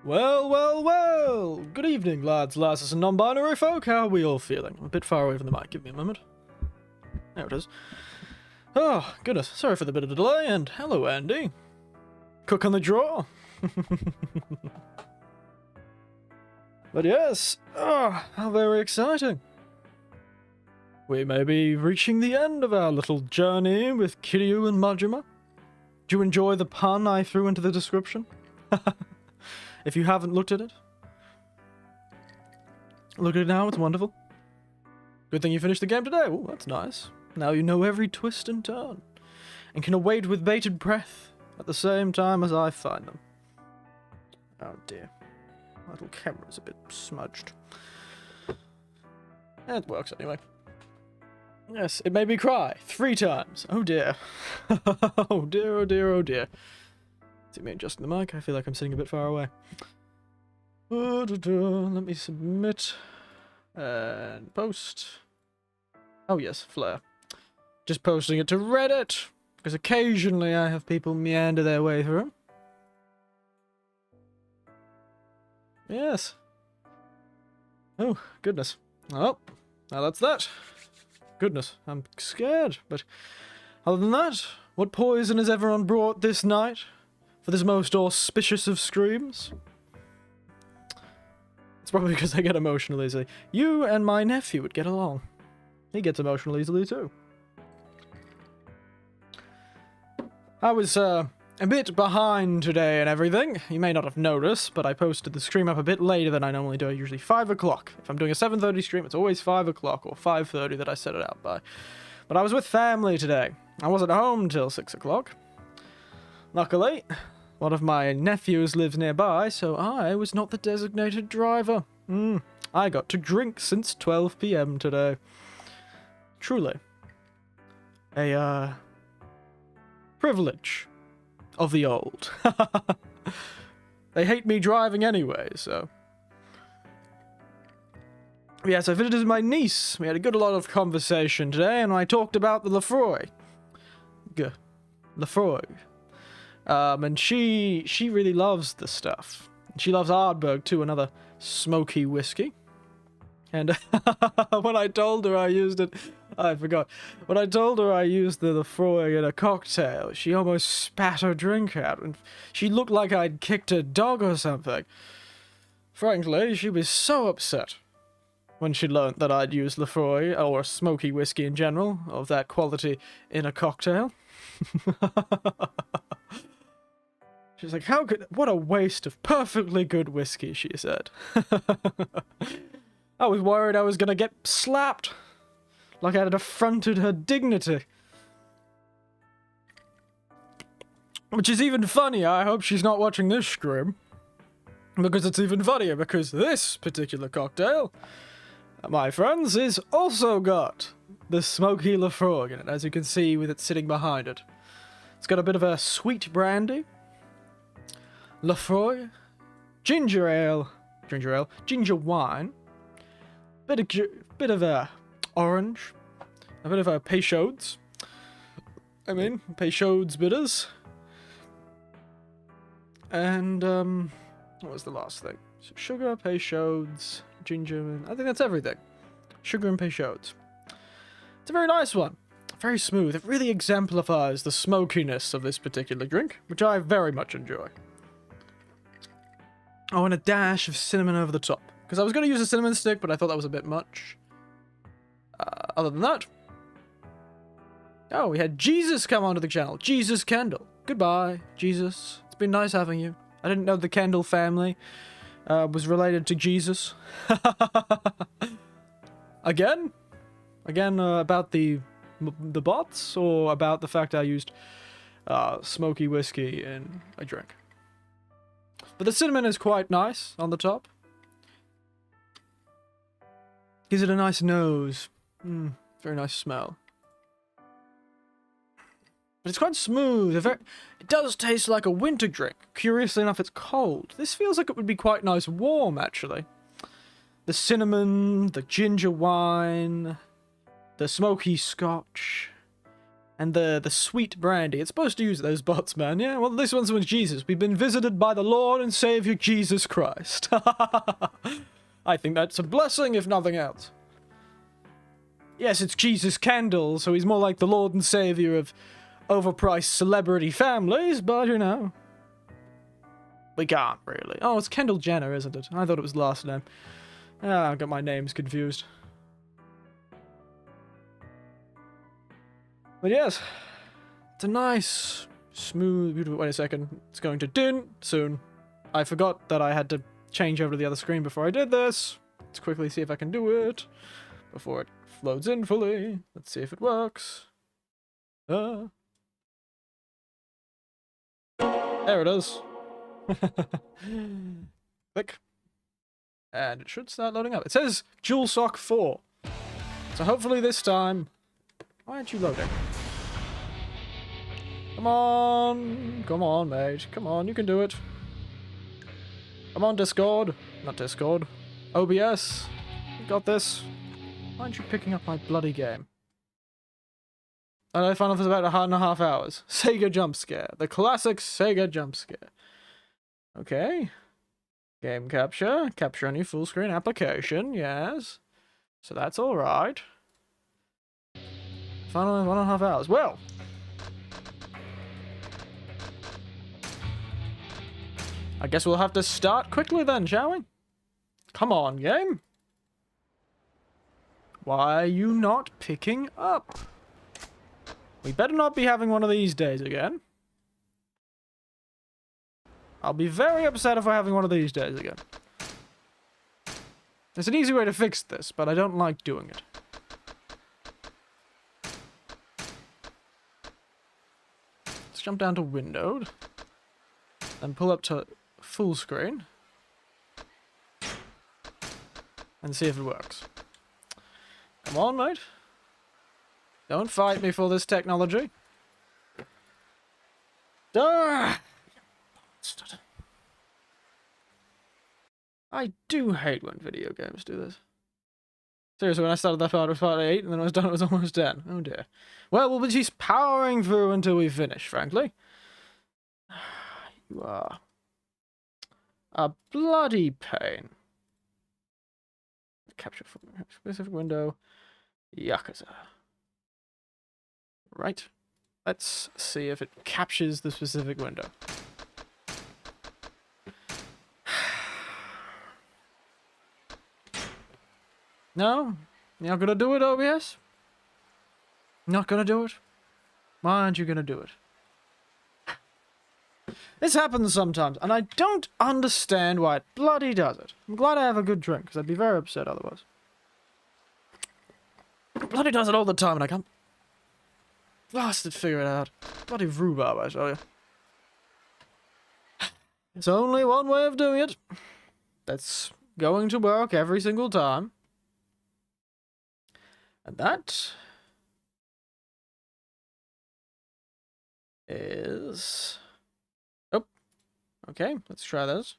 Well, well, well! Good evening, lads, lasses, and non-binary folk. How are we all feeling? I'm a bit far away from the mic. Give me a moment. There it is. Oh, goodness. Sorry for the bit of a delay, and hello, Andy. Cook on the draw. But yes, how very exciting. We may be reaching the end of our little journey with Kiryu and Majima. Do you enjoy the pun I threw into the description? If you haven't looked at it, look at it now, it's wonderful. Good thing you finished the game today. Oh, that's nice. Now you know every twist and turn, and can await with bated breath at the same time as I find them. Oh dear. My little camera's a bit smudged. It works anyway. Yes, it made me cry 3 times. Oh dear. Oh dear, oh dear, oh dear. Is it me adjusting the mic? I feel like I'm sitting a bit far away. Let me submit. And post. Oh yes, Flare. Just posting it to Reddit, because occasionally I have people meander their way through. Yes. Oh, goodness. Oh, now that's that. Goodness, I'm scared, but other than that, what poison has everyone brought this night for this most auspicious of screams? It's probably because I get emotional easily. You and my nephew would get along. He gets emotional easily too. I was a bit behind today and everything. You may not have noticed, but I posted the stream up a bit later than I normally do. Usually 5 o'clock. If I'm doing a 7:30 stream, it's always 5 o'clock or 5:30 that I set it out by. But I was with family today. I wasn't home till 6 o'clock. Luckily, one of my nephews lives nearby, so I was not the designated driver. I got to drink since 12 PM today. Truly. A, privilege of the old. They hate me driving anyway, so. Yes, I visited my niece. We had a good lot of conversation today, and I talked about the Lefroy. Lefroy. And she really loves the stuff. She loves Ardbeg too, another smoky whiskey. And when I told her I used it, I forgot. When I told her I used the Lefroy in a cocktail, she almost spat her drink out, and she looked like I'd kicked a dog or something. Frankly, she was so upset when she learnt that I'd used Lefroy, or smoky whiskey in general, of that quality, in a cocktail. She's like, what a waste of perfectly good whiskey, she said. I was worried I was gonna get slapped. Like I had affronted her dignity. Which is even funnier. I hope she's not watching this stream. Because it's even funnier, because this particular cocktail, my friends, is also got the smoky Lefroy in it, as you can see with it sitting behind it. It's got a bit of a sweet brandy, Lefroy, ginger ale, ginger wine, bit of a orange, a bit of a Peychaud's. Peychaud's bitters. And, what was the last thing? So sugar, Peychaud's, ginger, and I think that's everything. Sugar and Peychaud's. It's a very nice one. Very smooth. It really exemplifies the smokiness of this particular drink, which I very much enjoy. Oh, and a dash of cinnamon over the top. Because I was going to use a cinnamon stick, but I thought that was a bit much. Other than that. Oh, we had Jesus come onto the channel. Jesus Kendall. Goodbye, Jesus. It's been nice having you. I didn't know the Kendall family was related to Jesus. Again? About the bots? Or about the fact I used smoky whiskey in a drink? But the cinnamon is quite nice on the top. Gives it a nice nose. Very nice smell. But it's quite smooth. It does taste like a winter drink. Curiously enough, it's cold. This feels like it would be quite nice warm, actually. The cinnamon, the ginger wine, the smoky scotch. And the sweet brandy. It's supposed to use those bots, man. Yeah, well, this one's with Jesus. We've been visited by the Lord and Savior Jesus Christ. I think that's a blessing, if nothing else. Yes, it's Jesus Kendall, so he's more like the Lord and Savior of overpriced celebrity families, but you know. We can't, really. Oh, it's Kendall Jenner, isn't it? I thought it was the last name. Ah, I got my names confused. But yes, it's a nice, smooth, beautiful... Wait a second. It's going to din soon. I forgot that I had to change over to the other screen before I did this. Let's quickly see if I can do it before it loads in fully. Let's see if it works. There it is. Click. And it should start loading up. It says DualShock 4. So hopefully this time... Why aren't you loading? Come on. Come on, mate. Come on, you can do it. Come on, Discord. Not Discord. OBS. You got this. Why aren't you picking up my bloody game? And I found out for about 1.5 hours. Sega jump scare. The classic Sega jump scare. Okay. Game capture. Capture any full screen application. Yes. So that's alright. Final 1.5 hours. Well. I guess we'll have to start quickly then, shall we? Come on, game. Why are you not picking up? We better not be having one of these days again. I'll be very upset if we're having one of these days again. There's an easy way to fix this, but I don't like doing it. Let's jump down to windowed. Then pull up to full screen. And see if it works. Come on, mate. Don't fight me for this technology. Duh! I do hate when video games do this. Seriously, when I started that part, it was part 8, and then when I was done, it was almost 10. Oh dear. Well, we'll be just powering through until we finish, frankly. You are a bloody pain. Capture from specific window. Yakuza. Right. Let's see if it captures the specific window. No? You're not gonna do it, OBS? Not gonna do it? Why aren't you gonna do it? This happens sometimes, and I don't understand why it bloody does it. I'm glad I have a good drink, because I'd be very upset otherwise. It bloody does it all the time, and I can't blasted figure it out. Bloody rhubarb, I tell you. It's only one way of doing it. That's going to work every single time. And that is... Oh, okay, let's try this.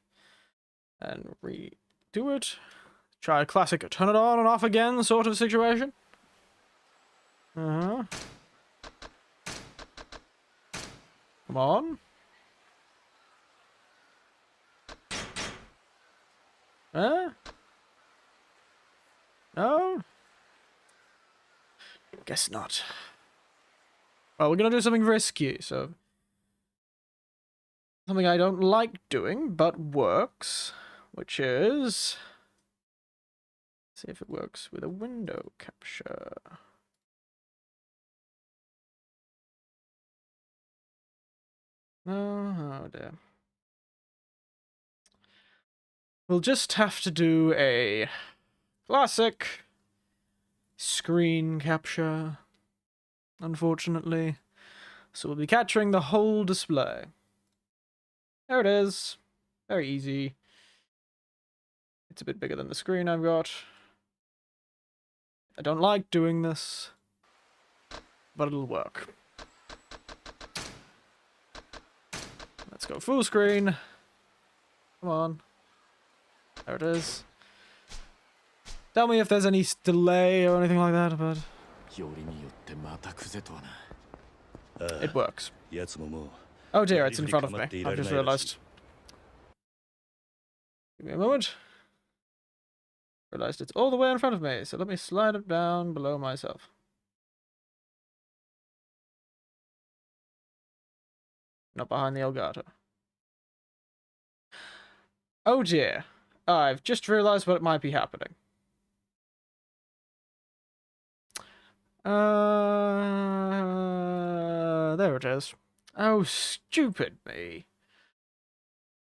And redo it. Try a classic turn it on and off again sort of situation. Uh-huh. Come on. Huh? No? Guess not. Well, we're gonna do something risky, so... Something I don't like doing, but works. Which is... See if it works with a window capture. Oh dear. We'll just have to do a classic screen capture, unfortunately. So we'll be capturing the whole display. There it is. Very easy. It's a bit bigger than the screen I've got. I don't like doing this, but it'll work. Let's go full screen. Come on. There it is. Tell me if there's any delay or anything like that, but... it works. Oh dear, it's in front of me. I've just realized. Give me a moment. Realized it's all the way in front of me, so let me slide it down below myself. Not behind the Elgato. Oh dear. I've just realized what might be happening. There it is. Oh, stupid me.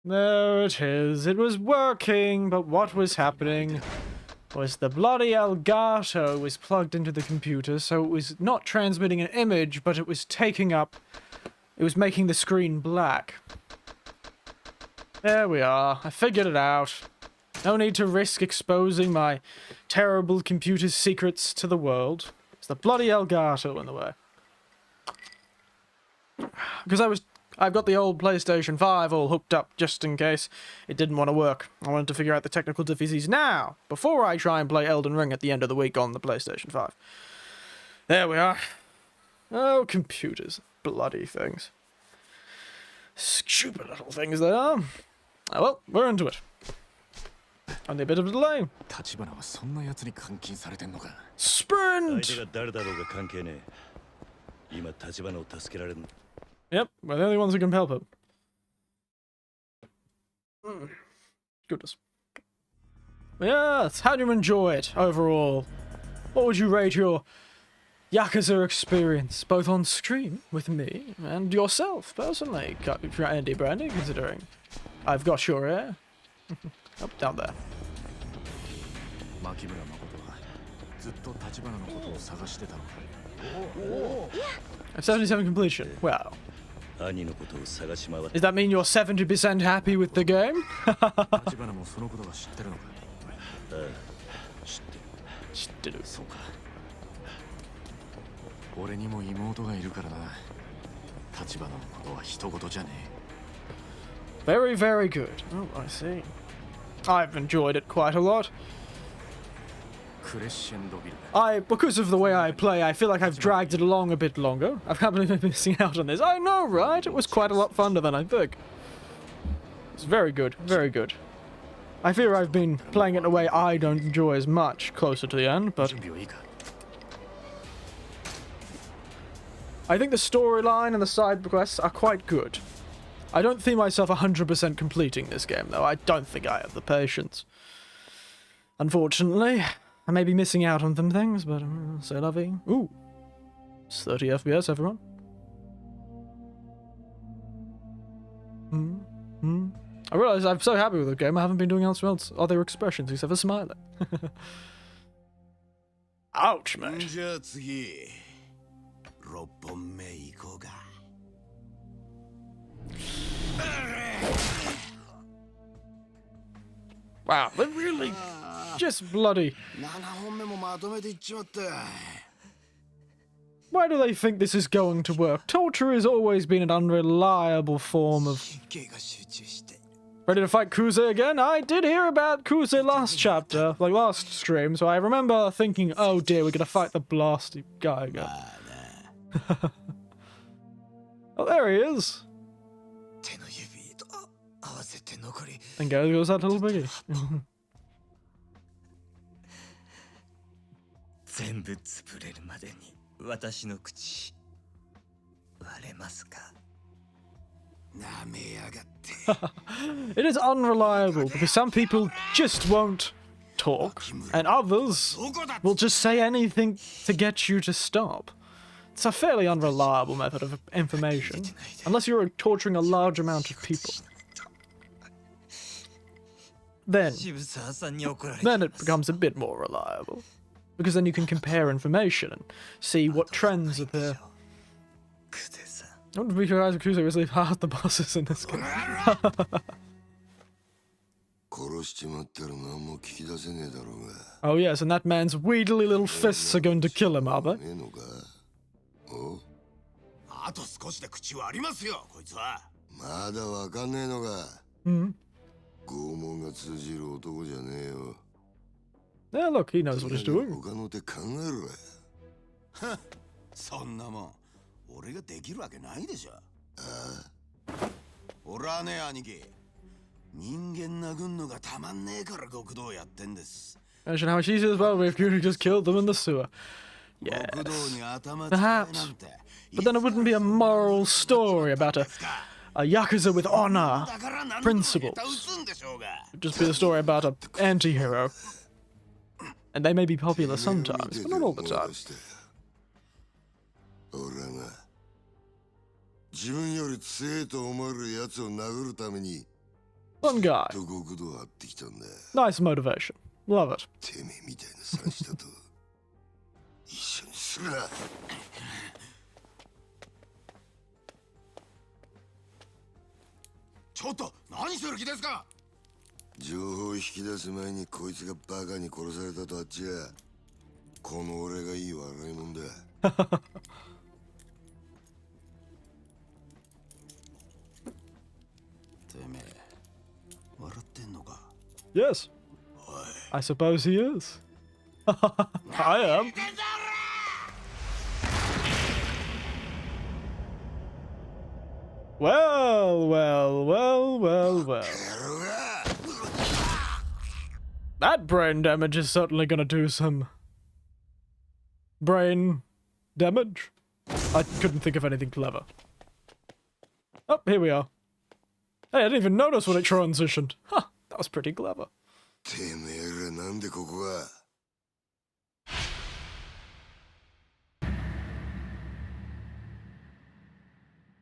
There it is. It was working, but what was happening was the bloody Elgato was plugged into the computer, so it was not transmitting an image, but it was taking up... It was making the screen black. There we are. I figured it out. No need to risk exposing my terrible computer's secrets to the world. It's the bloody Elgato in the way. Because I've got the old PlayStation 5 all hooked up just in case it didn't want to work. I wanted to figure out the technical difficulties now, before I try and play Elden Ring at the end of the week on the PlayStation 5. There we are. Oh, computers. Bloody things. Stupid little things they are. Oh well, we're into it. Only a bit of a delay. Sprint! Yep, we're the only ones who can help him. Goodness. Yes, how do you enjoy it overall? What would you rate your Yakuza experience, both on screen with me and yourself personally, Andy Brandy, considering I've got your hair? Up, down there. I'm 77 completion. Wow. Does that mean you're 70% happy with the game? Very, very good. Oh, I see. I've enjoyed it quite a lot. Because of the way I play, I feel like I've dragged it along a bit longer. I've can't believe I'm missing out on this. I know, right? It was quite a lot funner than I think. It's very good, very good. I fear I've been playing it in a way I don't enjoy as much closer to the end, but I think the storyline and the side quests are quite good. I don't see myself 100% completing this game, though. I don't think I have the patience. Unfortunately, I may be missing out on some things, but c'est la vie. Ooh, it's 30 FPS, everyone. I realize I'm so happy with the game, I haven't been doing else other expressions except for smiling. Ouch, mate. Wow, they're really just bloody. Why do they think this is going to work? Torture has always been an unreliable form of... Ready to fight Kuza again? I did hear about Kuza last chapter, like last stream, so I remember thinking, oh dear, we're gonna fight the blasty guy again. Oh, there he is. And goes that little biggie. It is unreliable because some people just won't talk and others will just say anything to get you to stop. It's a fairly unreliable method of information unless you're torturing a large amount of people. Then it becomes a bit more reliable because then you can compare information and see what trends appear. I wouldn't be surprised if Yakuza was leave half the bosses in this game. Oh yes, and that man's weedly little fists are going to kill him, are they? Yeah, look, he knows what he's doing. 俺ができるわけないでしょ。俺はね、兄貴。人間殴んのがたまんねえから極道やってんです。Imagine how much easier as well if you just killed them in the sewer. Yes. Perhaps. But then it wouldn't be a moral story about a Yakuza with honor, principles. It'd just be a story about an anti-hero. And they may be popular sometimes, but not all the time. One guy. Nice motivation. Love it. ちょっと何する気ですか。情報を引き出す前にこいつがバカに殺されたとあっちゃこの俺がいい笑いもんだ。てめえ笑ってんのか。 Yes. I suppose he is. I am. Well, well, well, well, well. That brain damage is certainly gonna do some brain damage. I couldn't think of anything clever. Oh, here we are. Hey, I didn't even notice when it transitioned. Huh, that was pretty clever.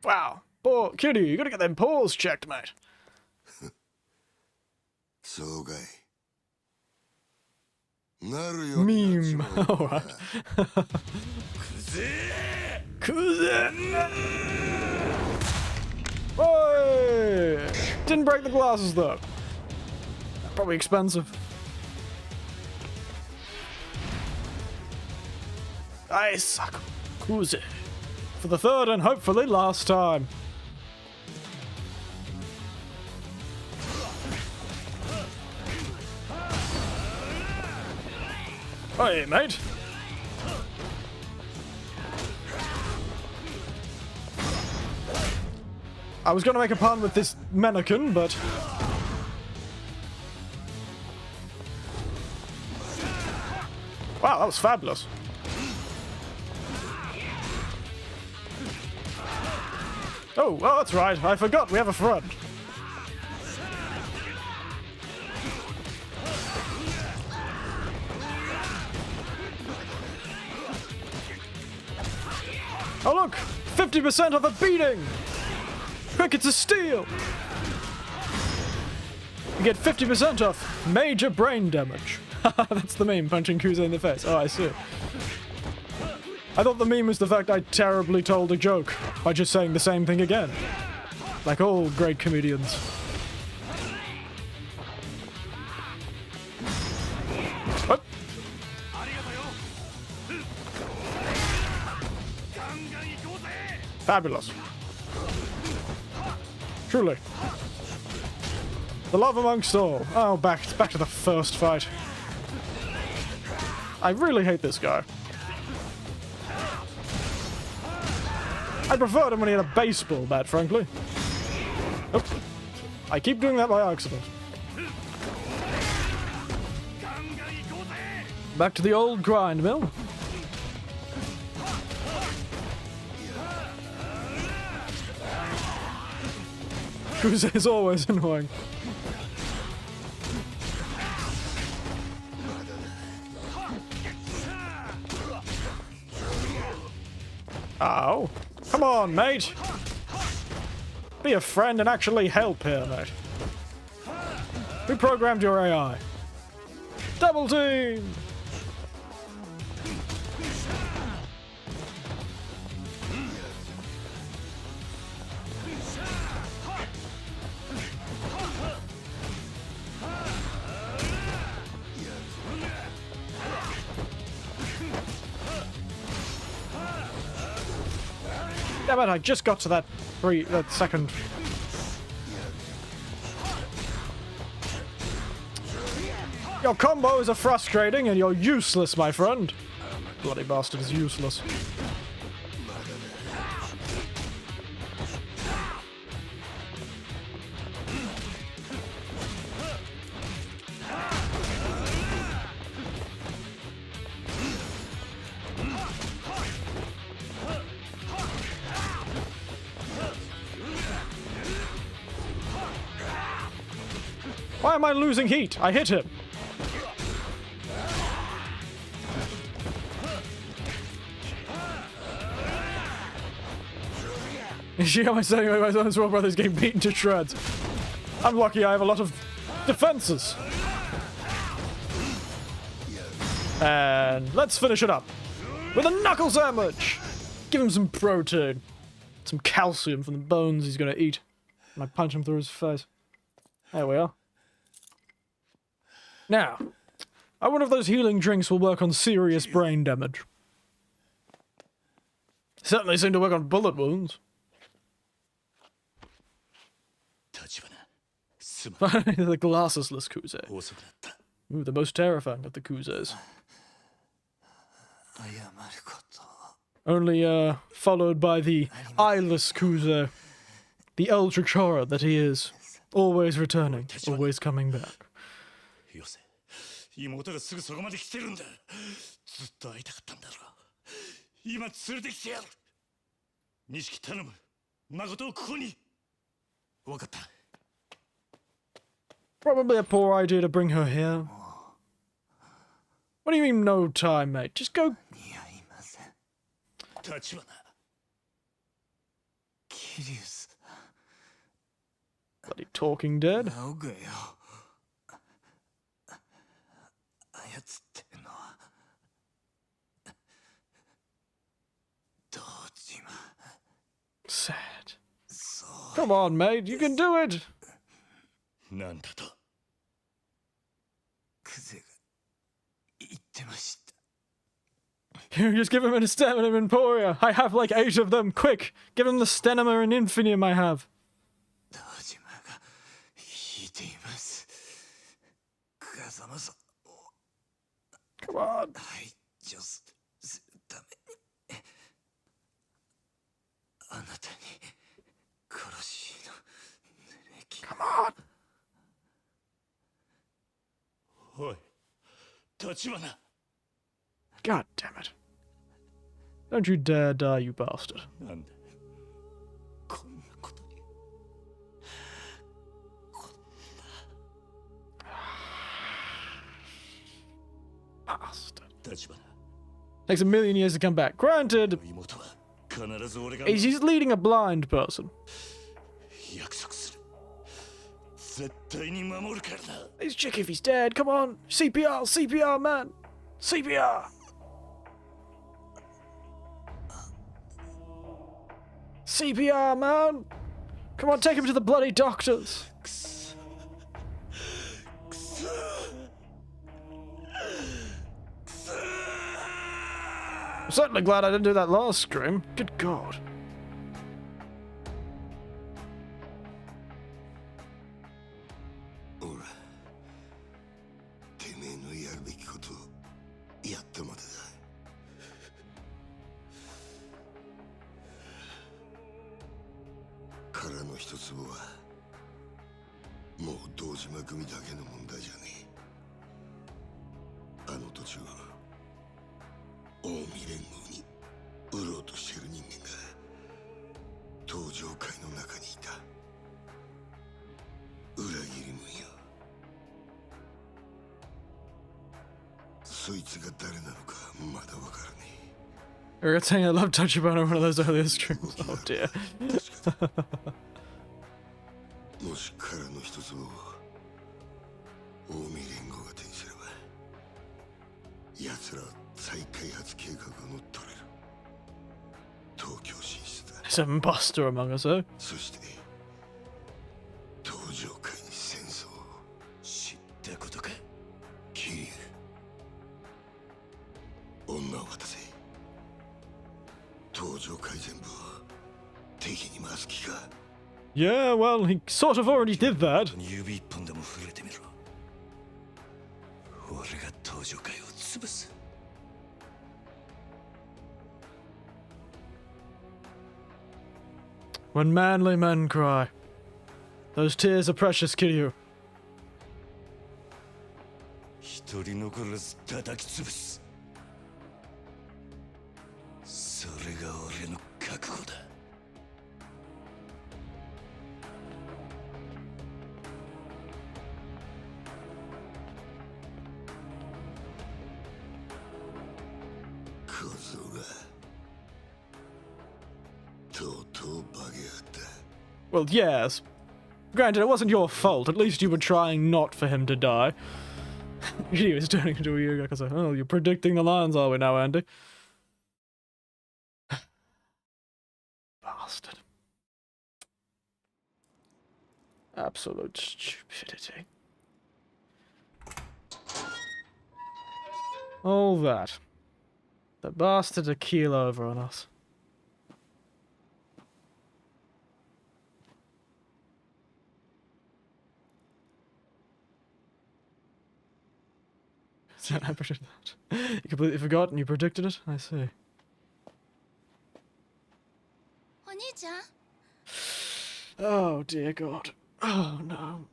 Wow. Poor Kiryu, you gotta get them paws checked, mate. Meme. Alright. Kuza! Oi! Didn't break the glasses though. Probably expensive. I suck. Kuza. For the third and hopefully last time. Hey, mate. I was going to make a pun with this mannequin, but... Wow, that was fabulous. Oh, well, that's right. I forgot we have a friend. Oh, look! 50% of the beating! Quick, it's a steal! You get 50% off major brain damage. That's the meme, punching Kuza in the face. Oh, I see. I thought the meme was the fact I terribly told a joke by just saying the same thing again. Like all great comedians. What? Fabulous. Truly. The love amongst all. Oh, back to the first fight. I really hate this guy. I preferred him when he had a baseball bat, frankly. Oh. I keep doing that by accident. Back to the old grind mill. Kuza is always annoying. Ow. Come on, mate. Be a friend and actually help here, mate. Who programmed your AI? Double team! Damn it, I just got to that second. Your combos are frustrating and you're useless, my friend. Bloody bastard is useless. Why am I losing heat? I hit him. You see how I'm saying my son's small brother's getting beaten to shreds? I'm lucky I have a lot of defenses. And let's finish it up with a knuckle sandwich. Give him some protein. Some calcium from the bones he's gonna eat. And I punch him through his face. There we are. Now, I wonder if those healing drinks will work on serious brain damage. Certainly seem to work on bullet wounds. The glassesless kuza. Ooh, the most terrifying of the kuzas. Only followed by the eyeless kuza. The ultra chora that he is. Always returning, always coming back. 妹がすぐそこまで来てるんだ。ずっと会いたかったんだろう。今連れてきてやる。錦頼む。誠をここに。わかった。 Probably a poor idea to bring her here. What do you mean no time, mate? Just go. Bloody talking dead. Sad. Come on, mate, you can do it. Just give him a stamina emporia. I have like 8 of them. Quick, give him the stamina and infinium I have. Come on. Come on. God damn it. Don't you dare die, you bastard. Bastard. Takes a million years to come back. Granted, he's leading a blind person. He's check if he's dead. Come on. CPR, CPR, man. CPR. CPR, man. Come on, take him to the bloody doctors. I'm certainly glad I didn't do that last scream. Good God. You're saying I love Tachibana on one of those earlier streams. Oh dear. There's a imposter among us, though. Yeah, well, he sort of already did that. When manly men cry. Those tears are precious, Kiryu. Well, yes. Granted, it wasn't your fault. At least you were trying not for him to die. He was turning into a Yakuza. Oh, you're predicting the lines, are we now, Andy? Bastard. Absolute stupidity. All that. The bastard to keel over on us. I predicted that. You completely forgot and you predicted it? I see. Oh dear God. Oh no.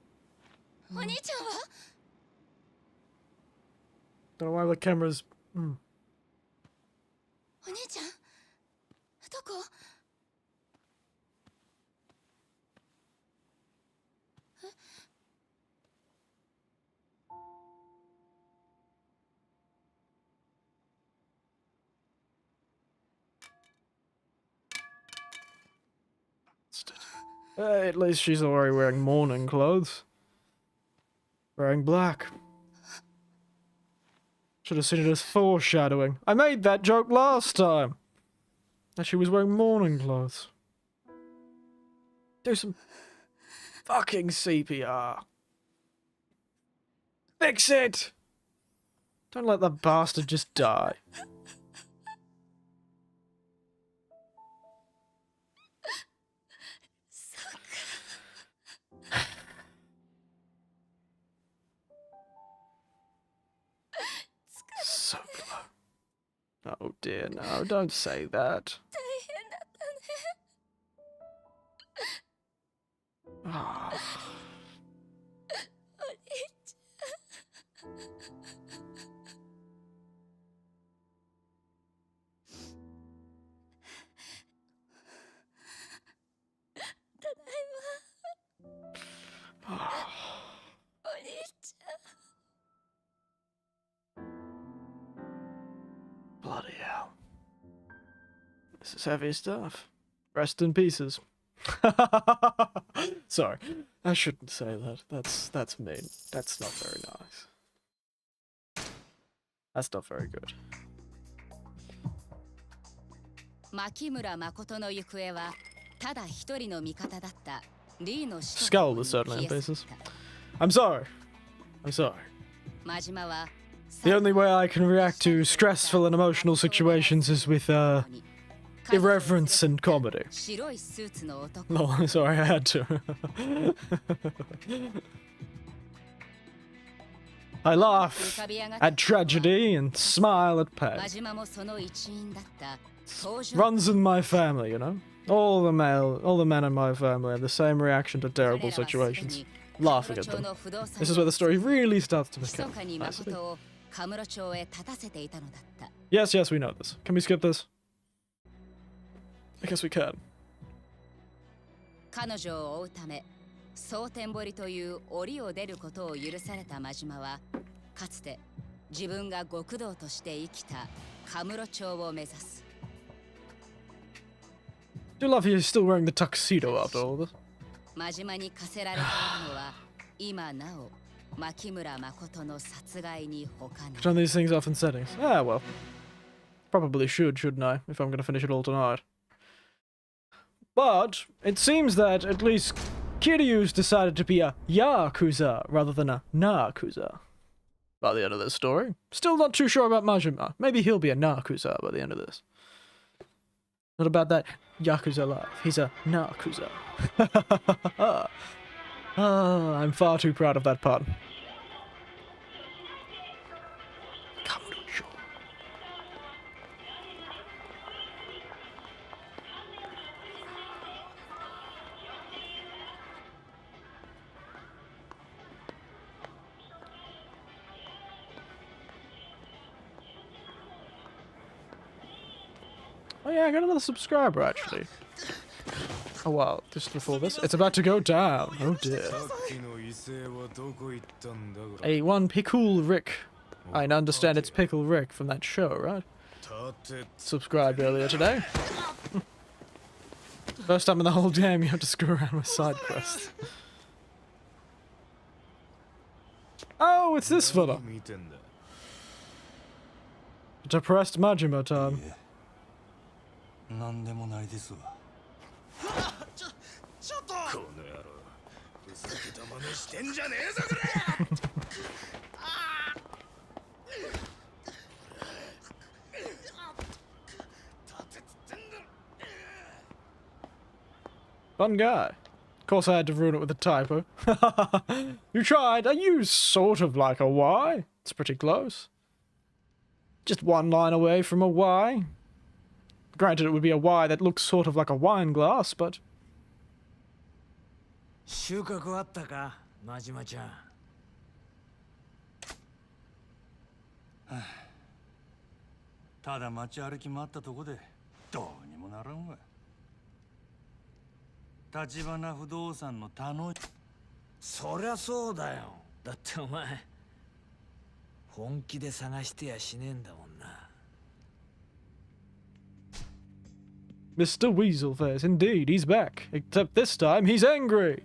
Don't know why the camera's... At least she's already wearing mourning clothes. Wearing black. Should have seen it as foreshadowing. I made that joke last time. That she was wearing mourning clothes. Do some fucking CPR. Fix it! Don't let the bastard just die. So low. Oh dear, no, don't say that. Ah. Bloody hell. This is heavy stuff. Rest in pieces. Sorry. I shouldn't say that. That's mean. That's not very nice. That's not very good. Skull is certainly in pieces. I'm sorry. I'm sorry. The only way I can react to stressful and emotional situations is with, irreverence and comedy. No, sorry, I had to. I laugh at tragedy and smile at pain. Runs in my family, you know? All the men in my family have the same reaction to terrible situations. Laughing at them. This is where the story really starts to become. Yes, yes, we know this. Can we skip this? I guess we can. 彼女を追うため蒼天堀という檻を出ることを許された真島はかつて自分が極道として生きたカムロ町を目指す Do love he's still wearing the tuxedo after all this. 真島に課せられているのは今なお牧村誠の殺害に他ない Turn these things off in settings. Ah, well. Probably shouldn't I, if I'm gonna finish it all tonight. But it seems that at least Kiryu's decided to be a Yakuza rather than a Nakuza by the end of this story. Still not too sure about Majima. Maybe he'll be a Nakuza by the end of this. Not about that Yakuza life. He's a Nakuza. I'm far too proud of that pun. Oh yeah, I got another subscriber actually. Oh wow, just before this. It's about to go down. Oh dear. A one Pickle Rick. I understand it's Pickle Rick from that show, right? Subscribed earlier today. First time in the whole game you have to screw around with side quests. Oh, it's this fella. Depressed Majima time. なんでもないですわ。ちょっと。この野郎、ふざけた真似してんじゃねえぞこれ。Fun guy. Of course I had to ruin it with a typo. You tried. I used sort of like a Y. It's pretty close. Just one line away from a Y. Granted, it would be a Y that looks sort of like a wine glass, but... 収穫あったか、真島ちゃん。ただ街歩き回ったとこでどうにもならんわ。橘不動産の田野。そりゃそうだよ。だってお前本気で探してやしねえんだもんな。Mr. Weaselface, indeed, he's back. Except this time, he's angry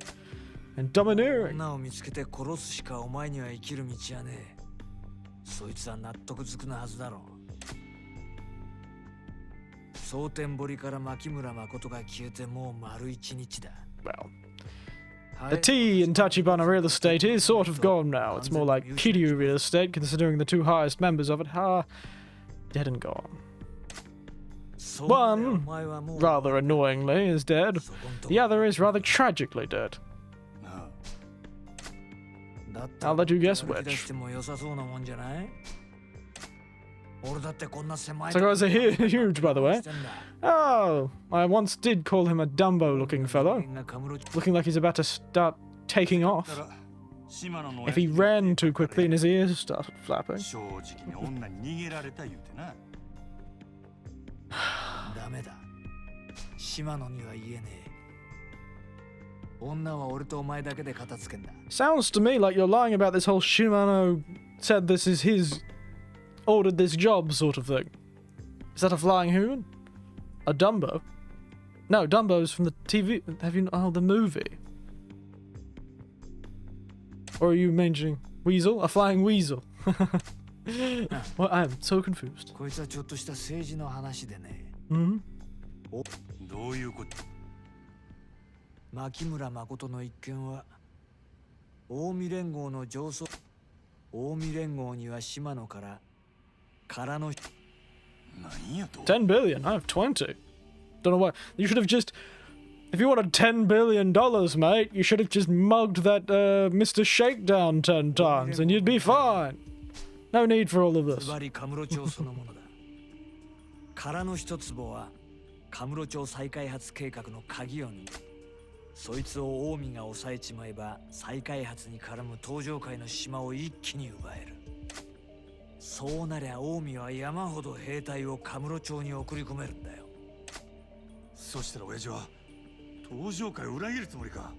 and domineering. 女を見つけて殺すしかお前には生きる道はねえ。そいつは納得づくなはずだろう。蒼天堀から牧村誠が消えてもう丸一日だ。Well, the T in Tachibana real estate is sort of gone now. It's more like Kiryu real estate, considering the two highest members of it are dead and gone. One, rather annoyingly, is dead. The other is rather tragically dead. I'll let you guess which. So guys are huge, by the way. Oh, I once did call him a Dumbo-looking fellow. Looking like he's about to start taking off. If he ran too quickly and his ears started flapping. ダメだ。島野には言えねえ。女は俺とお前だけで片付けんだ。Sounds to me like you're lying about this whole Shimano said this is his ordered this job sort of thing. Is that a flying human? A Dumbo? No, Dumbo's from the TV. Have you? Oh, the movie. Or are you mentioning weasel? A flying weasel? Well, I'm so confused. こいつはちょっとした政治の話でね。どういうこと？牧村誠の一件は近江連合の上層。近江連合には島野から空の。何やと？10 billion. I have 20. Don't know why. You should have just. If you wanted $10 billion, mate, you should have just mugged that Mr. Shakedown 10 times, and you'd be fine. No need for all of this. ズバリカムロ町そのものだ。空の一坪はカムロ町再開発計画の鍵を握る。そいつを近江が抑えちまえば再開発に絡む東上界の島を一気に奪える。そうなりゃ近江は山ほど兵隊をカムロ町に送り込めるんだよ。そしたら親父は東上界を裏切るつもりか。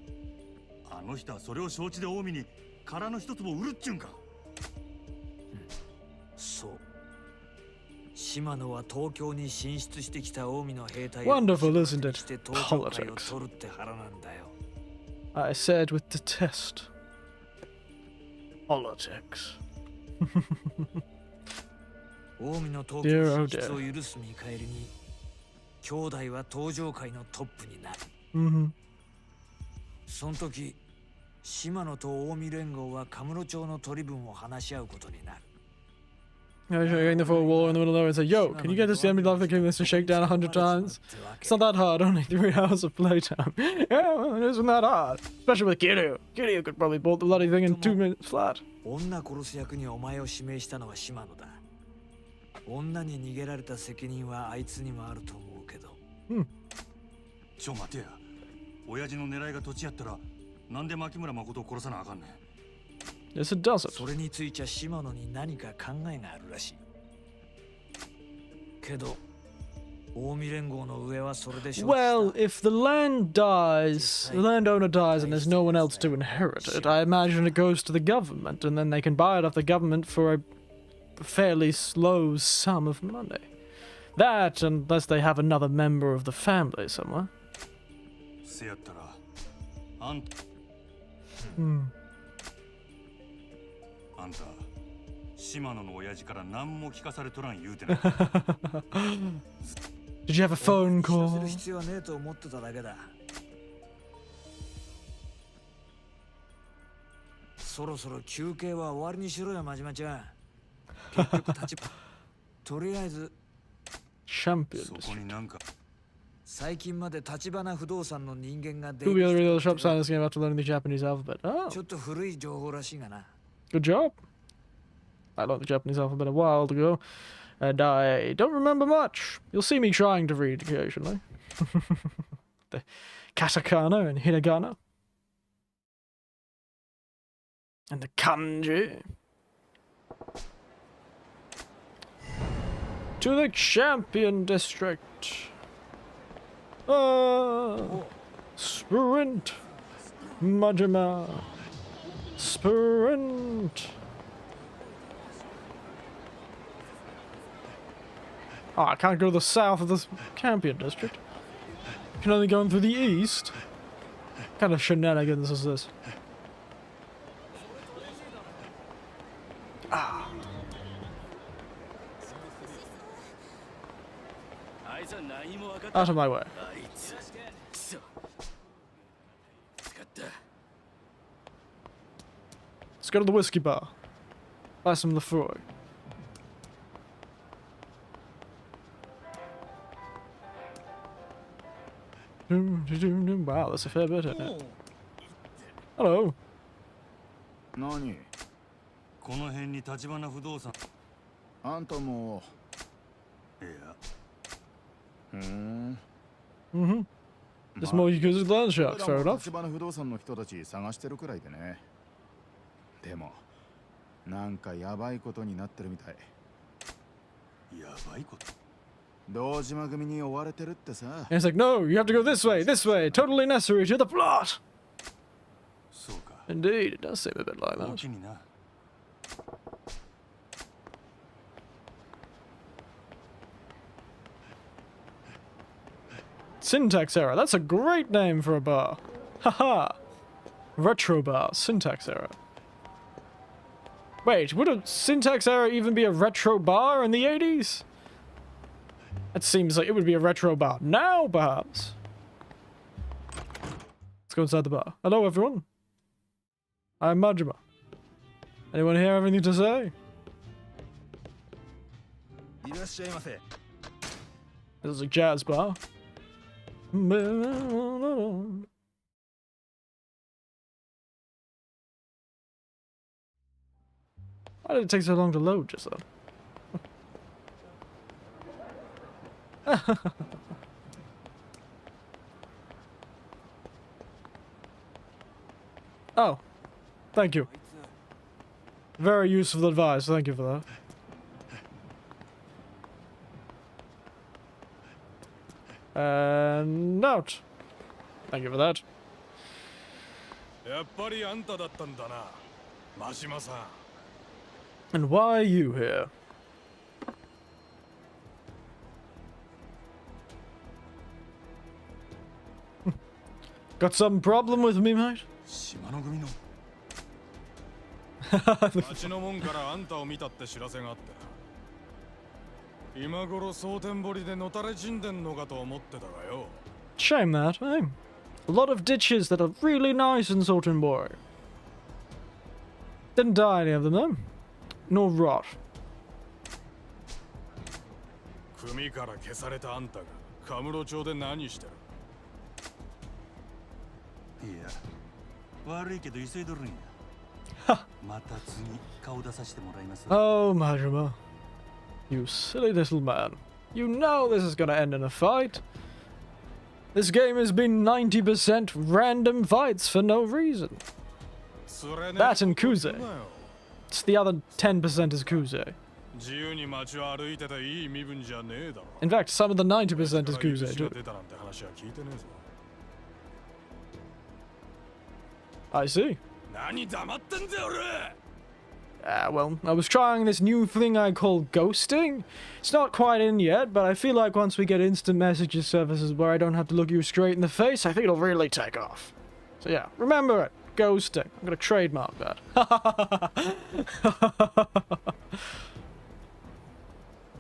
あの人はそれを承知で近江に空の一坪を売るっちゅうんか。そう。島野は東京に進出してきた近江の兵隊を Wonderful, isn't it? して東上界を Politics. 取るって腹なんだよ。I said with detest. Politics. 近江の東 Dear, 京 oh 進出を dear. 許す見返りに兄弟は東上界のトップになる。Mm-hmm. その時島野と近江連合はカムロ町の取り分を話し合うことになる。You're getting the full war in the middle of nowhere and say, yo, can you get us the enemy love that gave us a shakedown 100 times? It's not that hard, only 3 hours of playtime. Yeah, well, it isn't that hard. Especially with Kiryu. Kiryu could probably bolt the bloody thing in 2 minutes flat. 女殺す役にお前を指名したのは島野だ。女に逃げられた責任はあいつにもあると思うけど。ちょ待てや。親父の狙いが土地やったらなんで牧村誠を殺さなあかんねん。Yes, it doesn't. それについちゃ島野に何か考えがあるらしい。けど、近江連合の上はそれで承知した。 Well, if the land dies, the landowner dies and there's no one else to inherit it, I imagine it goes to the government and then they can buy it off the government for a fairly slow sum of money. That, unless they have another member of the family somewhere. せやったらあんた Hmm. あんた島野の親父から何も聞かされとらん言うてない Did you have a phone 知らせ call? る必要はねえと思ってただけだ。そろそろ休憩は終わりにしろよ、真島ちゃん。結局立場。とりあえず Champion そこ district. になんか最近まで立花不動産の人間が出 Who'll be able to read all the 入 shop signs in this game after learning the Japanese alphabet? Oh, ちょっと古い情報らしいがな。 good job. I learned the Japanese alphabet a while ago, and I don't remember much. You'll see me trying to read occasionally. The katakana and hiragana. And the kanji. To the champion district. Sprint. Majima. Sprint. Oh, I can't go to the south of the champion district. I can only go in through the east. What kind of shenanigans is this? Out of my way. Let's go to the whiskey bar. Buy some Lefroy. Wow, that's a fair bit, isn't it? Hello. 何この辺に立花不動産あんたもいやふーん Mm-hmm. There's more Yakuza land sharks, fair 俺らも enough. 立花不動産の人たち探してるくらいでね。でもなんかやばいことになってるみたい。やばいこと 堂島組に追われてるってさ。 And it's like, no, you have to go this way, totally necessary to the plot. そうか Indeed, it does seem a bit like 大 that. きにな Syntax Error, that's a great name for a bar. Haha. Retro bar, Syntax Error. Wait, would a Syntax Error even be a retro bar in the 80s? It seems like it would be a retro bar now, perhaps. Let's go inside the bar. Hello, everyone. I'm Majima. Anyone here have anything to say? いらっしゃいませ。 This is a jazz bar. Why did it take so long to load just then? Oh, thank you. Very useful advice, thank you for that. And out. Thank you for that. やっぱりあんただったんだな、真島さん。 And why are you here? Got some problem with me, mate? 島の組の町の門からあんたを見たって知らせがあってな。今頃蒼天堀でのたれ死んでんのかと思ってたがよ。 Shame that, eh? A lot of ditches that are really nice in Sotenborg. Didn't die any of them, though. Nor rot. 組から消されたあんたがカムロ町で何してる？いや悪いけど急いどるんやまた次顔出させてもらいます Oh, Majima. You silly little man. You know this is gonna end in a fight. This game has been 90% random fights for no reason. That and kuza. It's the other 10% is kuza. 自由に街を歩いてていい身分じゃねえだろ。 In fact, some of the 90% is kuza 出 too. たなんて話は聞いてねえぞ。 I see. 何黙ってんだよ俺。Well, I was trying this new thing I call ghosting. It's not quite in yet, but I feel like once we get instant messages services where I don't have to look you straight in the face, I think it'll really take off. So yeah, remember it. Ghosting. I'm gonna trademark that.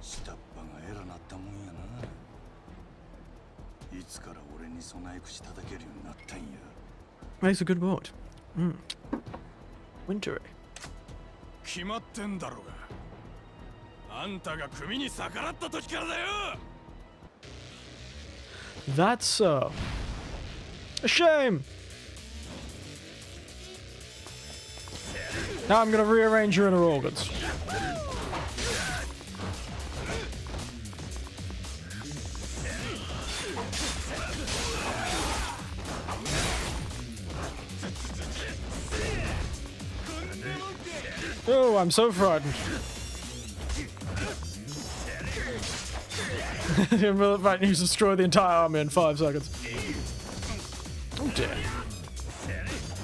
下っ端が偉なったもんやな。いつから俺に備え口叩けるようになったんや。 Makes a good word. Wintery. 決まってんだろうが。あんたが組に逆らった時からだよ。 That's so. A shame. Now I'm gonna rearrange your inner organs. Oh, I'm so frightened. The fact you destroy the entire army in 5 seconds. Oh dear.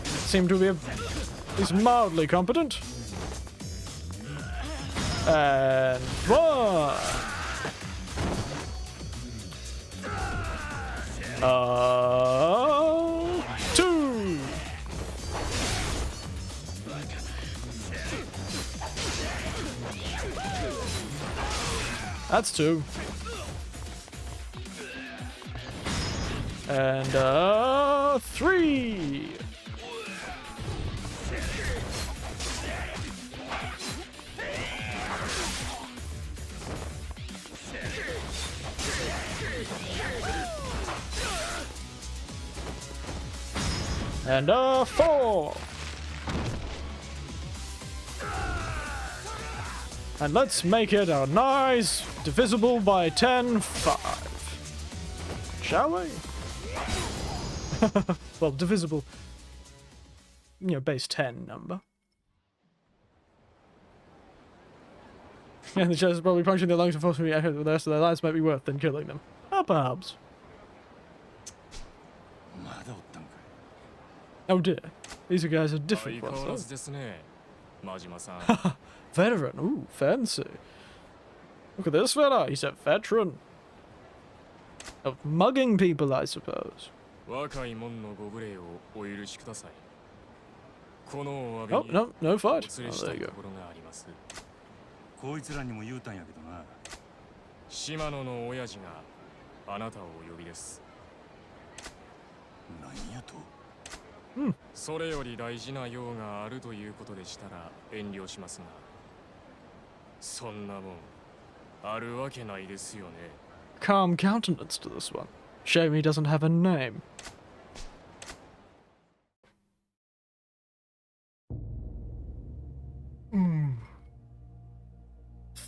Seem to be at least mildly competent. And 1. 2. That's 2. And 3. And 4. And let's make it a nice divisible by 10 5. Shall we? Well, divisible, you know, base 10 number. And the chest is probably puncturing their lungs and forcing me out the rest of their lives might be worth than killing them. Oh, perhaps. Oh dear. These guys are different ones. Veteran. Ooh, fancy. Look at this fella. He's a veteran. Of mugging people, I suppose. Oh, no, no fight. Oh, there you go. こいつらにも言うたんやけどな。島野の親父があなたをお呼びです。何やと？それより大事な用があるということでしたら遠慮しますが、そんなもんあるわけないですよね。Calm countenance to this one. Shame he doesn't have a name. Hmm.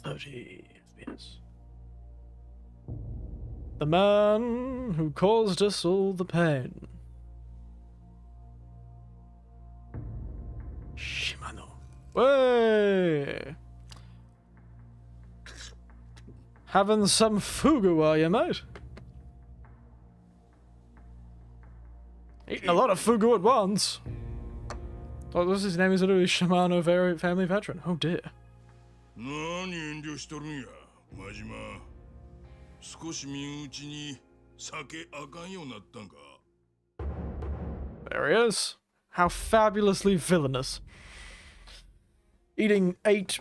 30 FPS. The man who caused us all the pain. Shimano. Way! Having some fugu, are you, mate? Eating a lot of fugu at once. Oh, this his name is literally Shimano family veteran. Oh dear. 何遠慮しとるんや、真島。少し身内に酒あかんようになったんか。There he is. How fabulously villainous. Eating 8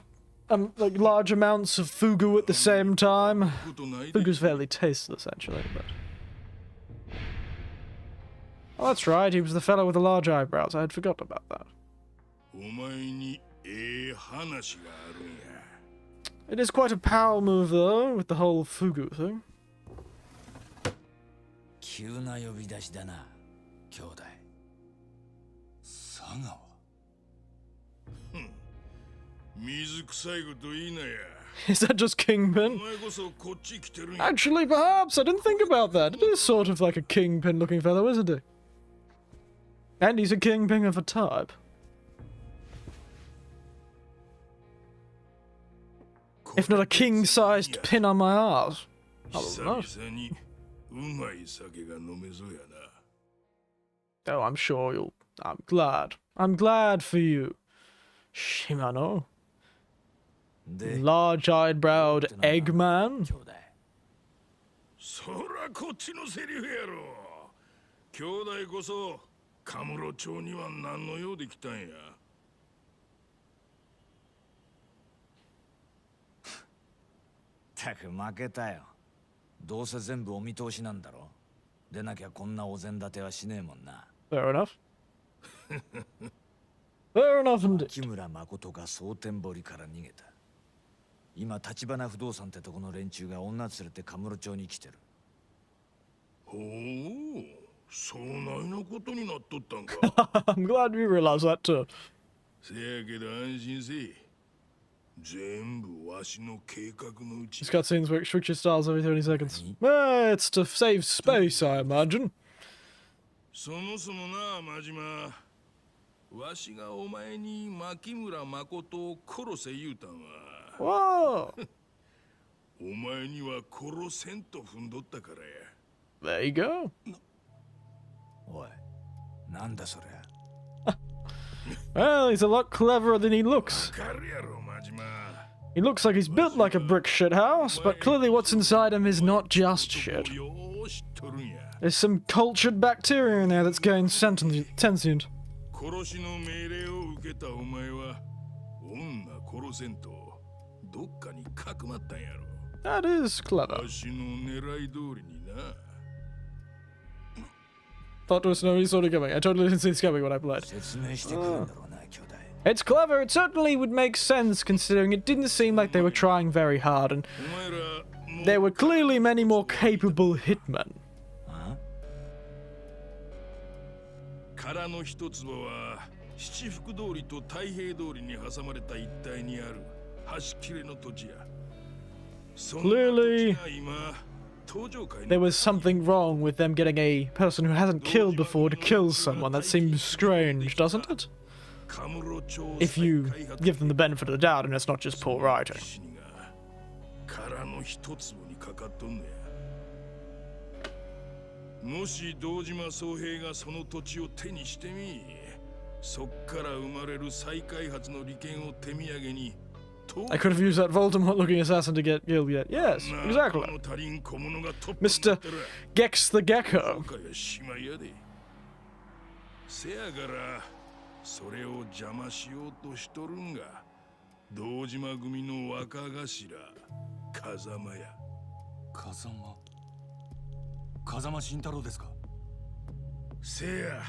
like large amounts of fugu at the same time. Fugu's fairly tasteless, actually, but... Oh, that's right, he was the fellow with the large eyebrows. I had forgotten about that. お前に話があるんや。It is quite a power move, though, with the whole fugu thing. 急な呼び出しだな、兄弟。佐川。水臭いこと言いなや。Is that just Kingpin? お前こそこっち来てるんや。 Actually, perhaps. I didn't think about that. It is sort of like a Kingpin-looking fellow, isn't he? And he's a Kingpin of a type. If not a king-sized pin on my arse. I don't know. 久々にうまい酒が飲めそうやな。 Oh, I'm sure you'll... I'm glad. I'm glad for you, Shimano. Large-eyed-browed Eggman? 兄弟。そらこっちのセリフやろ。兄弟こそカムロ町には何の用で来たんや。たく負けたよ。どうせ全部お見通しなんだろ。でなきゃこんなお膳立てはしねえもんな。Fair enough. Fair enough indeed. 木村誠が蒼天堀から逃げた。今立花不動産ってとこの連中が女連れてカムロ町に来てる。ほう、そうないなことになっとったんか。I'm glad you realize that too. せやけど安心せい。全部わしの計画のうち。 These cutscenes work switch your styles every 30 seconds. It's to save space, I imagine. そもそもな、真島。わしがお前に牧村誠を殺せ言うたんは。Whoa! お前には殺せんと踏んどったからや。There you go. おい、なんだそれ。Well, he's a lot cleverer than he looks. わかるやろ、真島。 He looks like he's built like a brick shit house, but clearly what's inside him is not just shit. よう知っとるんや。 There's some cultured bacteria in there that's getting sentient. 殺しの命令を受けたお前は女殺せんとどっかにかくまったんやろ。 That is clever. わしの狙い通りにな。 Thought there was no sort of coming. I totally didn't see this coming when I played. 説明してくるんだろうな、兄弟。 It's clever. It certainly would make sense considering it didn't seem like they were trying very hard, and お前らもう there were clearly many more capable hitmen. あ？殻の一坪は七福通りと太平通りに挟まれた一帯にある端切れの土地や。そんな土地が今登場界 There was something wrong with them getting a person who hasn't killed before to kill someone. That seems strange, doesn't it? If you give them the benefit of the doubt and it's not just poor writing. 殻の一坪にかかっとんねや。もし堂島宗平がその土地を手にしてみ、そっから生まれる再開発の利権を手土産に I could have used that Voldemort-looking assassin to get killed yet. Yes, exactly. Mr. Gex the Gecko. せやからそれを邪魔しようとしとるんが堂島組の若頭風間や。風間慎太郎ですか。せや、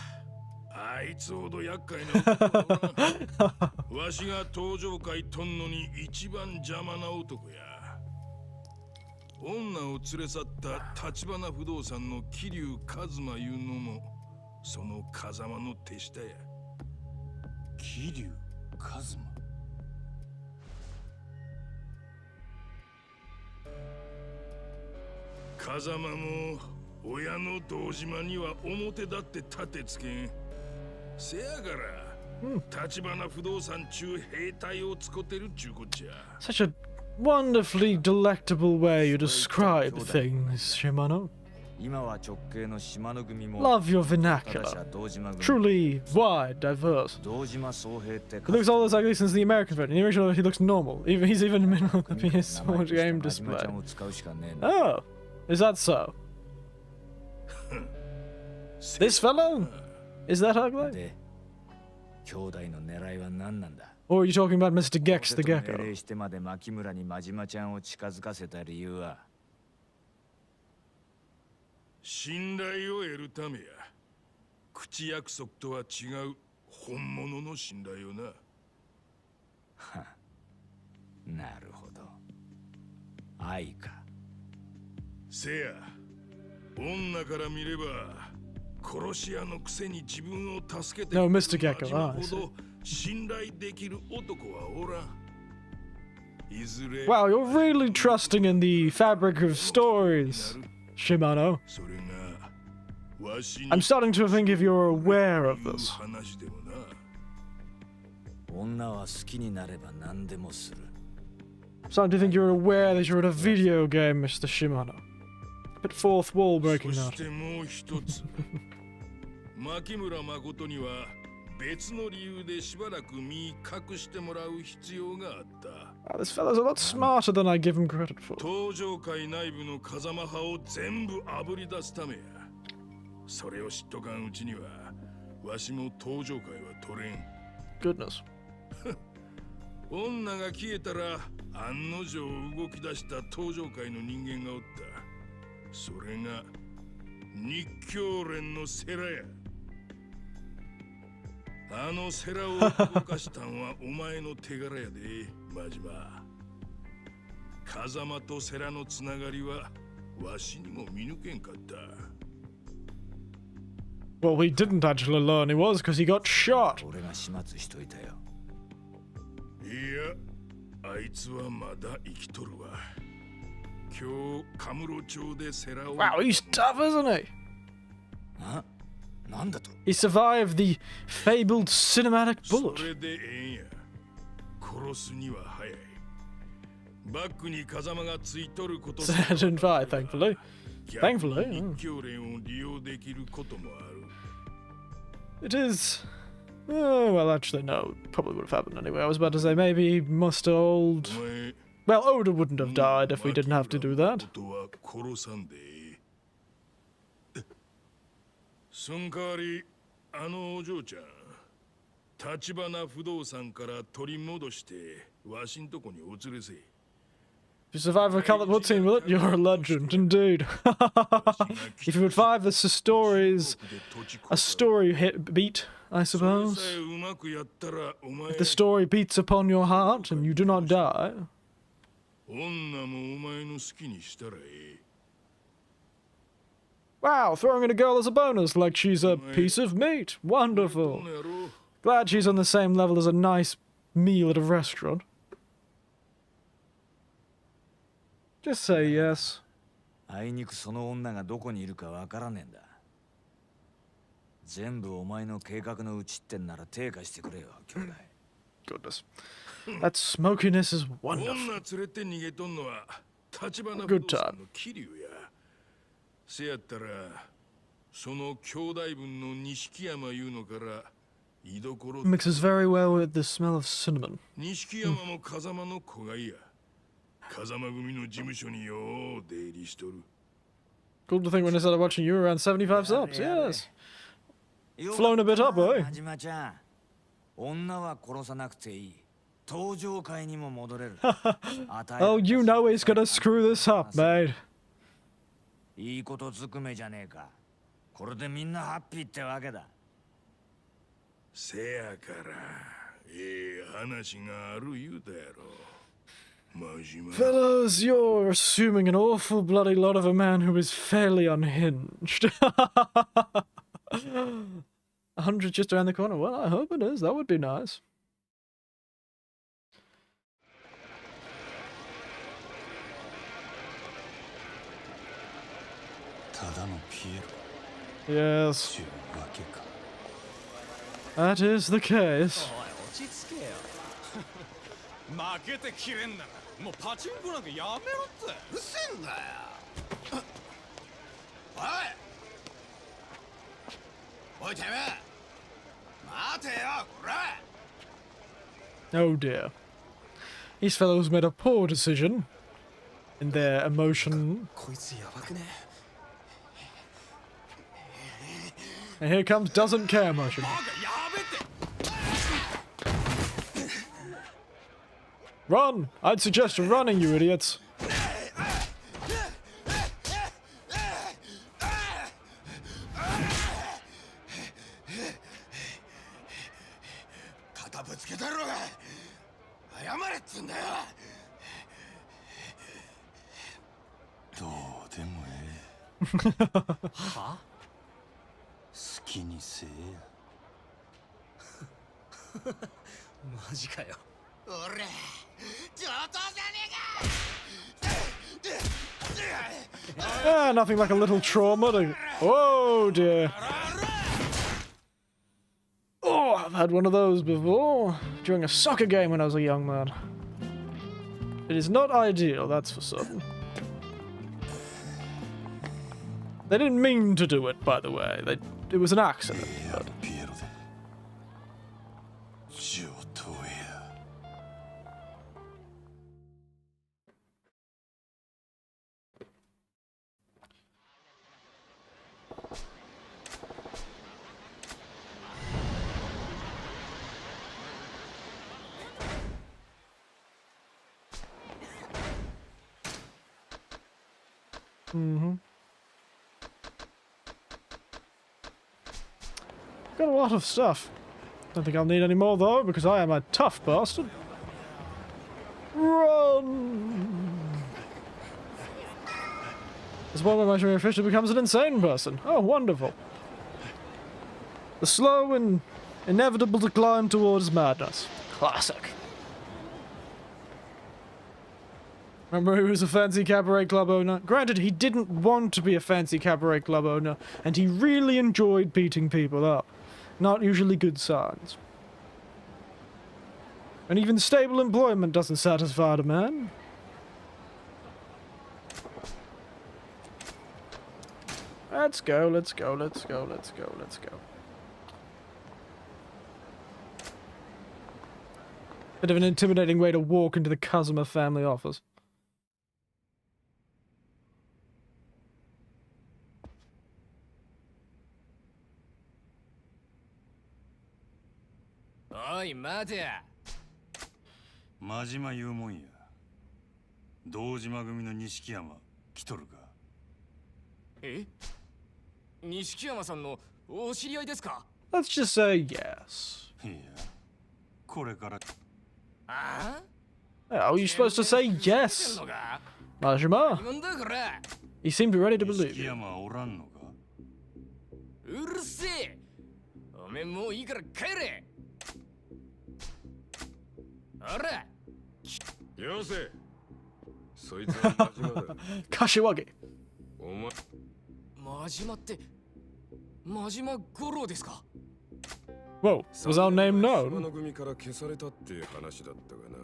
あいつほど厄介な男はわしが登場界とんのに一番邪魔な男や。女を連れ去った立花不動産の桐生一馬いうのもその風間の手下や。桐生一馬。風間も親の堂島には表だって立てつけん。せやから立花不動産中兵隊を使ってるっちゅうこっちゃ。 Such a wonderfully delectable way you describe things, Shimano. 今は直系の島の組も Love your vernacular. Truly wide, diverse. 堂島宗平って He looks almost like this in the American version. In the original, he looks normal. He's even in the middle of the PS4 game display. Oh, is that so? This fellow? Is that ugly? で、兄弟の狙いは何なんだ。 Or are you talking about Mr. Gex the 命 Gecko? 令してまで牧村に真島ちゃんを近づかせた理由は信頼を得るためや。口約束とは違う本物の信頼をな。なるほど。愛か。せや、女から見れば殺し屋のくせに自分を助けて No, Mr. Gecko. 真 Ah, I 島 see. ほど信頼できる男はおらん。いずれ Wow, you're really trusting in the fabric of stories, Shimano. それがわしに I'm starting to think if you're aware of this. 話でもな。女は好きになれば何でもする。 I'm starting to think you're aware that you're in a video game, Mr. Shimano. A bit fourth wall breaking そ that. してもう一つ牧村誠には別の理由でしばらく身隠してもらう必要があった。Wow, this fella's a lot smarter than I give him credit for. 登場界内部の風間派を全部あぶり出すためや。それを知っとかんうちには、わしも登場界は取れん。Goodness. 女が消えたら案の定動き出した登場界の人間がおった。それが日教連のセラや。あのセラを動かしたんはお前の手柄やで、マジマ。風間とセラのつながりはわしにも見抜けんかった。Well, we didn't actually learn he was because he got shot. 俺が始末しといたよ。いや、あいつはまだ生きとるわ。今日、カムロ町でセラを。Wow, he's tough, isn't he? あ、なんだと。 He survived the fabled cinematic そ bullet. れでええんや。殺すには早い。バックに風間がついとること Said and fight, thankfully. Thankfully, 日教連を利用できることもある。It is. Oh, well, actually, no. Probably would have happened anyway. I was about to say maybe Muster Old. お前 Well, Oda wouldn't have died if we didn't have to do that. ことは殺さんでええ。その代わり、あのお嬢ちゃん、立花不動産から取り戻して、わしんとこにお連れせ。If you survive a cult that team with it, you're a legend, indeed. If you survive the a story hit beat, I suppose. If the story beats upon your heart and you do not die. 女もお前の好きにしたらええ。 Wow, throwing in a girl as a bonus, like she's a piece of meat. Wonderful. Glad she's on the same level as a nice meal at a restaurant. Just say yes. あいにくその女がどこにいるかわからねえんだ。全部お前の計画のうちってんなら手貸してくれよ、兄弟。Goodness. That smokiness is 女 wonderful. 連れて逃げとんのは立花 Good 不動産の桐生や。せやったらその兄弟分の錦山いうのから居所。 Mixes very well with the smell of cinnamon. 錦山も風間の子がいや。風間組の事務所によう出入りしとる。 Cool to think when I started watching you were around 75 subs, yes. Flown a bit up, eh? 真島ちゃん、女は殺さなくていい。登場界にも戻れる。 Oh, you know he's gonna screw this up, mate. いいことずくめじゃねえか。これでみんなハッピーってわけだ。せやからええ話がある言うたやろ。 Fellows, you're assuming an awful bloody lot of a man who is fairly unhinged. 100 just around the corner. Well, I hope it is. That would be nice. Yes. That is the case. 負けてきれんならもうパチンコなんかやめろってうるせえんだよおいおいてめえ待てよこら Oh dear. These fellows made a poor decision in their emotion. こいつやばくね And here comes doesn't care motion. バカやべって Run! I'd suggest running, you idiots. 肩ぶつけたろうが謝れっつんだよどうでもええは好きにせえやマジかよ俺上等じゃねえか Ah, nothing like a little trauma to... Oh dear. Oh, I've had one of those before. During a soccer game when I was a young man. It is not ideal, that's for certain. They didn't mean to do it, by the way. It was an accident. But... Mm-hmm. Got a lot of stuff. Don't think I'll need any more though, because I am a tough bastard. Run! This one where Majima officially becomes an insane person. Oh, wonderful. The slow and inevitable decline towards madness. Classic. Remember, he was a fancy cabaret club owner. Granted, he didn't want to be a fancy cabaret club owner, and he really enjoyed beating people up. Not usually good signs. And even stable employment doesn't satisfy the man. Let's go, let's go, let's go, let's go, let's go. Bit of an intimidating way to walk into the Kazuma family office. Oi, 待てや。真島言うもんや。堂島組の錦山来とるか。え？錦山さんのお知り合いですか？ Let's just say yes. いや、これから。ああ？ Oh, you're supposed to say yes. Majima. なんだこれ。He seemed ready to believe 錦 you. 山おらんのか。うるせえ。おめえもういいから帰れ。あら。よせ。そいつは真島だ。Kashiwagi. お前。真島って真島五郎ですか？ Whoa, was our name 島 known? の組から消されたって話だったがな。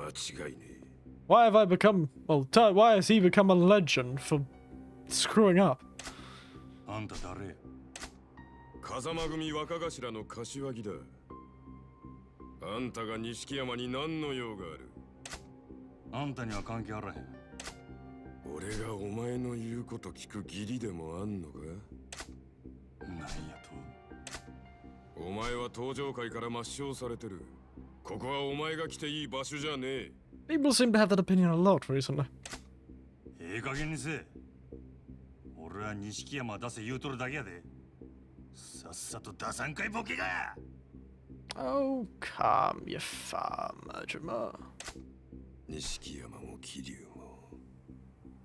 間違いねえ。 Why have I become... Well, why has he become a legend for screwing up? あんた誰や。風間組若頭の柏木だ。あんたが錦山に何の用がある。あんたには関係あらへん。俺がお前の言うこと聞く義理でもあんのか。なんやと。お前は登場界から抹消されてる。ここはお前が来ていい場所じゃねえ。People seem to have that opinion a lot recently. ええ加減にせえ。俺は錦山出せ言うとるだけやで。さっさと出さんかいボケが。Oh, calm your farm, Majima. 錦山も桐生も。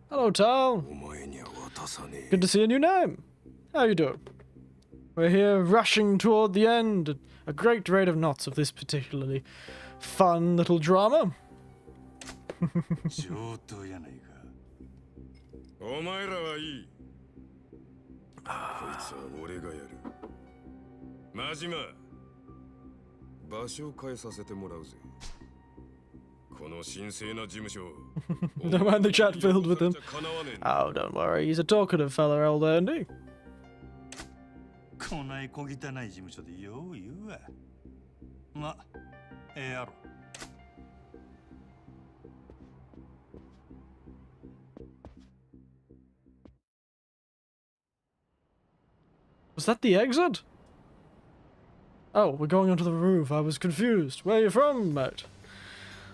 Hello, Tal. お前には渡さねえ。 Good to see a new name. How you doing? We're here rushing toward the end at a great rate of knots of this particularly fun little drama. 上等やないか。お前らはいい。こいつは俺がやる。真島。場所を変えさせてもらうぜ。この神聖な事務所。 Don't mind the chat filled with him. Oh, don't worry. He's a talkative fella, old Andy. こない小汚い事務所でよう言うわ。ま、ええやろ。Was that the exit? Oh, we're going onto the roof. I was confused. Where are you from, mate?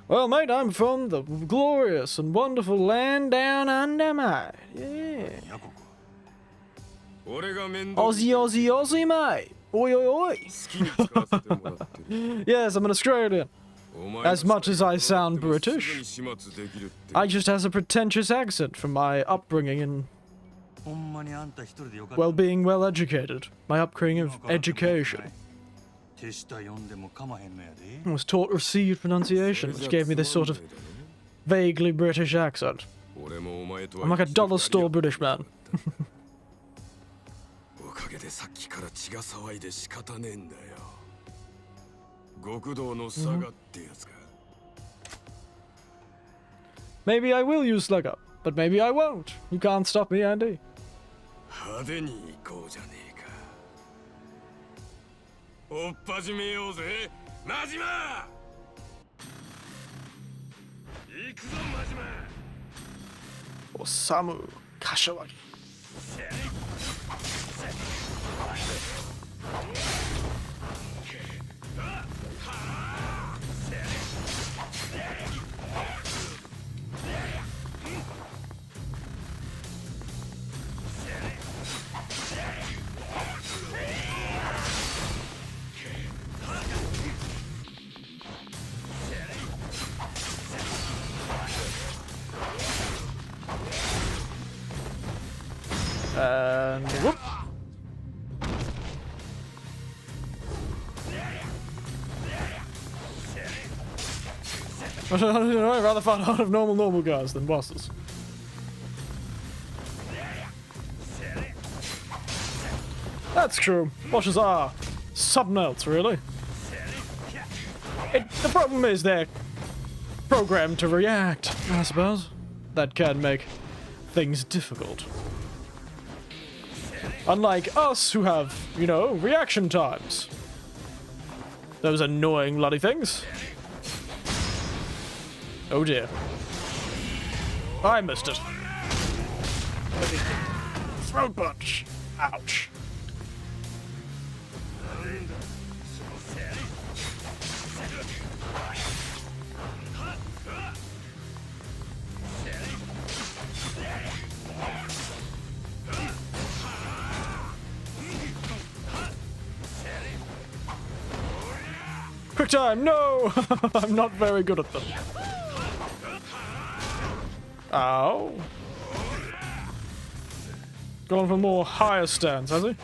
Well, mate, I'm from the glorious and wonderful land down under, mate. Yeah. Aussie, Aussie, Aussie, mate. Oi, oi, oi. Yes, I'm an Australian. As much as I sound British, I just has a pretentious accent from my upbringing and, well, being well educated. My upbringing of education. I was taught received pronunciation, which gave me this sort of vaguely British accent. I'm like a dollar store British man. Maybe I will use slug up, but maybe I won't. You can't stop me, Andy. 派手に行こうじゃねえか。おっ始めようぜ、真島。行くぞ、真島。 Osamu Kashiwagi. And whoop. I'd rather fight a lot of normal guys than bosses. That's true. Bosses are something else, really. The problem is they're programmed to react, I suppose. That can make things difficult. Unlike us, who have, you know, reaction times. Those annoying bloody things. Oh dear. I missed it. Throat punch. Ouch. Quick time, no! I'm not very good at them. Ow. Gone for more higher stance, has he?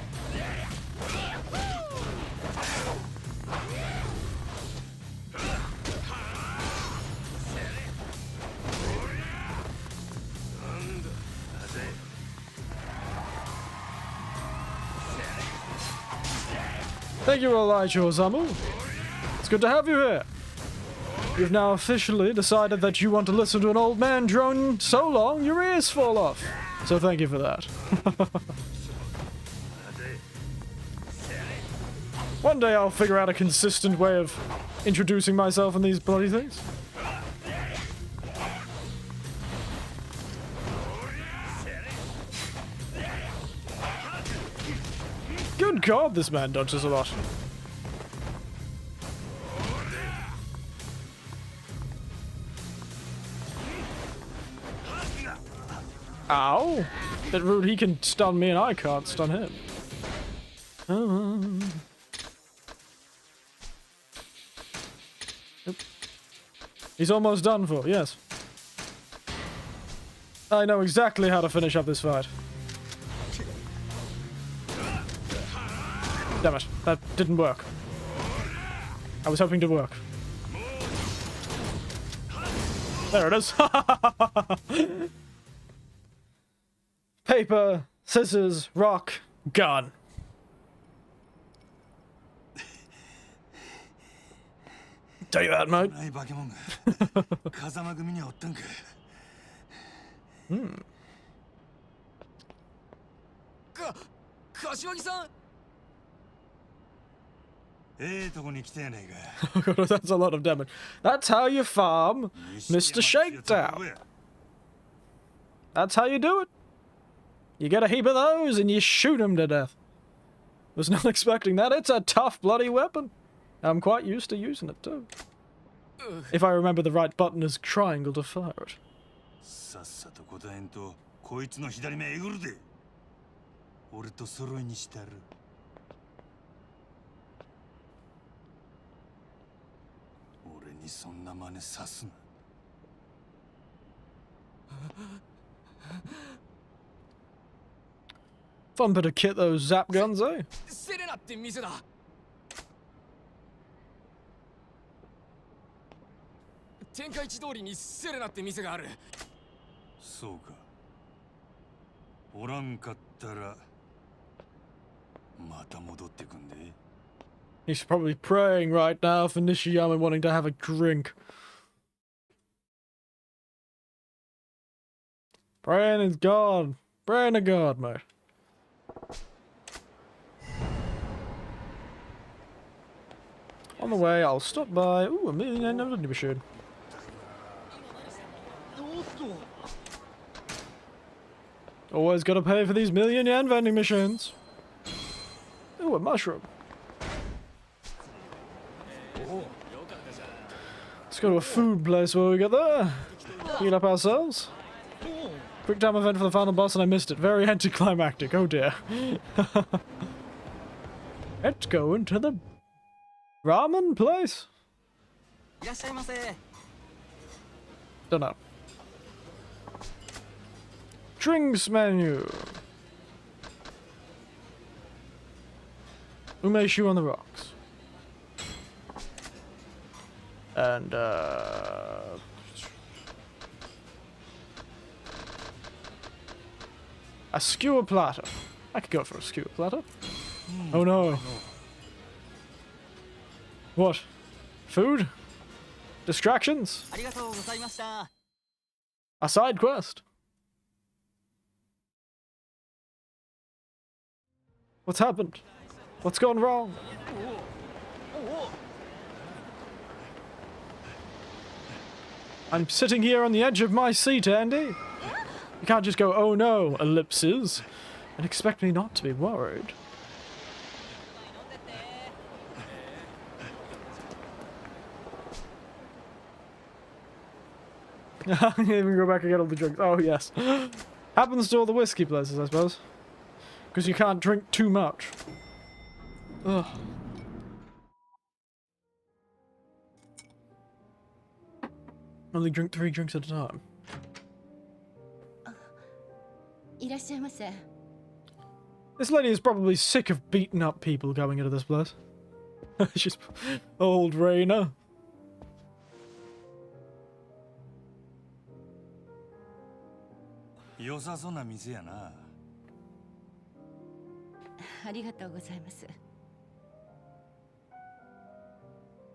Thank you, Elijah Osamu. It's good to have you here. You've now officially decided that you want to listen to an old man drone so long your ears fall off. So thank you for that. One day I'll figure out a consistent way of introducing myself in these bloody things. Good God, this man dodges a lot. Ow! Bit rude, he can stun me and I can't stun him. Oop. He's almost done for, yes. I know exactly how to finish up this fight. Damn it, that didn't work. I was hoping to work. There it is. Paper, scissors, rock, gun. Tell you that, mate. That's a lot of damage. That's how you farm Mr. Shakedown. That's how you do it. You get a heap of those and you shoot him to death. Was not expecting that. It's a tough bloody weapon. I'm quite used to using it too. If I remember the right button is triangle to fire it. Fun bit of kit, those zap guns, eh? He's probably praying right now for Nishiyama wanting to have a drink. Praying is God. Praying to God, mate. On the way, I'll stop by. Ooh, a million vending machine. Always gotta pay for these million-yen vending machines. Ooh, a mushroom. Let's go to a food place while we get there. Heal up ourselves. Quick time event for the final boss and I missed it. Very anticlimactic. Oh dear. Let's go into the ramen place. Don't know. Drinks menu. Umeshu on the rocks. And, a skewer platter. I could go for a skewer platter. Oh no. What? Food? Distractions? ありがとうございました。 A side quest? What's happened? What's gone wrong? I'm sitting here on the edge of my seat, Andy. You can't just go, oh no, ellipses, and expect me not to be worried. Even go back and get all the drinks. Oh, yes. Happens to all the whiskey places, I suppose. Because you can't drink too much. Ugh. Only drink 3 drinks at a time. いらっしゃいませ。 This lady is probably sick of beating up people going into this place. She's old Raina. 良さそうな店やな。ありがとうございます。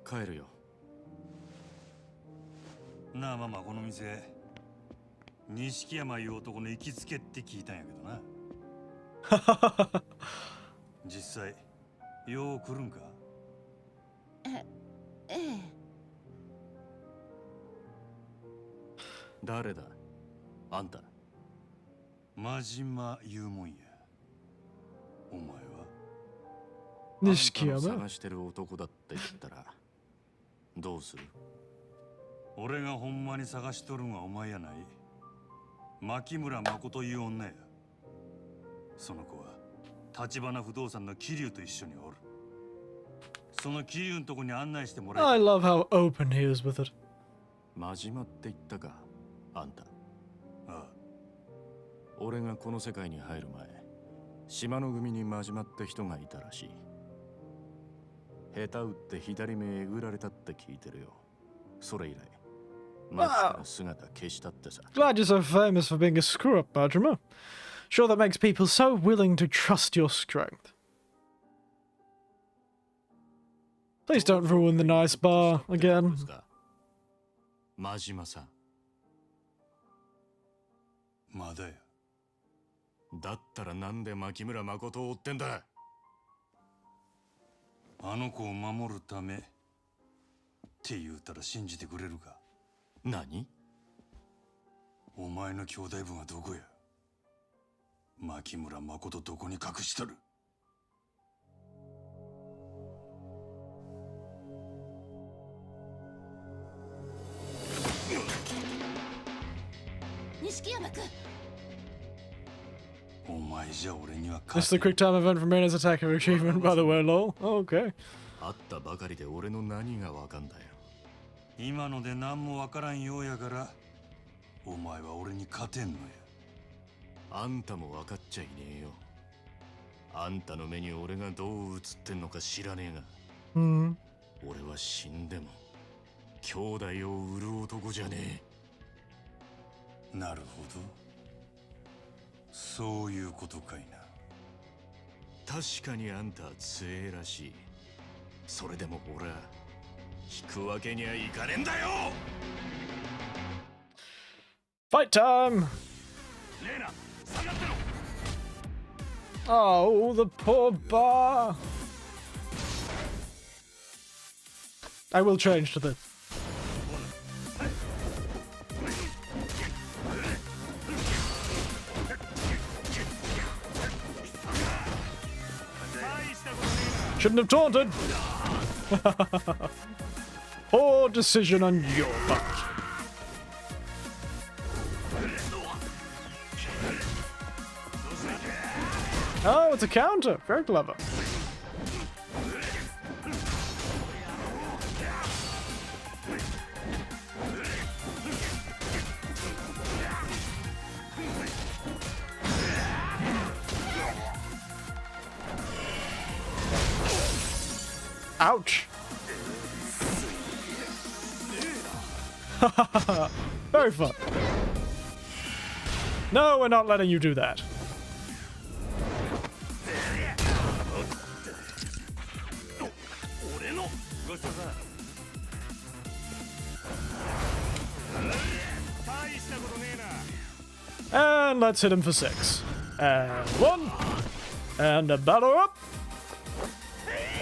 帰るよ。なあママ、この店錦山いう男の行きつけって聞いたんやけどな。実際よう来るんか？ええ。誰だ？あんた。真島言うもんや。お前は錦山？探してる男だって言ったらどうする？俺がほんまに探しとるんはお前やない。牧村誠いう女や。その子は橘不動産の桐生と一緒におる。その桐生のとこに案内してもらえ。 I love how open he is with it. 真島って言ったか、あんた。ああ。俺がこの世界に入る前、島の組に真島って人がいたらしい。下手打って左目えぐられたって聞いてるよ。それ以来、街から姿消したってさ。Glad you're so famous for being a screw-up, Majima. Sure, that makes people so willing to trust your strength. Please don't ruin the nice bar again. 真島さん。まだや。だったらなんで牧村誠を追ってんだ？あの子を守るためって言うたら信じてくれるか？何？お前の兄弟分はどこや？牧村誠どこに隠しとる？錦山君。お前じゃ俺には This is the quick time event from Raina's attacker achievement, by the way, lol. Oh, okay. 会ったばかりで俺の何がわかんだよ。今ので何もわからんようやから、お前は俺に勝てんのや。あんたも分かっちゃいねえよ。あんたの目に俺がどう映ってんのか知らねえが。俺は死んでも兄弟を売る男じゃねえ。なるほど。そういうことかいな。確かにあんたは強えらしい。それでも俺は引くわけにはいかねえんだよ。 Fight time! Oh, the poor bar! I will change to this. Shouldn't have taunted! Poor decision on your part. Oh, it's a counter. Very clever. Ouch. Very fun. No, we're not letting you do that. And let's hit him for 6. And 1. And a batter up.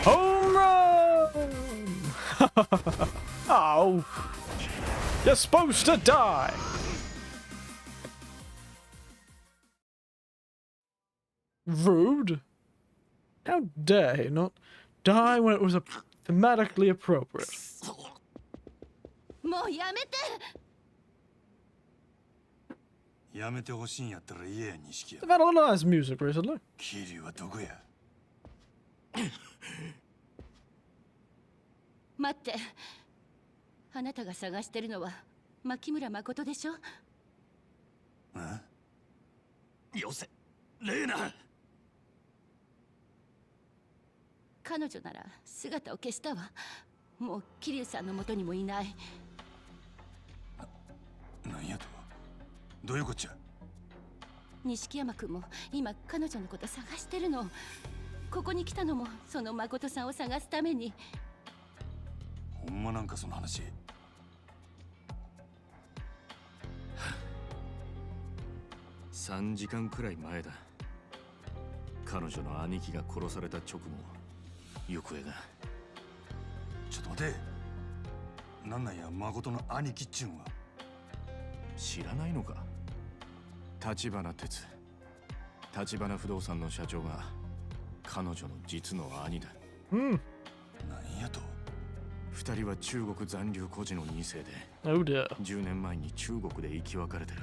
Home run! Oh. You're supposed to die. Rude. How dare he not die when it was thematically appropriate? もうやめて。やめてほしいんやったら言えや、錦屋。 They've had a lot of nice music recently. 桐生はどこや。待って。あなたが探してるのは牧村誠でしょ？よせ、レーナ。彼女なら姿を消したわ。もう桐生さんの元にもいない。なんやと？どういうこっちゃ？錦山君も今彼女のこと探してるの。ここに来たのもその誠さんを探すために。ほんまなんかその話。3時間くらい前だ。彼女の兄貴が殺された直後、行方が。ちょっと待て。なんなんや、誠の兄貴っちゅうんは。知らないのか？立花哲、立花不動産の社長が彼女の実の兄だ。なんやと？2人は中国残留孤児の2世で、Oh dear. 10年前に中国で生き別れてる。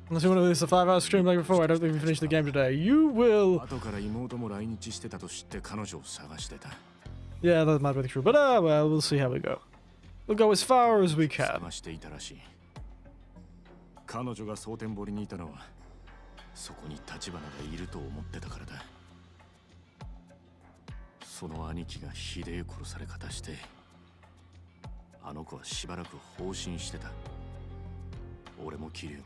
Unless you want to do this a 5-hour stream like before, I don't think we finished the game today. You will. 後から妹も来日してたと知って彼女を探してた。 Yeah, that might be true, but well, we'll see how we go. We'll go as far as we can. 探していたらしい。彼女が蒼天堀にいたのは、そこに立花がいると思ってたからだ。その兄貴がひでえ殺され方して、あの子はしばらく放心してた。俺も桐生も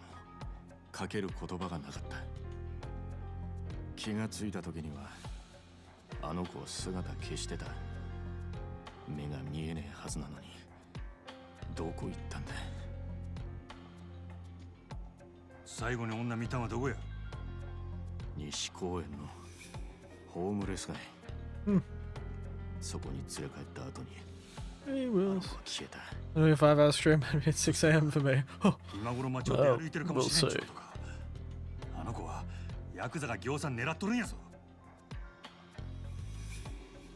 かける言葉がなかった。気がついた時にはあの子は姿消してた。目が見えねえはずなのにどこ行ったんだ。最後に女見たのはどこや？西公園のホームレス街。そこに連れ帰った後に He will. 消えた。 Only a 5-hour stream, maybe it's 6 a.m. for me. 今頃街を出歩いてるかもしれんちゅうことか。あの子はヤクザが業者狙っとるんやぞ。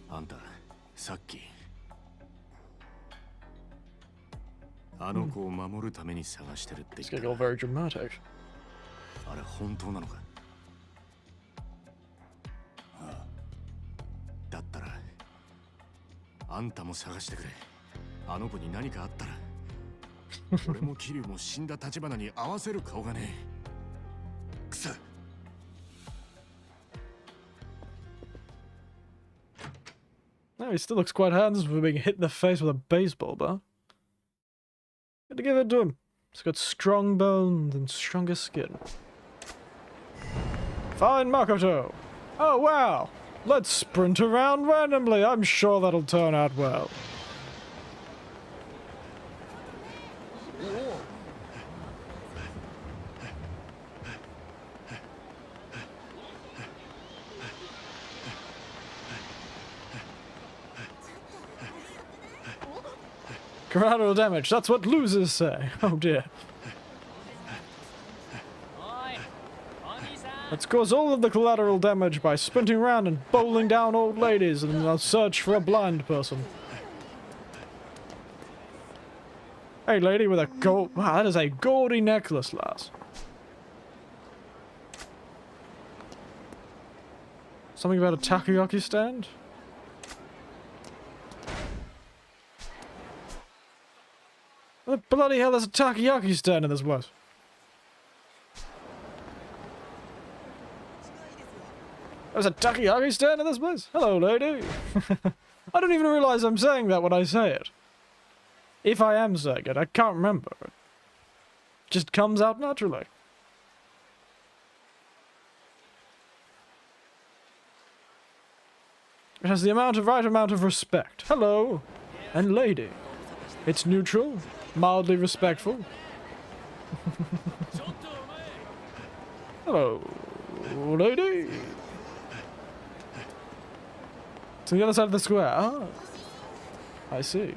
あんたさっきあの子を守るために探してるって言 It's っ gonna た。 go very dramatic. あれ本当なのか？ああ。だったらあんたも探してくれ。あの子に何かあったら俺も桐生も死んだ立花に合わせる顔がねえ。くそ。 No, he still looks quite handsome for being hit in the face with a baseball bat. Got to give it to him. He's got strong bones and stronger skin. Fine, Makoto. Oh, wow. Let's sprint around randomly. I'm sure that'll turn out well. Collateral damage, that's what losers say. Oh dear. Let's cause all of the collateral damage by sprinting around and bowling down old ladies and I'll search for a blind person. Hey lady with a gold... Wow, that is a gaudy necklace, lass. Something about a takoyaki stand? What the bloody hell, there's a takoyaki stand in this place. There's a takoyaki stand in this place? Hello, lady. I don't even realize I'm saying that when I say it. If I am saying it, I can't remember. It just comes out naturally. It has the right amount of respect. Hello, and lady. It's neutral, mildly respectful. Hello, lady. To the other side of the square. Ah, I see.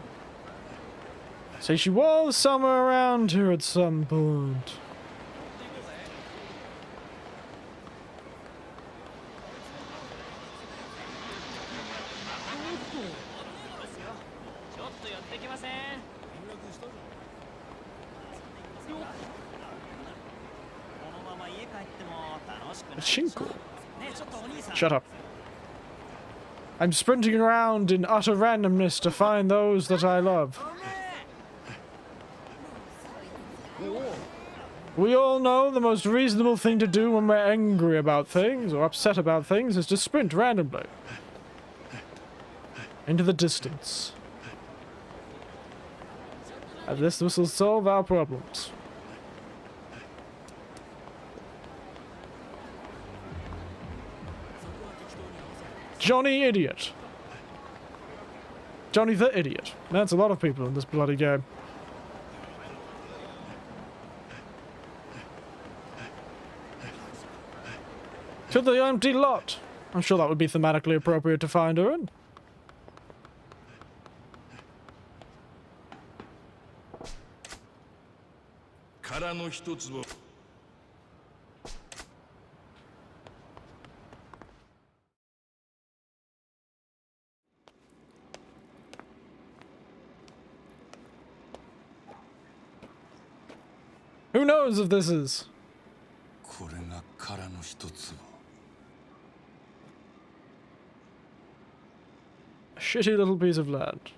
So she was somewhere around here at some point. Shinko. Shut up. I'm sprinting around in utter randomness to find those that I love. We all know the most reasonable thing to do when we're angry about things or upset about things is to sprint randomly into the distance. And this will solve our problems. Johnny Idiot. Johnny the Idiot. That's a lot of people in this bloody game. To the empty lot. I'm sure that would be thematically appropriate to find her in. Who knows if this is? A shitty little piece of land.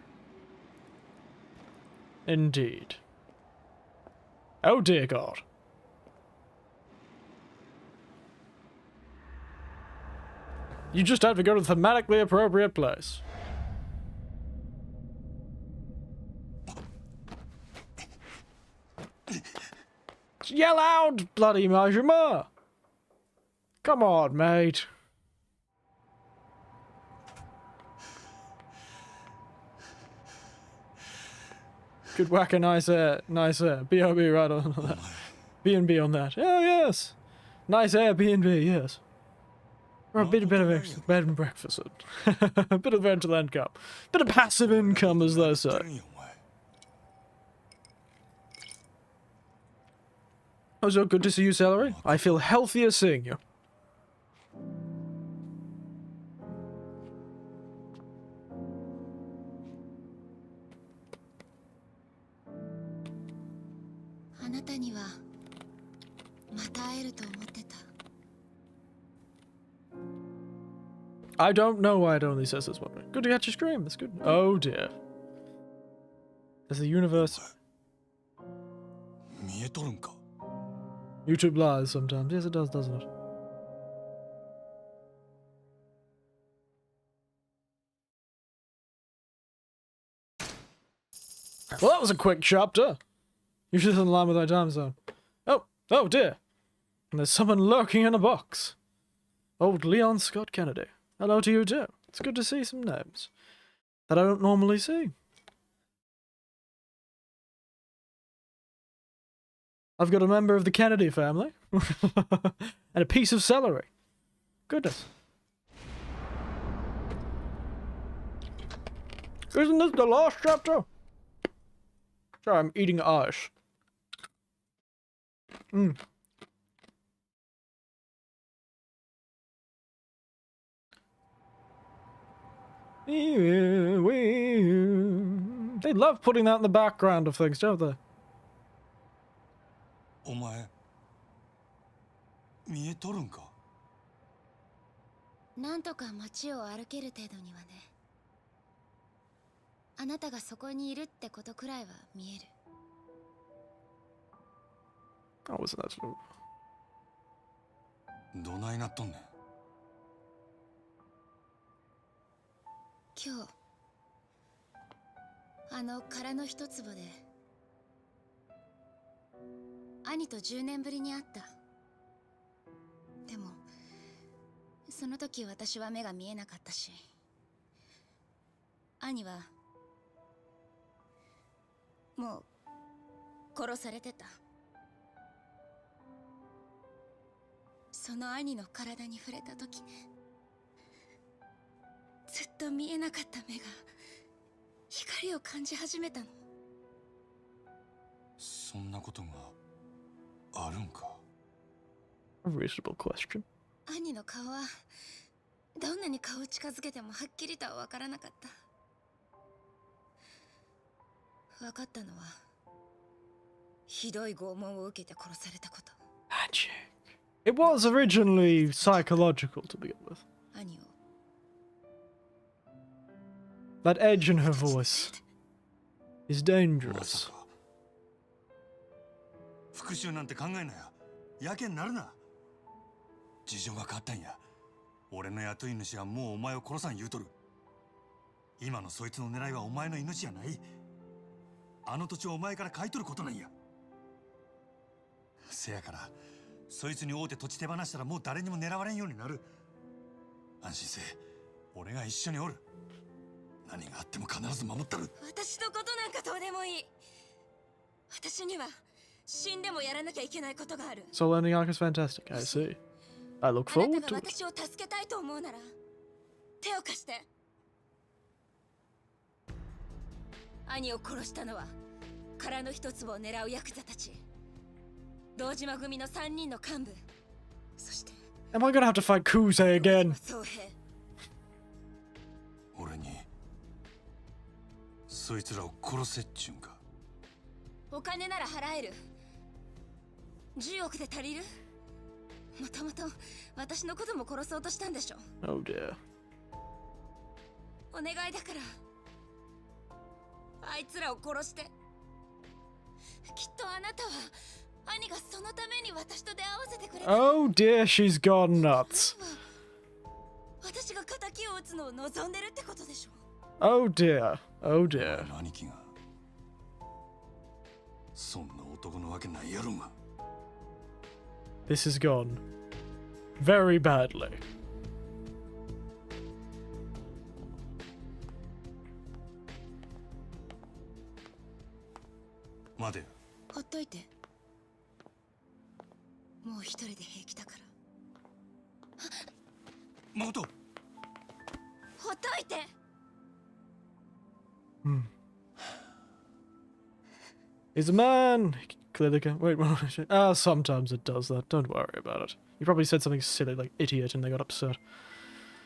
Indeed. Oh dear God. You just have to go to the thematically appropriate place. Yell out, bloody Majima! Come on, mate. Good whack a nice air, B.O.B. right on that. B&B on that. Oh yes! Nice air, B&B, yes. Or a bit of bed and breakfast. A bit of rental income. Bit of passive income, as they say. Oh, so good to see you, Celery. I feel healthier seeing you. I don't know why it only says this one. Good to catch your stream. That's good. Oh dear. There's the universe. YouTube lies sometimes. Yes, it does, doesn't it? Well, that was a quick chapter. Usually it's in line with my time zone. Oh dear. And there's someone lurking in a box. Old Leon Scott Kennedy. Hello to you too. It's good to see some names that I don't normally see. I've got a member of the Kennedy family. And a piece of celery. Goodness. Isn't this the last chapter? Sorry, I'm eating ice. They love putting that in the background of things, don't they? お前見えとるんかなんとか街を歩ける程度にはね。あなたがそこにいるってことくらいは見える。Oh, wasn't that slow? どないなっとんねん今日あの殻の一坪で兄と10年ぶりに会った。でもその時私は目が見えなかったし、兄はもう殺されてた。その兄の体に触れた時ね、ずっと見えなかった目が光を感じ始めたの。そんなことがあるんか。 A reasonable question. 兄の顔はどんなに顔を近づけてもはっきりとは分からなかった。分かったのはひどい拷問を受けて殺されたこと。 Magic. It was originally psychological to begin with. 兄を That edge in her voice is dangerous. 復讐なんて考えなよ。やけになるな。事情が変わったんや。俺の雇い主はもうお前を殺さん言うとる。今のそいつの狙いはお前の命じゃない。あの土地をお前から買い取ることなんや。せやからそいつに会うて土地手放したらもう誰にも狙われんようになる。安心せえ。俺が一緒におる。何があっても必ず守ったる。私のことなんかどうでもいい。私には死んでもやらなきゃいけないことがある。 So learning arc is fantastic. I see. I look あな forward た to が it. 私を助けたいと思うなら手を貸して。兄を殺したのは殻の一粒を狙うヤクザたち、堂島組の3人の幹部、そして Am I gonna have to fight Kuze again? 総兵。俺にそいつらを殺せっちゅうんか。お金なら払える。10億で足りる？もともと私のことも殺そうとしたんでしょ。 Oh dear. お願いだからあいつらを殺して。きっとあなたは兄がそのために私と出会わせてくれた。 Oh dear, she's gone nuts. 私が仇を撃つのを望んでるってことでしょ。 Oh dear. Oh dear. 兄貴がそんな男のわけないやろが。 This has gone very badly. 待てよ。ほっといて。もう一人で平気だから。誠。ほっといて。Hmm. He's a man. He clearly can't. Wait, what was it? Ah, sometimes it does that. Don't worry about it. You probably said something silly like idiot and they got upset.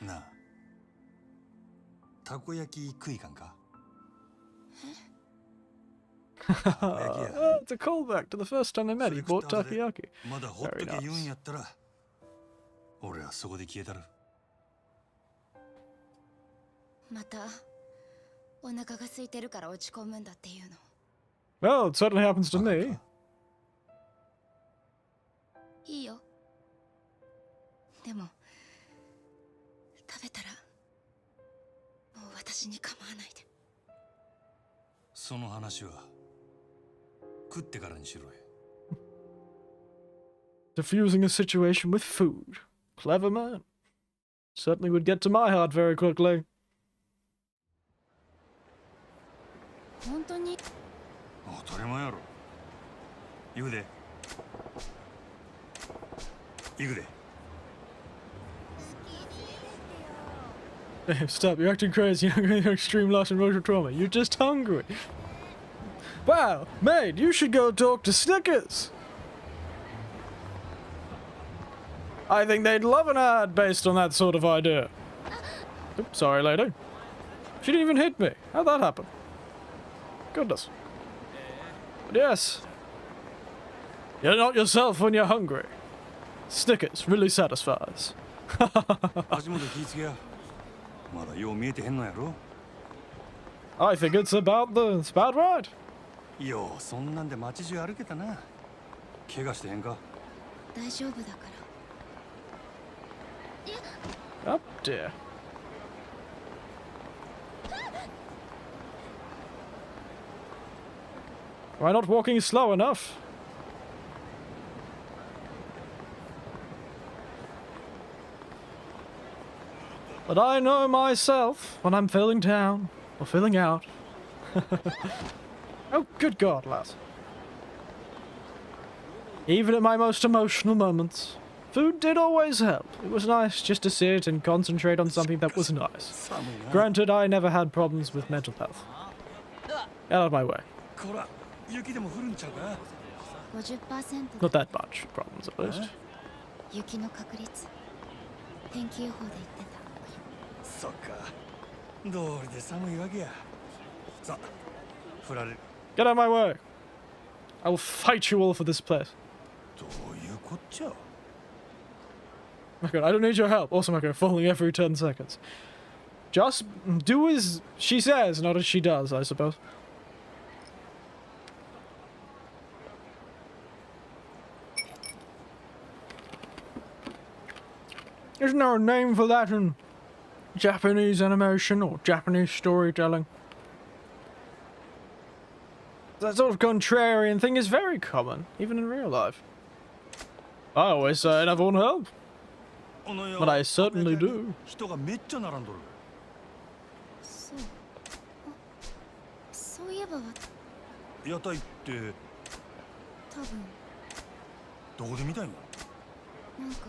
なあ。たこ焼き食いかんか。It's a callback to the first time I met. He bought takoyaki. まだほっとけ言うんやったら、俺はそこで消えたる。またお腹が空いてるから落ち込むんだっていうの。 Well, it certainly happens to me. いいよ。でも食べたらもう私に構わないで。その話は食ってからにしろよ。 Diffusing a situation with food. Clever man. Certainly would get to my heart very quickly. 本当に当たり前やろ。行くで。行くで。 Hey, stop, you're acting crazy. You're not going to extreme loss and emotional trauma. You're just hungry. Wow, mate, you should go talk to Snickers. I think they'd love an ad based on that sort of idea. Oops, sorry, lady. She didn't even hit me. How'd that happen? Goodness. But yes. You're not yourself when you're hungry. Snickers really satisfies. 足元気ぃつけや。まだよう見えてへんのやろ。 I think it's about right. ようそんなんで街中歩けたな。怪我してへんか。大丈夫だから。 Oh dear. Why not walking slow enough? But I know myself when I'm feeling down or feeling out. Oh, good God, lass. Even at my most emotional moments, food did always help. It was nice just to sit and concentrate on something that was nice. Granted, I never had problems with mental health. Get out of my way. Not that much problems, at least. 雪の確率天気予報で言ってた。そっか。道理で寒いわけや。さ、振られる。Get out of my way. I will fight you all for this place. どういうこっちゃ。My God, I don't need your help. Also, my God, falling every 10 seconds. Just do as she says, not as she does, I suppose. Isn't there a name for that in Japanese animation or Japanese storytelling? That sort of contrarian thing is very common, even in real life. I always say I never want help. But I certainly do. 人がめっちゃ並んどる。そう。そういえば屋台って多分どこで見たんや。なんか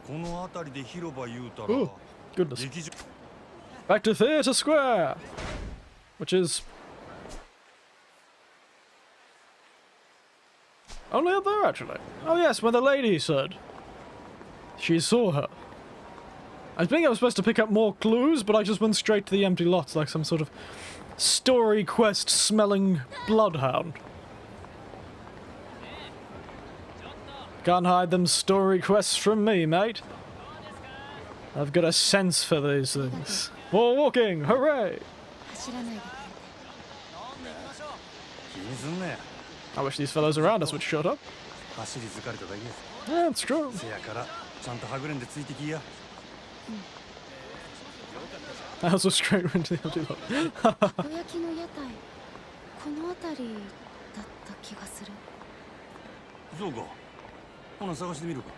この辺りで広場言うたら。 Oh, goodness. 劇場 Back to Theatre Square! Which is only up there, actually. Oh yes, where the lady said she saw her. I think I was supposed to pick up more clues, but I just went straight to the empty lots like some sort of story quest smelling bloodhound. Can't hide them story quests from me, mate. I've got a sense for these things. More walking, hooray! 走らないでくれて。気にすんなや。 I wish these fellows around us would shut up. 走り疲れただけや。 Yeah, it's true. せやからちゃんとはぐれんでついてきや。I also straight into the empty lot. たこ焼きの屋台この辺りだった気がする。そうか。ほな探してみるか。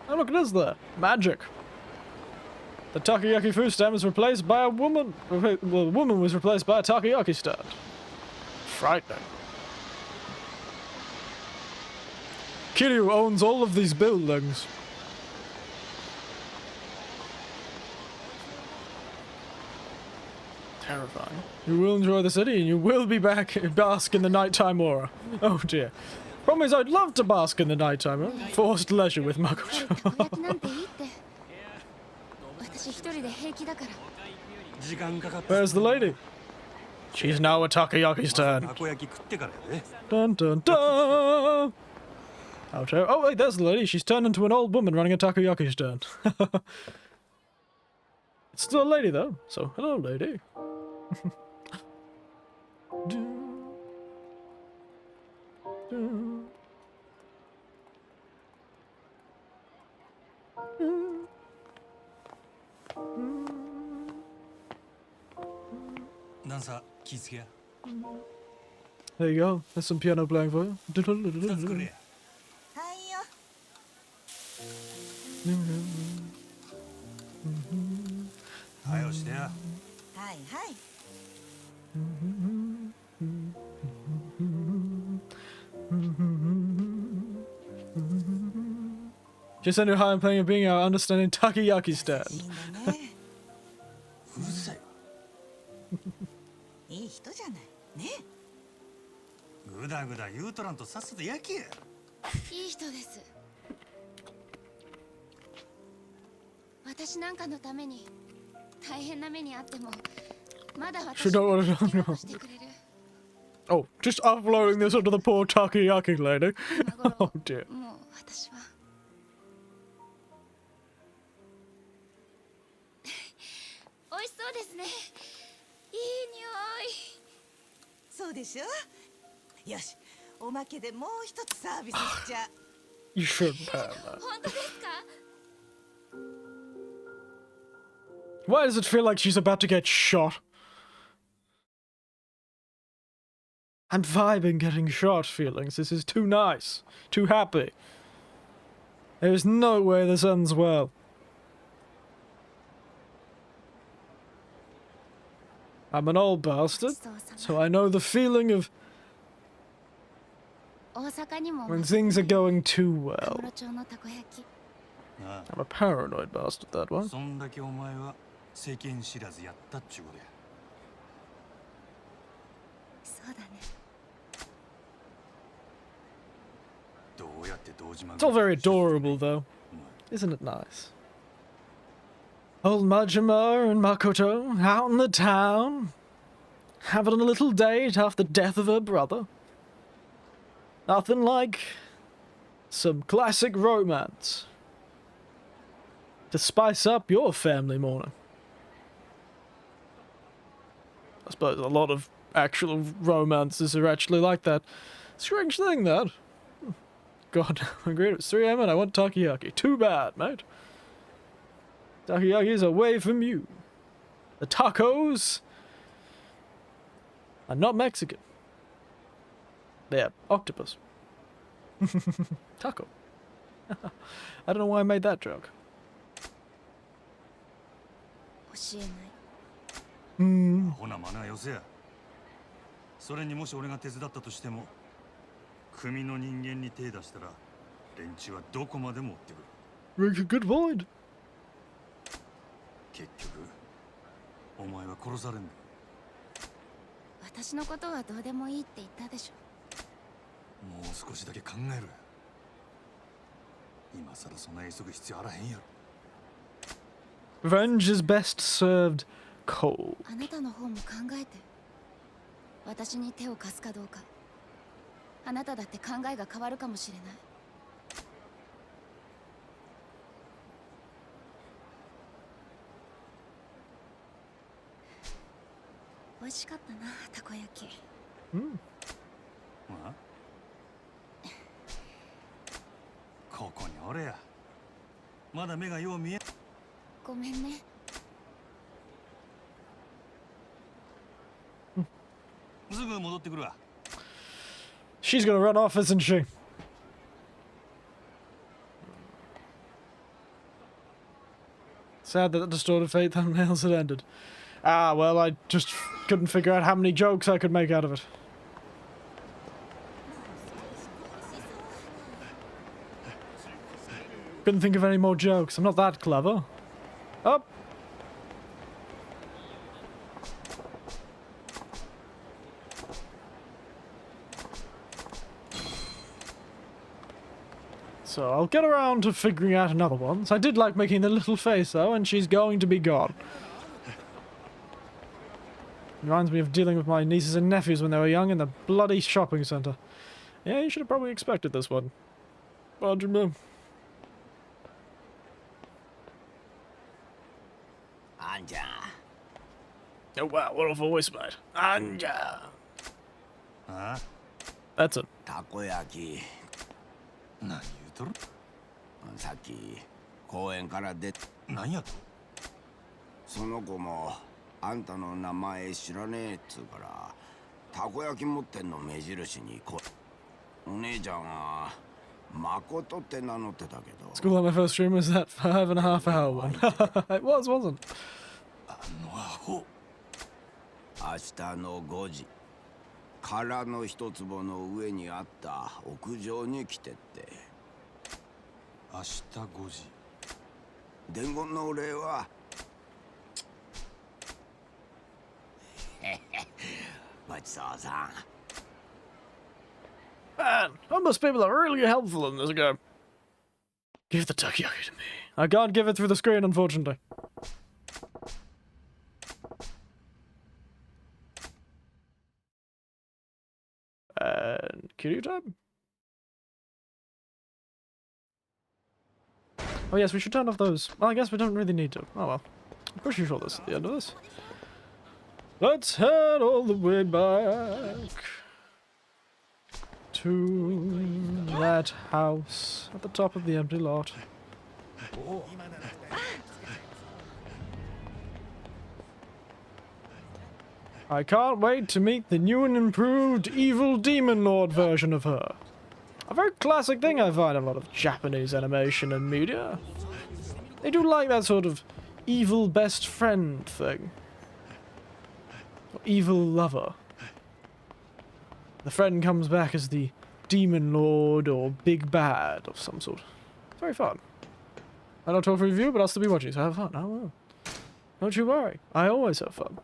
Oh look, it is there. Magic. The takoyaki food stand was replaced by a woman. Well, the woman was replaced by a takoyaki stand. Frightening. Kiryu owns all of these buildings. Terrifying. You will enjoy the city and you will be back and bask in the nighttime aura. Oh dear. Problem is, I'd love to bask in the nighttime aura. Forced leisure with Makoto. たこ焼きなんていいって。私一人で平気だから。時間かかった。 Where's the lady? She's now a takoyaki た stand. こ焼き食ってからやで。 Dun dun dun! Oucho. Oh wait, there's the lady. She's turned into an old woman running a takoyaki stand. It's still a lady though, so hello lady. There you go. There's some piano playing for you. はいよ。はよしてや。はいはい。 Just under high and playing a being our understanding takoyaki stand. うるさい。いい人じゃない。ね。ぐだぐだ言うとらんとさっさと焼けや。いい人です。私なんかのために大変な目にあってもまだ私 Should not want to をケアしてくれる。 Oh, just uploading this onto the poor takoyaki lady. Oh dear. もう私は美味しそうですね。いい匂い。そうでしょ。よし、おまけでもう一つサービスしちゃう。 You shouldn't have that. 本当ですか？ Why does it feel like she's about to get shot? I'm vibing getting shot feelings. This is too nice. Too happy. There's no way this ends well. I'm an old bastard, so I know the feeling of when things are going too well. I'm a paranoid bastard, that one. そんだけお前は世間知らずやったっちゅうことや。そうだね。どうやって堂島 It's all very adorable, though. Isn't it nice? Old Majima and Makoto out in the town, having a little date after the death of her brother. Nothing like some classic romance to spice up your family morning. I suppose a lot of actual romances are actually like that. Strange thing, that. God, I'm great. It's 3 AM and I want takoyaki. Too bad, mate. Takoyaki's away from you. The tacos are not Mexican. They're octopus. Taco. I don't know why I made that joke. 教えない。ほなマナよせや。それにもし俺が手伝ったとしても、組の人間に手出したら連中はどこまでも追ってくる。Make a good point. 結局お前は殺されんだ。私のことはどうでもいいって言ったでしょ。もう少しだけ考えろよ。今さらそんな急ぐ必要あらへんやろ。Revenge is best served cold. あなたの方も考えて。私に手を貸すかどうか。あなただって考えが変わるかもしれない。美味しかったな、たこ焼き。あ？ここにおれや。まだ目がよう見え。ごめんね。すぐ戻ってくるわ。She's gonna run off, isn't she? Sad that the distorted fate thumbnails had ended. Ah, well, I just couldn't figure out how many jokes I could make out of it. Couldn't think of any more jokes. I'm not that clever. Up. So I'll get around to figuring out another one. So I did like making the little face though, and she's going to be gone. Reminds me of dealing with my nieces and nephews when they were young in the bloody shopping centre. Yeah, you should have probably expected this one. Majima. Anja. Oh wow, what a voice, mate. Anja. Huh? That's it. Takoyaki. 何言うとる？さっき公園から出て。何やと？その子もあんたの名前知らねえっつうからたこ焼き持ってんの目印にお姉ちゃんは誠って名乗ってたけど。 It's cool that my first stream was that 5.5 hour one. It was, wasn't? あのアホ。明日の5時。殻の一坪の上にあった屋上に来てって。明日5時。伝言のお礼はごちそうさん。 Man, homeless people are really helpful in this game. Give the takoyaki to me. I can't give it through the screen, unfortunately. And Kiryu time? Oh yes, we should turn off those. Well, I guess we don't really need to. Oh well. I'm pretty sure this is the end of this. Let's head all the way back to that house at the top of the empty lot. I can't wait to meet the new and improved evil demon lord version of her. A very classic thing I find in a lot of Japanese animation and media. They do like that sort of evil best friend thing. Or evil lover. The friend comes back as the demon lord or big bad of some sort. It's very fun. I don't talk for review, but I'll still be watching, so have fun. I will. Don't you worry. I always have fun.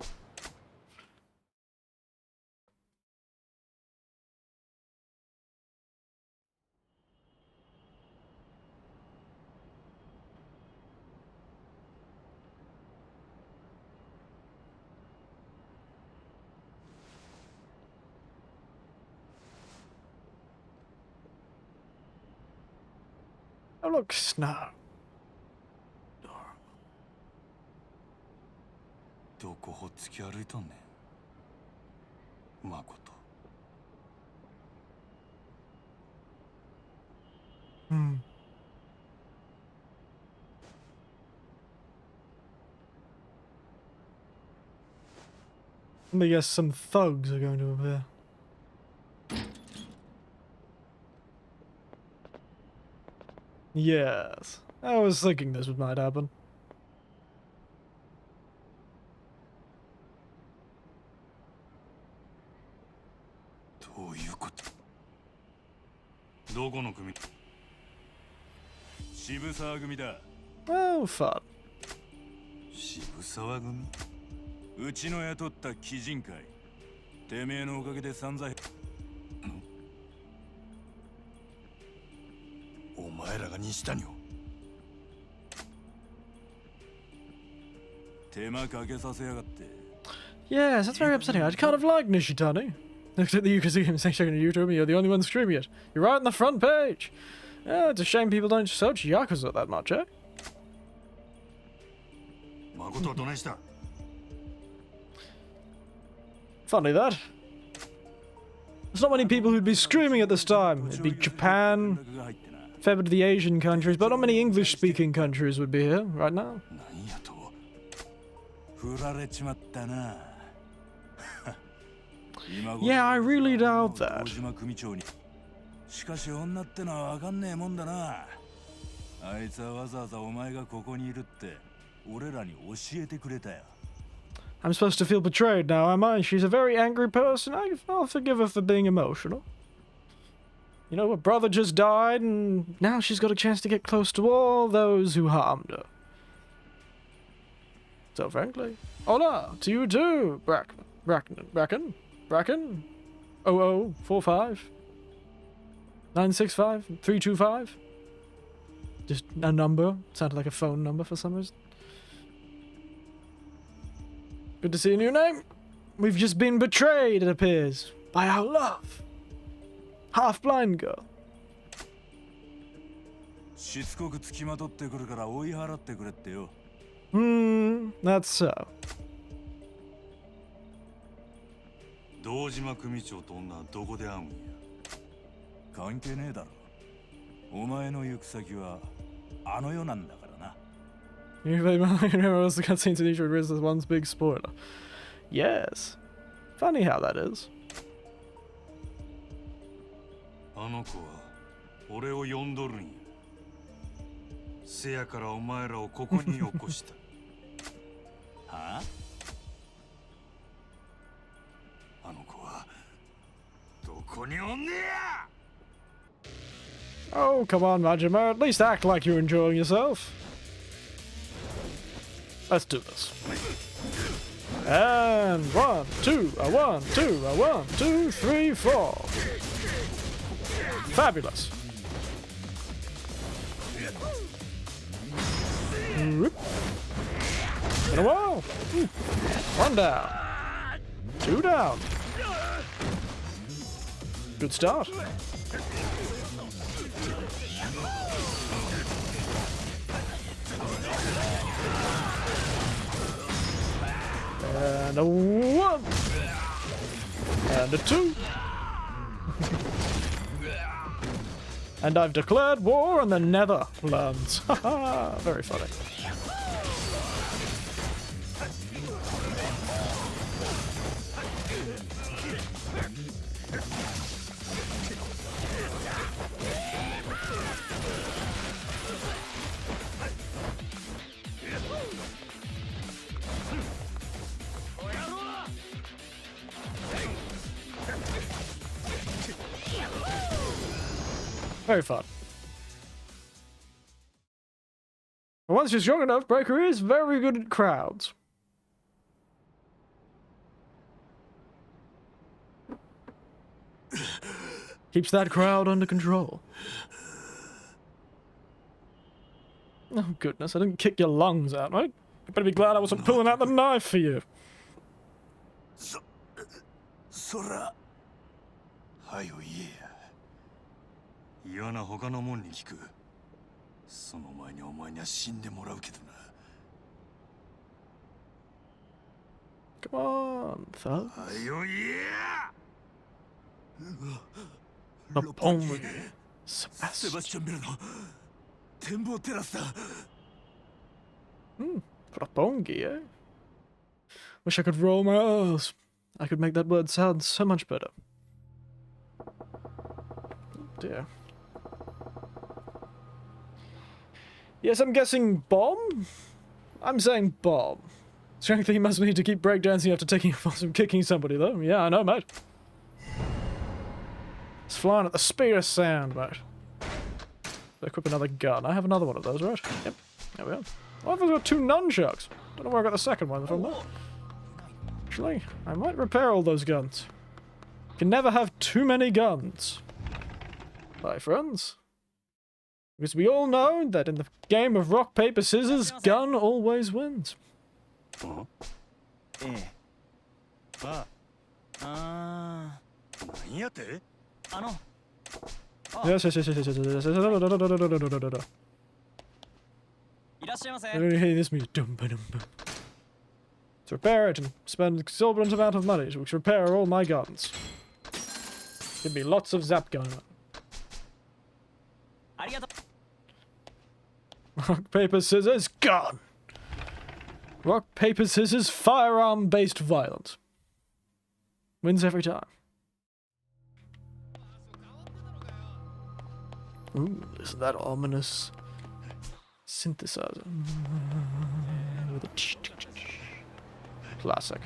Oh look, snow. どこほっつき歩いとんねん。まこと。Hmm. I guess some thugs are going to appear. Yes. I was thinking this might happen. Oh, fun. 渋沢組うちの雇った鬼人会てめえのおかげで散々お前らが西谷を手間かけさせやがって Yes, that's very upsetting. I kind of like Nishitani. Looked at the Yakuza game section on YouTube and you're the only one streaming it. You're right on the front page. Yeah, it's a shame people don't search Yakuza that much, eh? Funny that. There's not many people who'd be screaming at this time. It'd be Japan, fair bit of the Asian countries, but not many English-speaking countries would be here right now. Yeah, I really doubt that. しかし女ってのはわかんねえもんだな。あいつはわざわざお前がここにいるって俺らに教えてくれたよ。I'm supposed to feel betrayed now, am I? She's a very angry person. I'll forgive her for being emotional. You know, her brother just died, and now she's got a chance to get close to all those who harmed her. So frankly, hola to you too, Bracken. 0045 965 325. Just a number. Sounded like a phone number for some reason. Good to see a new name. We've just been betrayed, it appears, by our love. Half-blind girl. しつこく付きまとってくるから追い払ってくれってよ。That's so. 堂島組長と女はどこで会うんや。関係ねえだろ。お前の行く先はあの世なんだからな。You remember the cutscenes in each of Riz's one's big spoiler. Yes. Funny how that is. あの子は俺を呼んどるんや。せやからお前らをここに起こした。はあ？あの子はどこにおんねや！ Oh, come on, Majima. At least act like you're enjoying yourself. Let's do this. And 1, 2, 1, 2, 1, 2, 3, 4. Fabulous. Been a while. 1 down. 2 down. Good start. And a 1. And a 2. And I've declared war on the Netherlands. Haha, very funny. Very fun. But once you're strong enough, Breaker is very good at crowds. Keeps that crowd under control. Oh goodness, I didn't kick your lungs out, mate. You better be glad I wasn't pulling out the knife for you. そらはよ言えや嫌な他のもんに聞くその前にお前には死んでもらうけどな Come on, thug. はよ言え Lopongi. セバスチャンビルの展望テラスだ Lopongi, eh? Wish I could roll my R's. I could make that word sound so much better. Oh dear. Yes, I'm guessing bomb? I'm saying bomb. Strength he must need to keep breakdancing after taking a fall from kicking somebody, though. Yeah, I know, mate. It's flying at the speed of sound, mate. Equip another gun. I have another one of those, right? Yep. There we are. Oh, I've got 2 nunchucks. Don't know where I got the second one from, though. Actually, I might repair all those guns. You can never have too many guns. Bye, friends. Because we all know that in the game of rock, paper, scissors, gun always wins. Yes, yes, yes, yes, yes, yes, yes, yes, I don't hear this music. To repair it and spend an exorbitant amount of money to repair all my guns. Give me lots of zap gun. Rock, paper, scissors, gun! Rock, paper, scissors, firearm-based violence. Wins every time. Ooh, isn't that ominous? Synthesizer. With a classic.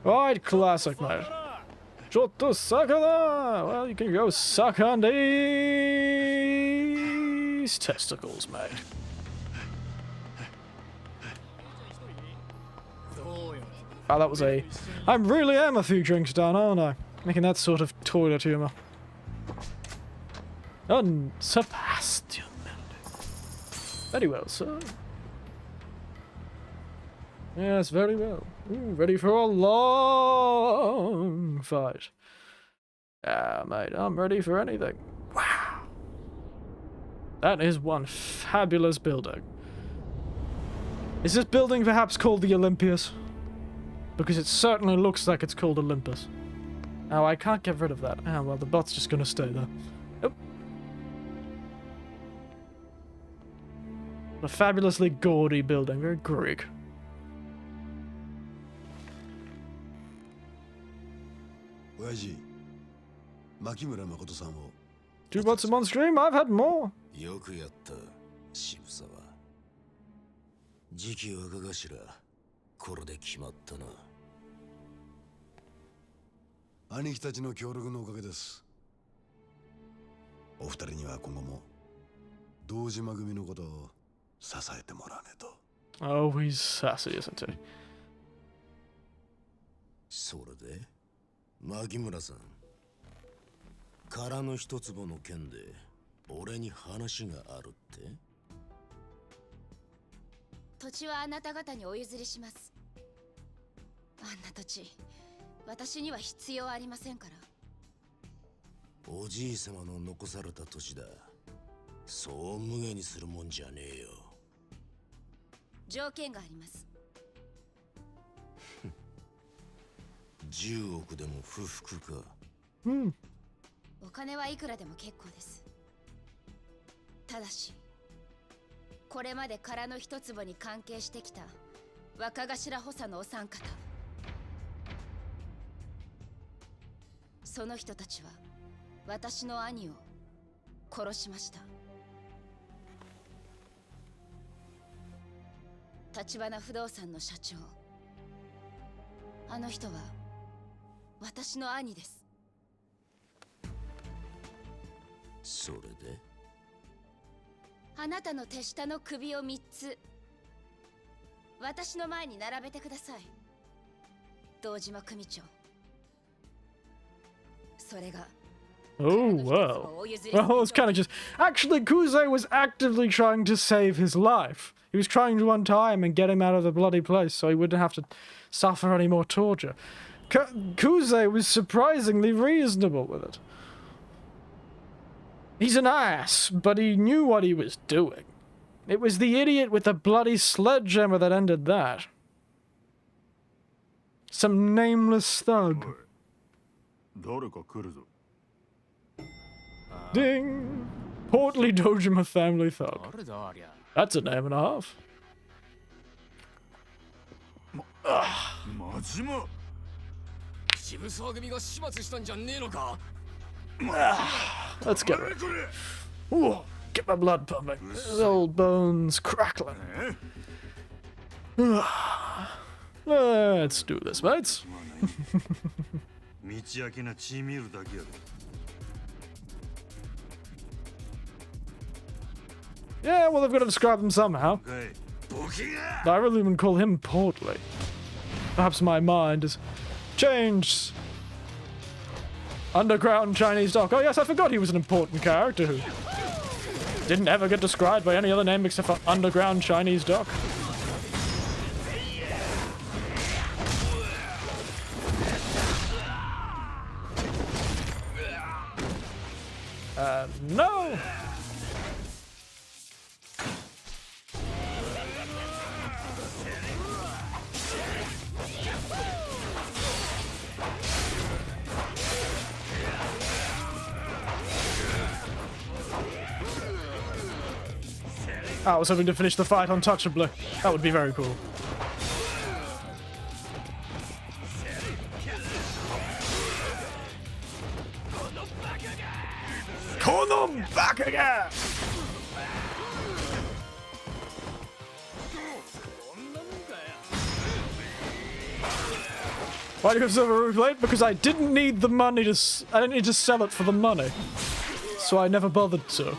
Right, classic, mate. Chotto sakana! Well, you can go suck on these testicles, mate. Oh, that was a... I really am a few drinks down, aren't I? Making that sort of toilet humour. Sebastian Mendes. Very well, sir. Yes, very well. Ooh, ready for a long fight. Ah, mate, I'm ready for anything. Wow. That is one fabulous building. Is this building perhaps called the Olympias? Because it certainly looks like it's called Olympus. Oh, I can't get rid of that. Ah, well, the bot's just gonna stay there. Oh. A fabulously gaudy building, very Greek. Two bots in one stream? I've had more. よくやった渋沢次期若頭これで決まったな兄貴たちの協力のおかげですお二人には今後も堂島組のことを支えてもらわねえと Oh, he's sassy, isn't he? それで牧村さん空の一坪の件で俺に話があるって土地はあなた方にお譲りしますあんな土地私には必要ありませんからおじい様の残された土地だそう無下にするもんじゃねえよ条件があります10億でも不服かお金はいくらでも結構ですただしこれまで空の一坪に関係してきた若頭補佐のお三方その人たちは私の兄を殺しました橘不動産の社長あの人は私の兄ですそれであなたの手下の首を3つ私の前に並べてください。堂島組長。それが Oh, wow. Well, it's kind of just... Actually, Kuze was actively trying to save his life. He was trying to untie him and get him out of the bloody place so he wouldn't have to suffer any more torture. Kuze was surprisingly reasonable with it. He's an ass, but he knew what he was doing. It was the idiot with the bloody sledgehammer that ended that. Some nameless thug. Ding! Portly Dojima family thug. That's a name and a half. Majima? Let's get it. Ooh, get my blood pumping. His old bones crackling. Let's do this, mates. Yeah, well, they've got to describe him somehow. I really wouldn't call him portly. Perhaps my mind has changed. Underground Chinese doc. Oh yes, I forgot he was an important character who didn't ever get described by any other name except for Underground Chinese doc. No! I was hoping to finish the fight untouchably. That would be very cool. Konom back again! Why do you have silver plate? Because I didn't need the money to... I didn't need to sell it for the money. So I never bothered to.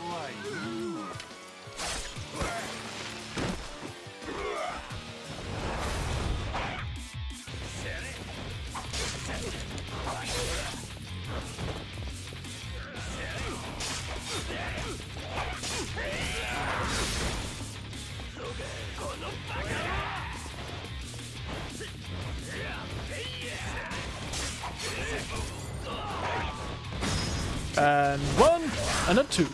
And 1 and a 2.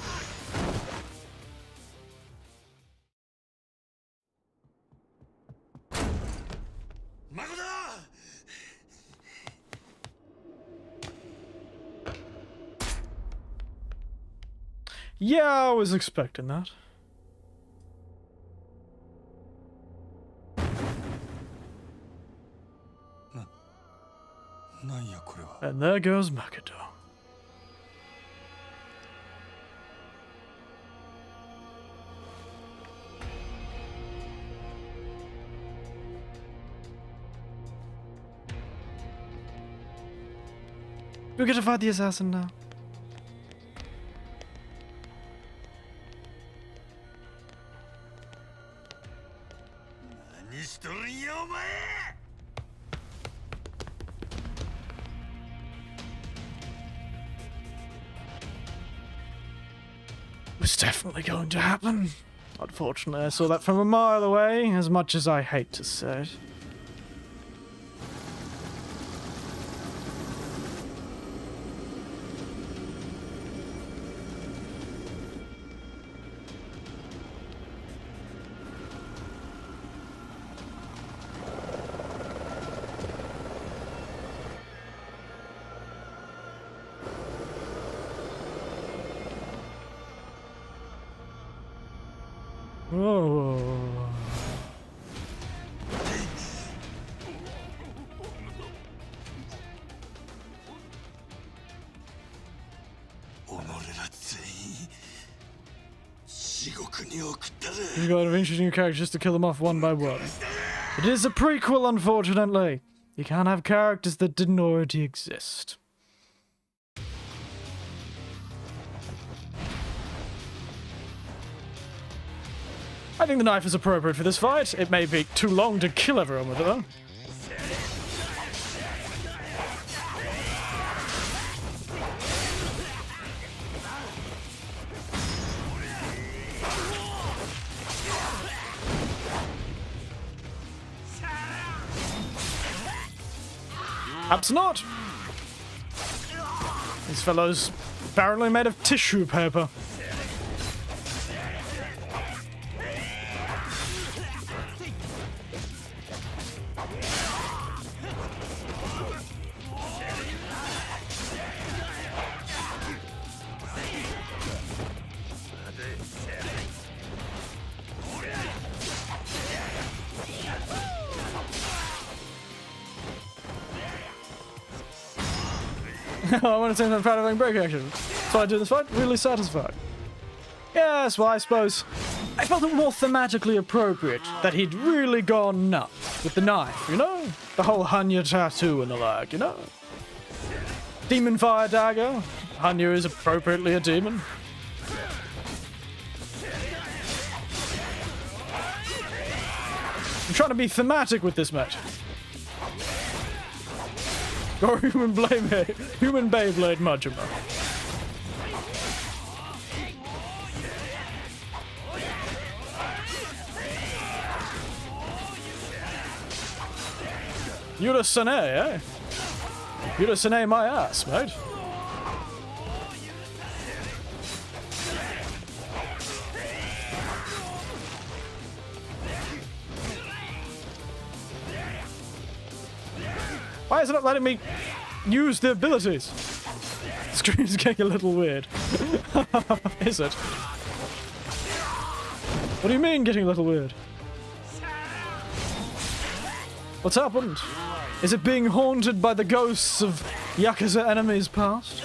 Yeah, I was expecting that. And there goes Makoto. We get to fight the assassin now. It was definitely going to happen. Unfortunately, I saw that from a mile away, as much as I hate to say it. Oh. You've got to introduce new characters just to kill them off one by one. It is a prequel, unfortunately. You can't have characters that didn't already exist. I think the knife is appropriate for this fight. It may be too long to kill everyone with it, though. Perhaps not. These fellows apparently made of tissue paper. I want to say I'm proud of having break action. So I do this fight, really satisfied. Yes, well, I suppose I felt it more thematically appropriate that he'd really gone nuts with the knife, you know? The whole Hanya tattoo and the like, you know? Demon fire dagger. Hanya is appropriately a demon. I'm trying to be thematic with this match. Or human Beyblade Majima. Yurasane, eh? Yurasane my ass, mate. Why is it not letting me use the abilities? The screen's getting a little weird. Is it? What do you mean getting a little weird? What's happened? Is it being haunted by the ghosts of Yakuza enemies past?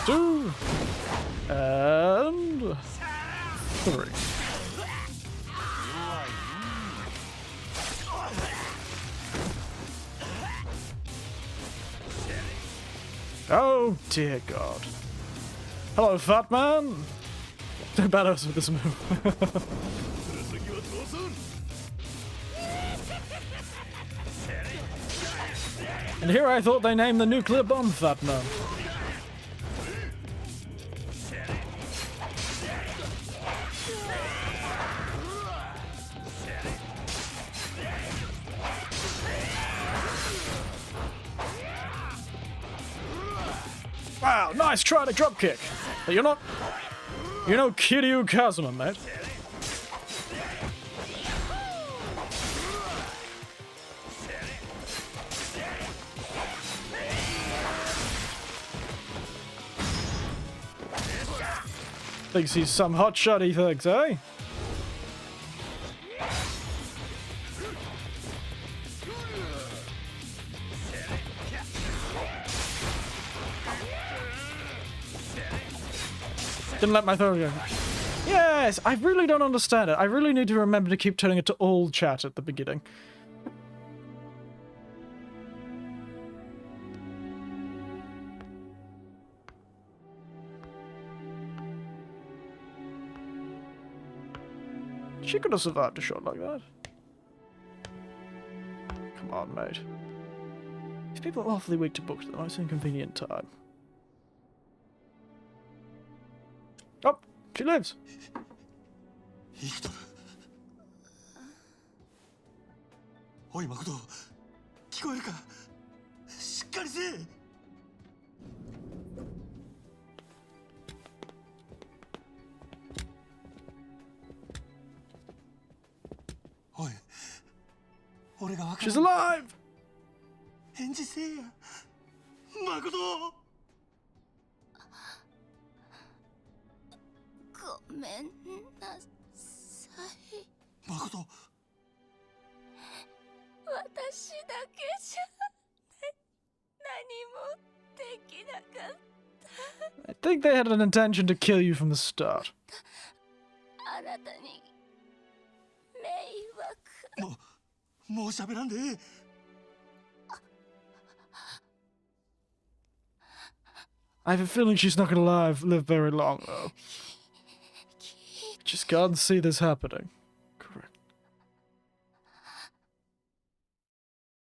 Two and three. Oh dear God! Hello, fat man. They're badass with this move. And here I thought they named the nuclear bomb Fat Man. Wow, nice try to drop kick. But you're not. You're no Kiryu Kazuma, mate. Thinks he's some hotshot, he thinks, eh? Didn't let my throw go. Yes, I really don't understand it. I really need to remember to keep turning it to all chat at the beginning. She could have survived a shot like that. Come on, mate. These people are awfully weak to books at the most inconvenient time. Oh, she lives. Oi, Makoto. 聞こえるか? しっかりせえ. Oi. She's alive. 返事せえや. Makoto. ごめんなさい。Makoto. 私だけじゃ何もできなかった。 I think they had an intention to kill you from the start. なたに迷惑。もう喋らんで。I have a feeling she's not gonna live very long, though. Just can't see this happening. Correct.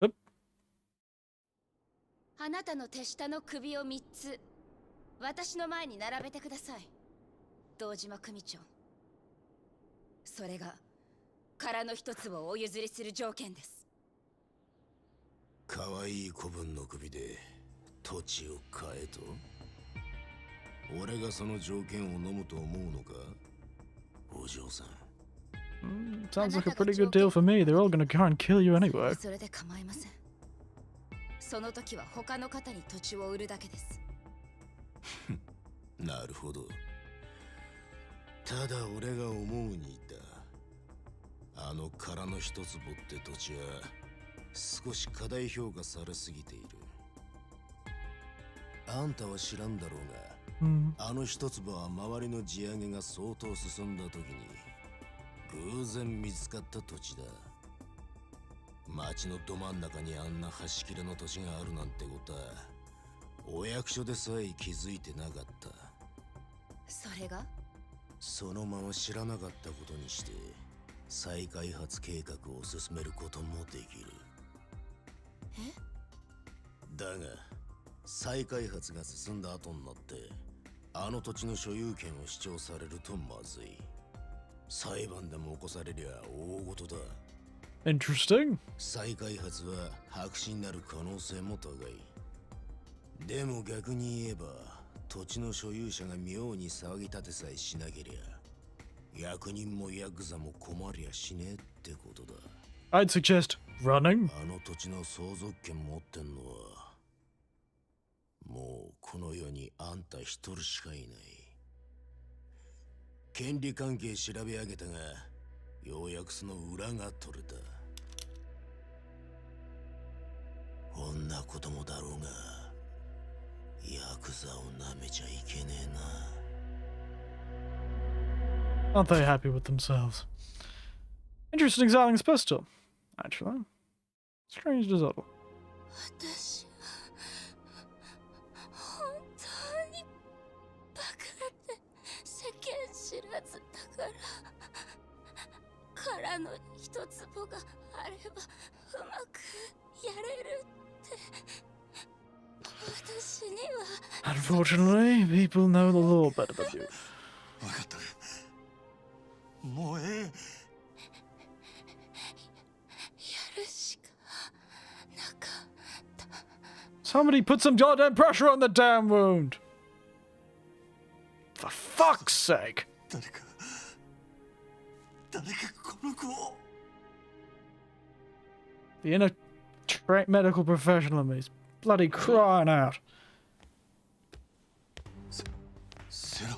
Yep. あなたの手下の首を3つ私の前に並べてください、堂島組長。それが殻の一つをお譲りする条件です。可愛い子分の首で土地を買えと？俺がその条件を飲むと思うのか、お嬢さん。Sounds like a pretty good deal for me. They're all gonna try and kill you anyway. それで構いません。その時は他の方に土地を売るだけです。なるほど。ただ俺が思うにだ。あの殻の一つぼって土地は少し過大評価されすぎている。あんたは知らんだろうが、あの一坪は周りの地上げが相当進んだ時に偶然見つかった土地だ。町のど真ん中にあんな端切れの土地があるなんてことはお役所でさえ気づいてなかった。それがそのまま知らなかったことにして再開発計画を進めることもできる。だが再開発が進んだ後になってあの土地の所有権を主張されるとまずい。裁判でも起こされりゃ大事だ。Interesting. 再開発は白紙になる可能性も高い。でも逆に言えば土地の所有者が妙に騒ぎ立てさえしなけりゃ役人もヤクザも困りゃしねえってことだ。I'd suggest running. あの土地の相続権持ってんのはもうこの世にあんた一人しかいない。権利関係調べ上げたがようやくその裏が取れた。こんなこともだろうがヤクザを舐めちゃいけねえな。 Aren't they happy with themselves? Interesting Xilinx pistol, actually. Strange design. 私は本当にバカで世間知らずだから殻の一坪があればうまくやれるって私には。 Unfortunately, people know the law better than you. 分かった。もうええ。やるしかなかった。 Somebody put some goddamn pressure on the damn wound! For fuck's sake! 誰かこの子を。 The inner medical professional in me is bloody crying out. セロ。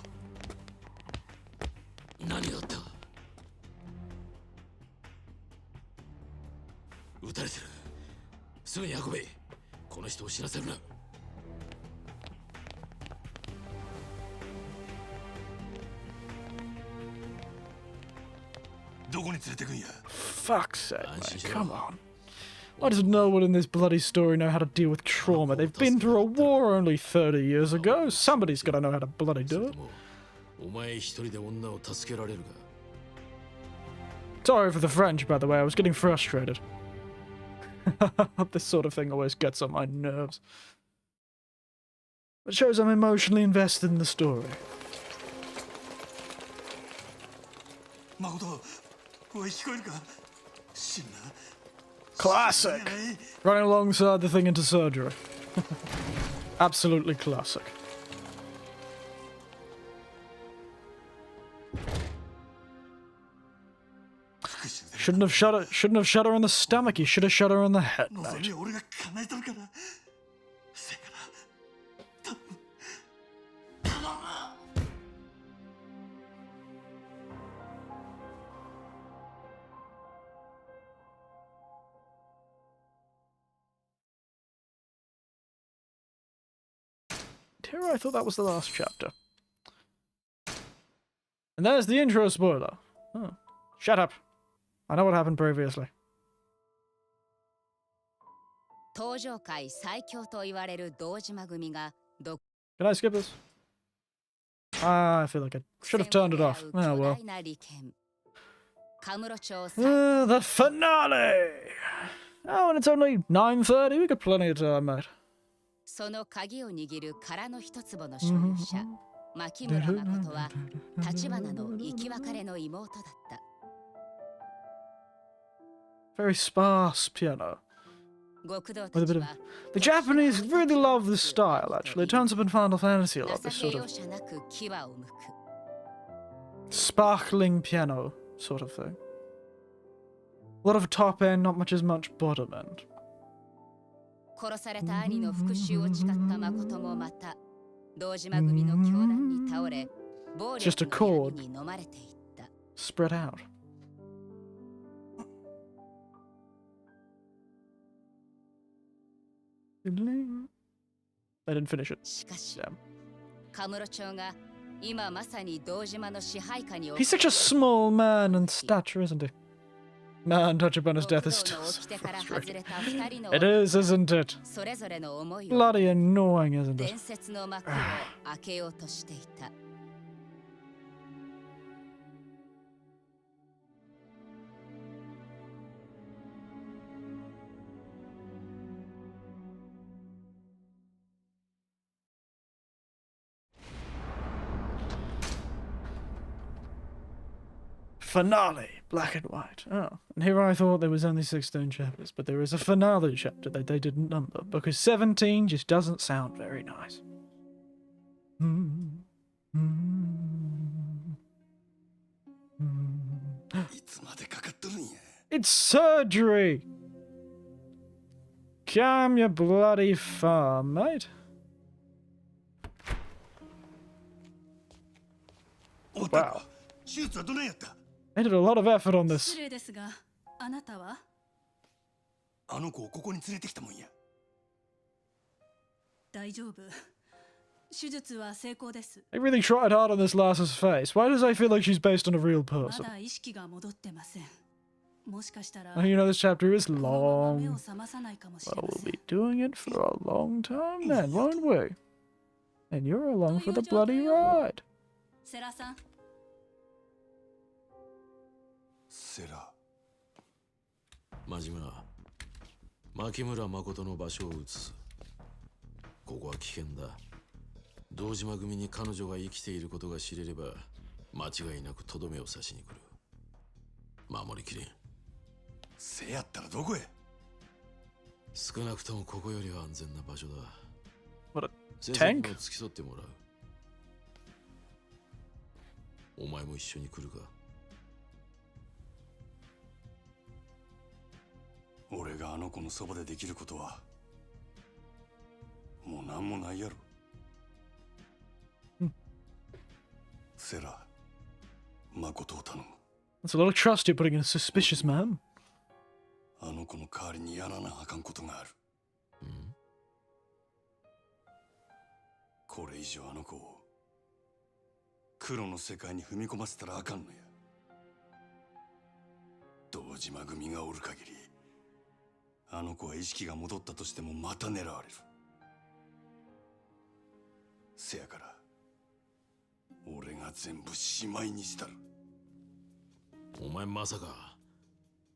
何があった？撃たれてる。すぐに運べ。この人を死なせるな。どこに連れてくんや。 Fuck's sake, man, come on. Why does no one in this bloody story know how to deal with trauma? They've been through a war only 30 years ago. Somebody's gotta know how to bloody do it. お前一人で女を助けられるか。 Sorry for the French, by the way, I was getting frustrated. This sort of thing always gets on my nerves. It shows I'm emotionally invested in the story. 誠、おい聞こえるか。死んだ。 Classic! Running alongside the thing into surgery. Absolutely classic. Shouldn't have shot her in the stomach, you should have shot her in the head, mate. 俺が叶えとるから。せやから。頼む。 Here I thought that was the last chapter. And there's the intro spoiler. Oh. Shut up. I know what happened previously. 登場界最強と言われる堂島組が Can I skip this? I feel like I should have turned it off. Oh well. The finale! Oh, and it's only 9:30. We got plenty of time, mate. その鍵を握る殻の一坪の所有者、牧村誠は橘の生き別れの妹だった。Very sparse piano. With a bit of... The Japanese really love this style, actually. It turns up in Final Fantasy a lot, this sort of... sparkling piano sort of thing. A lot of top end, not much as much bottom end. 殺された兄の復讐を誓った誠もまた堂島組の凶弾に倒れ暴力の闇に飲まれていった。Spread out. I didn't finish it. しかし、カムロ町が今まさに堂島の支配下に He's such a small man in stature, isn't he? Man, Tachibana's death is still so frustrating. It is, isn't it? Bloody annoying, isn't it? Finale, black and white. Oh, and here I thought there was only 16 chapters, but there is a finale chapter that they didn't number, because 17 just doesn't sound very nice. It's surgery! Calm your bloody farm, mate. Wow. They did a lot of effort on this. あなたはあの子をここに連れてきたもんや。大丈夫。手術は成功です。 They really tried hard on this lass's face. Why does I feel like she's based on a real person? まだ意識が戻ってません。もしかしたら You know, this chapter is 目 long. を覚まさないかもしれ Well, ま we'll せん。 be doing it for a long time then, won't we? And you're along for the bloody ride. セラさん。セラ。真島、牧村誠の場所を移す。ここは危険だ。堂島組に彼女が生きていることが知れれば、間違いなくとどめを刺しに来る。守りきれん。せやったらどこへ？少なくともここよりは安全な場所だ。 What a 先生に tank? も付き添ってもらう。お前も一緒に来るか？俺があの子のそばでできることはもう何もないやろ。セラ、誠を頼む。 That's a lot of trust you're putting in a suspicious man. あの子の代わりにやらなあかんことがある。これ以上あの子を黒の世界に踏み込ませたらあかんのや。堂島組がおる限りあの子は意識が戻ったとしてもまた狙われる。せやから俺が全部しまいにしたる。お前まさか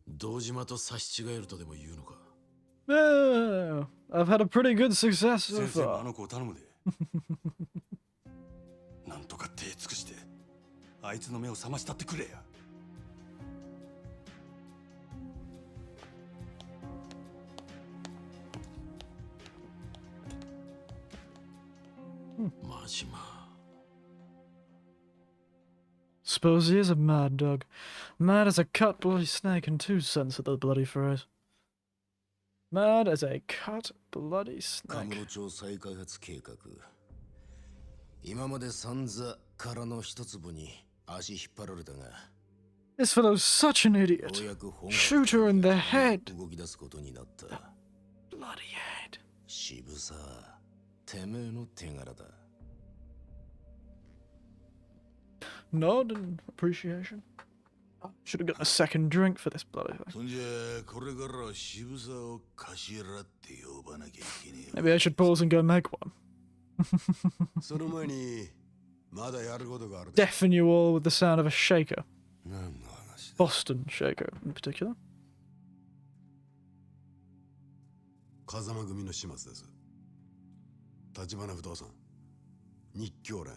堂島と差し違えるとでも言うのか？ Yeah, I've had a pretty good success so 先生もあ far. の子を頼むで。なんとか手尽くしてあいつの目を覚ましたってくれや。真島。 Suppose he is a mad dog. Mad as a cut bloody snake in 2 cents of the bloody phrase. Mad as a cut bloody カム snake. ロ町再開発計画。今まで散々殻の一粒に足引っ張られたが、 This fellow's such an よ idiot. うやく本 Shoot her in the head. 動き出すことになった Bloody head. 渋さ、てめえの手柄だ。 Nod in appreciation. Should have gotten a second drink for this bloody thing. そんじゃこれから渋沢を頭って呼ばなきゃいけねえ。 Maybe I should pause and go make one. その前にまだやることがある。 Deafen you all with the sound of a shaker. 何の話だ。 Boston shaker in particular. 風間組の始末です。立花不動産、日教連。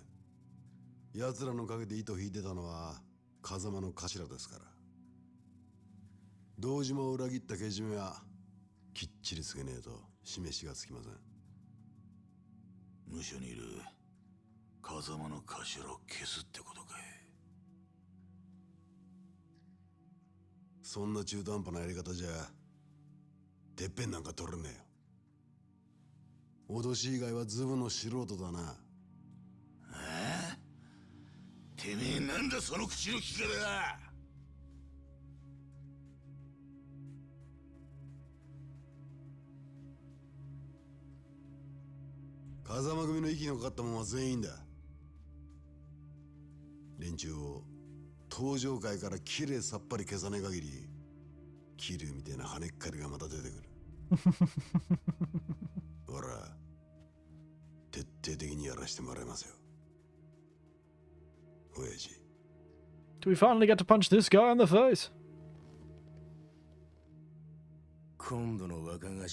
奴らの陰で糸引いてたのは風間の頭ですから。堂島を裏切ったけじめはきっちりつけねえと示しがつきません。無所にいる風間の頭を消すってことかい。そんな中途半端なやり方じゃてっぺんなんか取れねえよ。脅し以外はズブの素人だな。てめえなんだその口の利き方だ。風間組の息のかかったもんは全員だ。連中を登場界からきれいさっぱり消さねえ限り、桐生みたいな跳ねっかりがまた出てくる。ほら、徹底的にやらしてもらいますよ。親父。 Do we finally get to punch this guy in the face? 今度の若頭は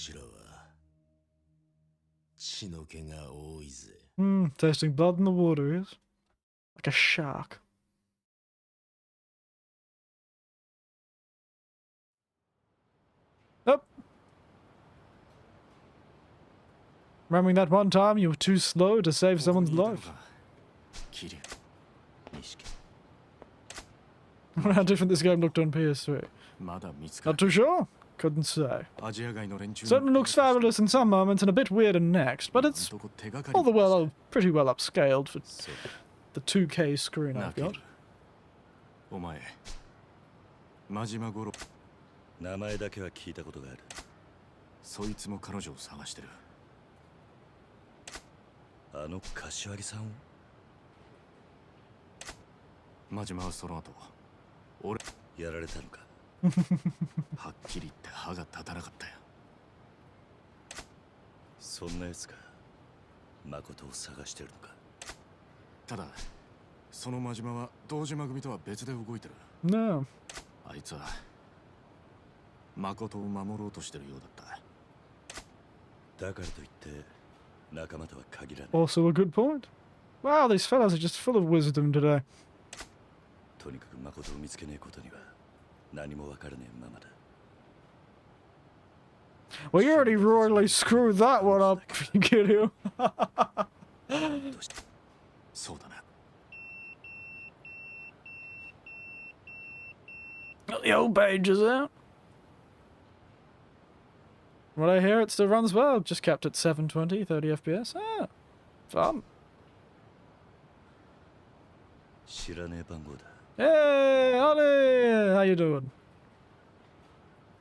血の気が多いぜ。Tasting blood in the water is like a shark. Oh. Remembering that one time you were too slow to save someone's life. How different this game looked on PS3. Not too sure. Couldn't say. Certainly looks fabulous in some moments and a bit weird in next, but it's all the well, pretty well upscaled for the 2K screen I've got. 名前だけは聞いたことがある。そいつも彼女を探してる。あの柏木さんを。真島はその後、俺やられたのか。はっきり言って歯が立たなかったよ。そんな奴が誠を探してるのか。ただ、その真島は堂島組とは別で動いてる。No. あいつは誠を守ろうとしてるようだった。だからといって仲間とは限らない。Also a good point. Wow, these fellas are just full of wisdom today. とにかく誠を見つけねえことには何もわからねえままだ。Well, you already royally screwed that one up, Kiryu. そうだな。Got the old pages out. What I hear, it still runs well. Just kept at 720, 30 FPS. Ah, fun. 知らねえ番号だ。 Hey, Ollie! How you doing?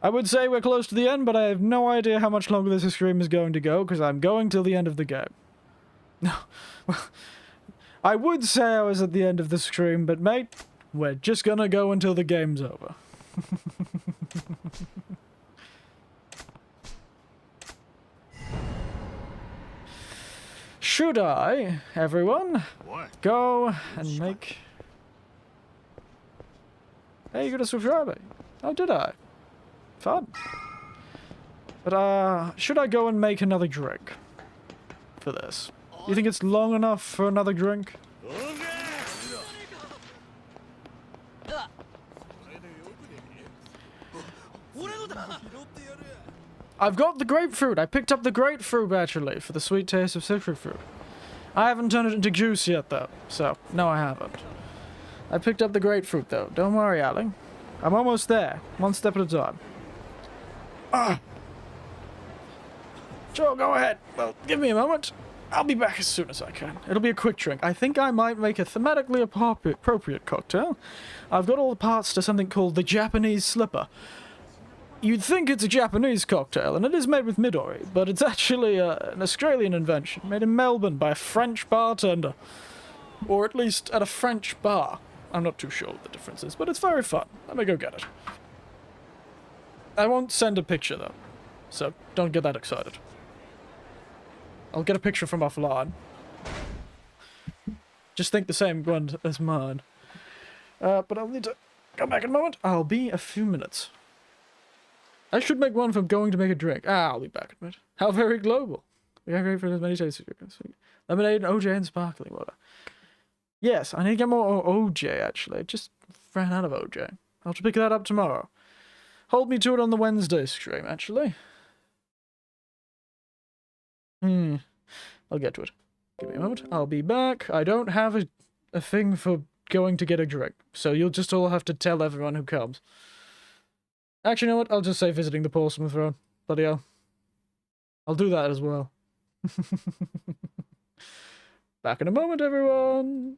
I would say we're close to the end, but I have no idea how much longer this stream is going to go, because I'm going till the end of the game. No, well, I would say I was at the end of the stream, but mate, we're just gonna go until the game's over. Should I, everyone, go and make... Hey, you got a subscriber. Oh, did I? Fun. But, should I go and make another drink for this? You think it's long enough for another drink? I've got the grapefruit. I picked up the grapefruit, actually, for the sweet taste of citric fruit. I haven't turned it into juice yet, though, so no, I haven't. I picked up the grapefruit, though. Don't worry, Alan. I'm almost there, one step at a time. Ah! Sure, go ahead. Well, give me a moment. I'll be back as soon as I can. It'll be a quick drink. I think I might make a thematically appropriate cocktail. I've got all the parts to something called the Japanese Slipper. You'd think it's a Japanese cocktail, and it is made with Midori, but it's actually an Australian invention, made in Melbourne by a French bartender. Or at least at a French bar. I'm not too sure what the difference is, but it's very fun. Let me go get it. I won't send a picture, though, so don't get that excited. I'll get a picture from offline. Just think the same one as mine. But I'll need to come back in a moment. I'll be a few minutes. I should make one from going to make a drink. I'll be back in a minute. How very global. We are great for as many tastes. Lemonade, OJ, and sparkling water. Yes, I need to get more OJ, actually. I just ran out of OJ. I'll have to pick that up tomorrow. Hold me to it on the Wednesday stream, actually. I'll get to it. Give me a moment. I'll be back. I don't have a thing for going to get a drink, so you'll just all have to tell everyone who comes. Actually, you know what? I'll just say visiting the Porcelain Throne. Bloody hell. I'll do that as well. Back in a moment, everyone.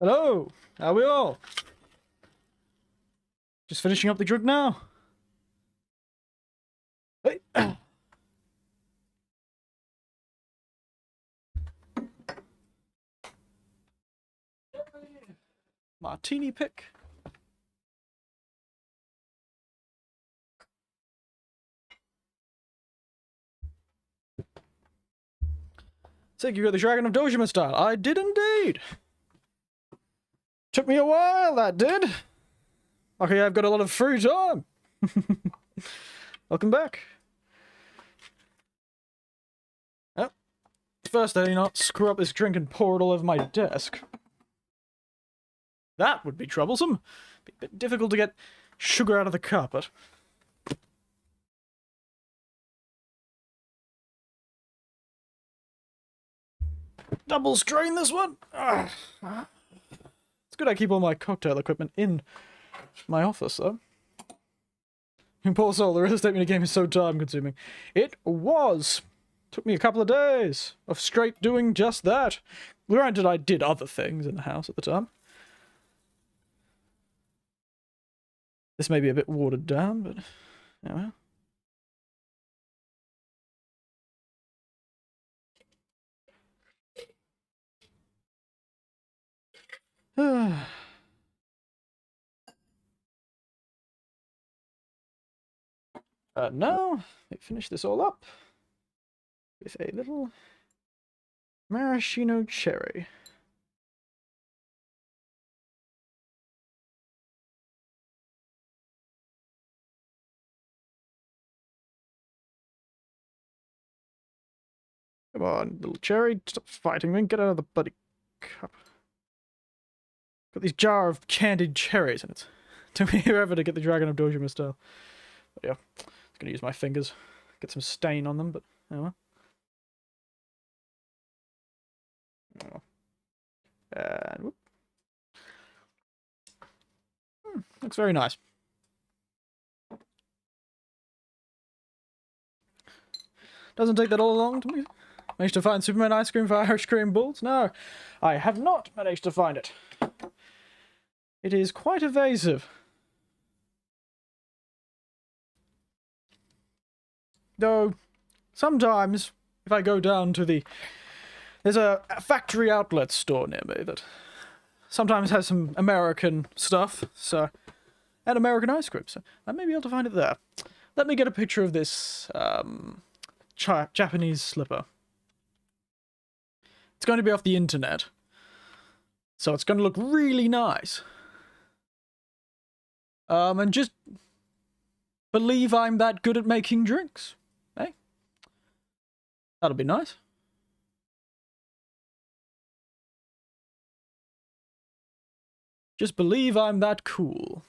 Hello! How are we all? Just finishing up the drink now. Hey. Martini pick. So you got the Dragon of Dojima style. I did indeed. Took me a while, that did. Okay, I've got a lot of free time. Welcome back. Oh, first I do not screw up this drink and pour it all over my desk. That would be troublesome. Be a bit difficult to get sugar out of the carpet. Double strain this one. Ugh. It's good I keep all my cocktail equipment in my office, though. Poor soul, the real estate mini game is so time consuming. It was. Took me a couple of days of straight doing just that. Granted, I did other things in the house at the time. This may be a bit watered down, but yeah, well. Now, we finish this all up with a little maraschino cherry. Come on, little cherry, stop fighting me, get out of the bloody cup. Got this jar of candied cherries, and it took me forever to get the Dragon of Dojima style. But yeah, I'm gonna use my fingers, get some stain on them, but oh well. Oh. And whoop. Looks very nice. Doesn't take that all long to me. Managed to find Superman ice cream for Irish cream balls? No, I have not managed to find it. It is quite evasive. Though, sometimes, if I go down to the... There's a factory outlet store near me that sometimes has some American stuff, so... And American ice cream, so I may be able to find it there. Let me get a picture of this, Japanese slipper. It's going to be off the internet, so it's going to look really nice. And just believe I'm that good at making drinks. Hey? That'll be nice. Just believe I'm that cool.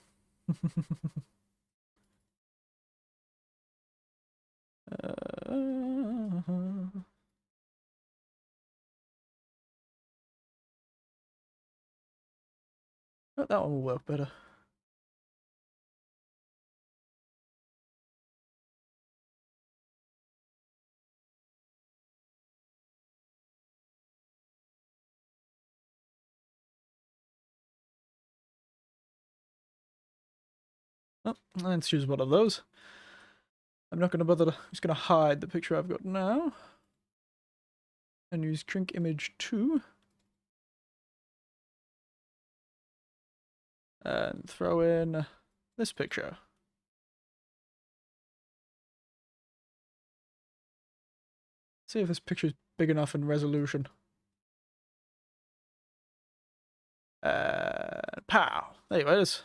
But that one will work better. Oh, let's choose one of those. I'm not going to bother. I'm just going to hide the picture I've got now. And use drink image 2. And throw in this picture. See if this picture is big enough in resolution. Pow! There you go, it is.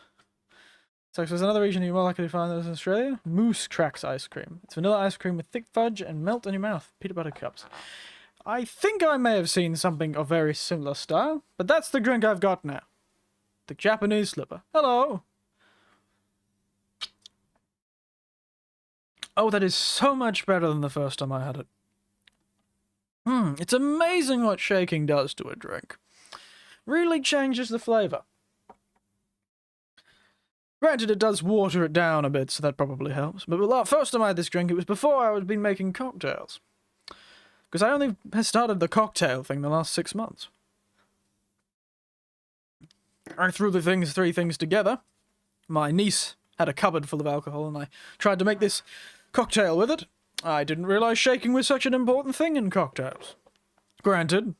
So there's another region you're more likely to find this in Australia. Moose Tracks ice cream. It's vanilla ice cream with thick fudge and melt in your mouth. Peanut butter cups. I think I may have seen something of very similar style, but that's the drink I've got now. The Japanese slipper. Hello! Oh, that is so much better than the first time I had it. It's amazing what shaking does to a drink. Really changes the flavour. Granted, it does water it down a bit, so that probably helps. But the first time I had this drink, it was before I had been making cocktails. Because I only started the cocktail thing the last 6 months. I threw the three things together. My niece had a cupboard full of alcohol, and I tried to make this cocktail with it. I didn't realize shaking was such an important thing in cocktails. Granted,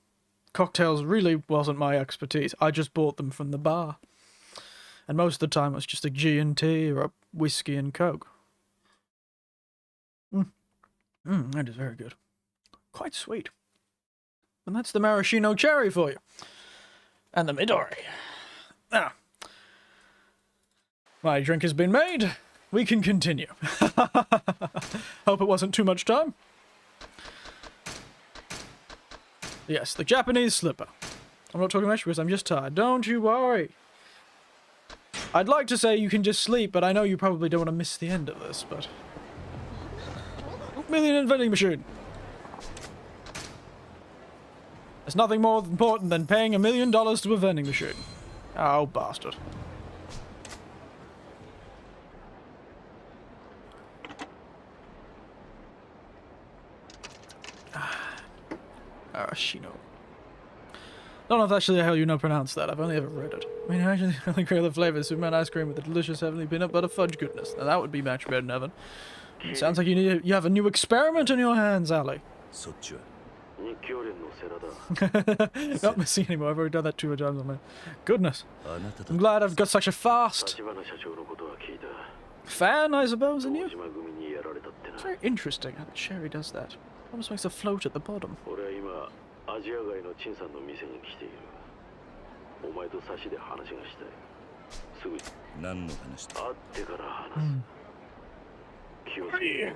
cocktails really wasn't my expertise. I just bought them from the bar. And most of the time it was just a G&T or a whiskey and coke. That is very good. Quite sweet. And that's the maraschino cherry for you. And the Midori. Now, my drink has been made. We can continue. Hope it wasn't too much time. Yes, the Japanese slipper. I'm not talking much because I'm just tired. Don't you worry. I'd like to say you can just sleep, but I know you probably don't want to miss the end of this, but... Million vending machine. There's nothing more important than paying $1 million to a vending machine. Oh, bastard. Arashino. Don't know if that's actually how you pronounce that. I've only ever read it. I mean, actually, the only regular flavor is Superman ice cream with the delicious heavenly peanut butter fudge goodness. Now that would be match made in heaven. It sounds like you have a new experiment in your hands, Ali. Not missing anymore. I've already done that 2 times on my... Goodness. I'm glad I've got such a fast fan, I suppose, in you. It's very interesting how the cherry does that. Almost makes a float at the bottom.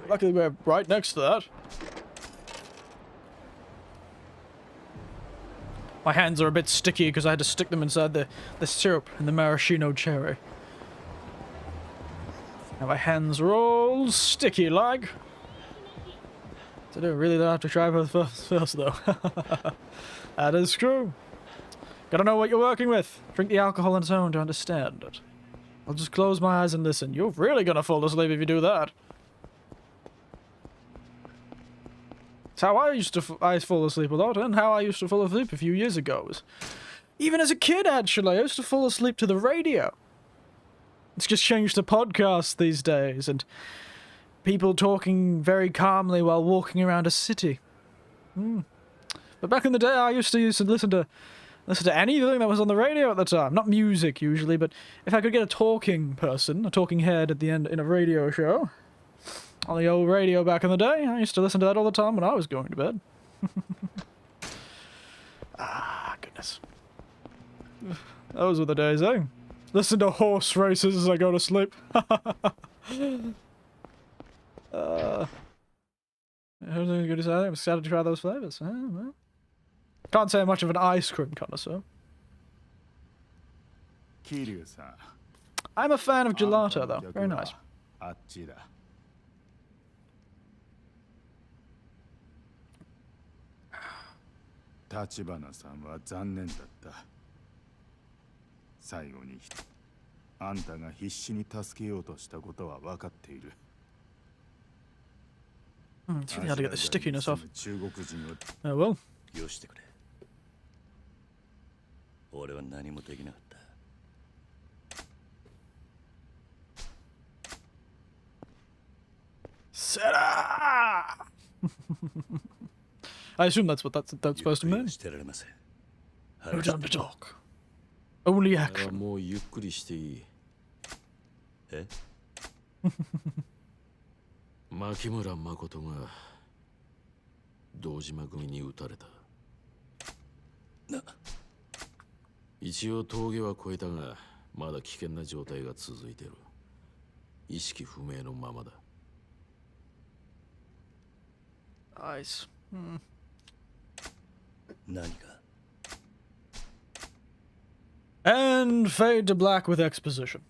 Luckily we're right next to that. My hands are a bit sticky because I had to stick them inside the syrup and the maraschino cherry. Now my hands are all sticky like. I really don't have to try both first though. That is true. Gotta know what you're working with. Drink the alcohol on its own to understand it. I'll just close my eyes and listen. You're really gonna fall asleep if you do that. It's how I used to fall asleep a lot, and how I used to fall asleep a few years ago. Even as a kid, actually, I used to fall asleep to the radio. It's just changed to podcasts these days, and people talking very calmly while walking around a city. But back in the day, I used to listen to anything that was on the radio at the time. Not music, usually, but if I could get a talking person, a talking head at the end in a radio show, on the old radio back in the day, I used to listen to that all the time when I was going to bed. Ah, goodness. Those were the days, eh? Listen to horse races as I go to sleep. Everything's good to say. I'm excited to try those flavors. Well. Can't say I'm much of an ice cream connoisseur. Kiryu-san. I'm a fan of gelato, though. Very nice. 立花さんは残念だった。最後にあんたが必死に助けようとしたことは分かっている。It's really hard to get the stickiness off. 中国人を Oh well. よしてくれ。俺は何もできなかった。Sera! I assume that's what that's supposed to mean. No time to talk. Only action. もうゆっくりしていい。え？牧村誠が堂島組に撃たれた。一応峠は越えたが、まだ危険な状態が続いている。意識不明のままだ。Nice. 何か And fade to black with exposition.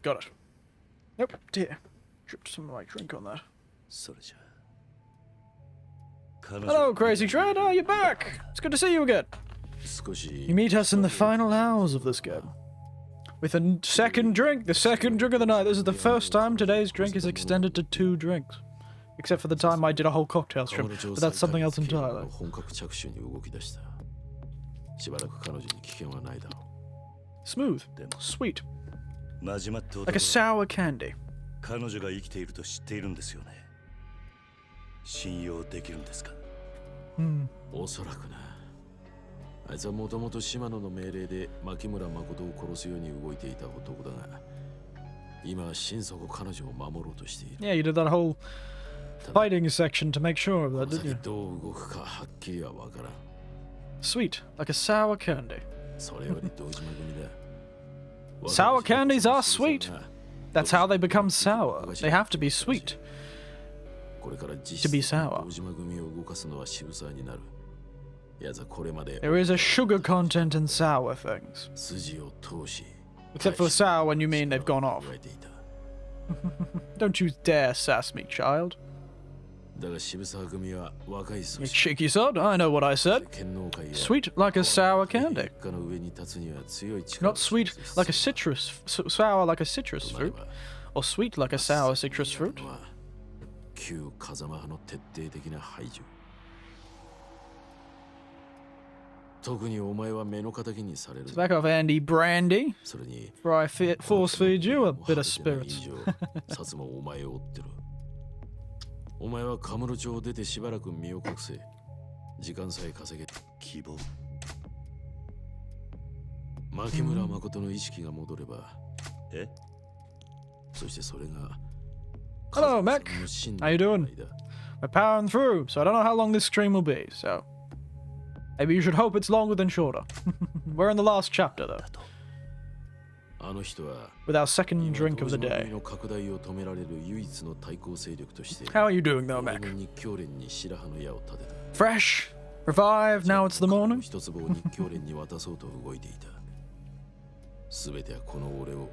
Got it. Nope, dear. Dripped some of my drink on that. それじゃ。Hello, Crazy Tread. Oh, you're back. It's good to see you again. You meet us in the final hours of this game. With a second drink, the second drink of the night. This is the first time today's drink is extended to 2 drinks. Except for the time I did a whole cocktail stream, but that's something else entirely. 本格着手に動き出した。しばらく彼女に危険はないだろ Smooth. Sweet. マジマって男 Like a sour candy. 彼女が生きていると知っているんですよね。信用できるんですか？おそらくな。あいつはもともと島野の命令で牧村誠を殺すように動いていた男だが、今は心底彼女を守ろうとしている。Yeah, you did that whole fighting section to make sure of that, この didn't you? 先どう動くかはっきりはわからん。 Sweet. Like a sour candy. それより堂島組だ。 Sour candies are sweet. That's how they become sour. They have to be sweet これから実 to be 質 sour. 堂島組を動かすのは渋沢になる。やつはこれまで There is a sugar content in sour things. 筋を通し、 Except for sour when you mean they've gone off. 言われていた。 Don't you dare sass me, child. だが渋沢組は若い You 組織。 cheeky sod. I know what I said. 剣能会や Sweet like a sour candy. 一家の上に立つには強い力を Not sweet like a citrus, sour like a citrus となれ fruit, ば or sweet like a sour citrus fruit. は旧風間派の徹底的な排除。特にお前は目の敵にされる。 So back off, Andy Brandy, それに for I force feed you a bit of spirits. 以上、薩摩お前を追ってる。お前はカムロ町を出てしばらく身を隠せ。時間さえ稼げ。希望。牧村誠の意識が戻れば。え？そしてそれが。 Hello, Mac. How you doing? We're powering through, so I don't know how long this stream will be, so maybe you should hope it's longer than shorter. We're in the last chapter, though, あの人は with our second drink of the 堂島 day. 組の拡大を止められる唯一の対抗勢力として How are you doing, though, 俺 Mac? の日教連に白羽の矢を立てた。 Fresh, revived. Now it's the morning. 一坪を日教連に渡そうと動いていた。すべてはこの俺を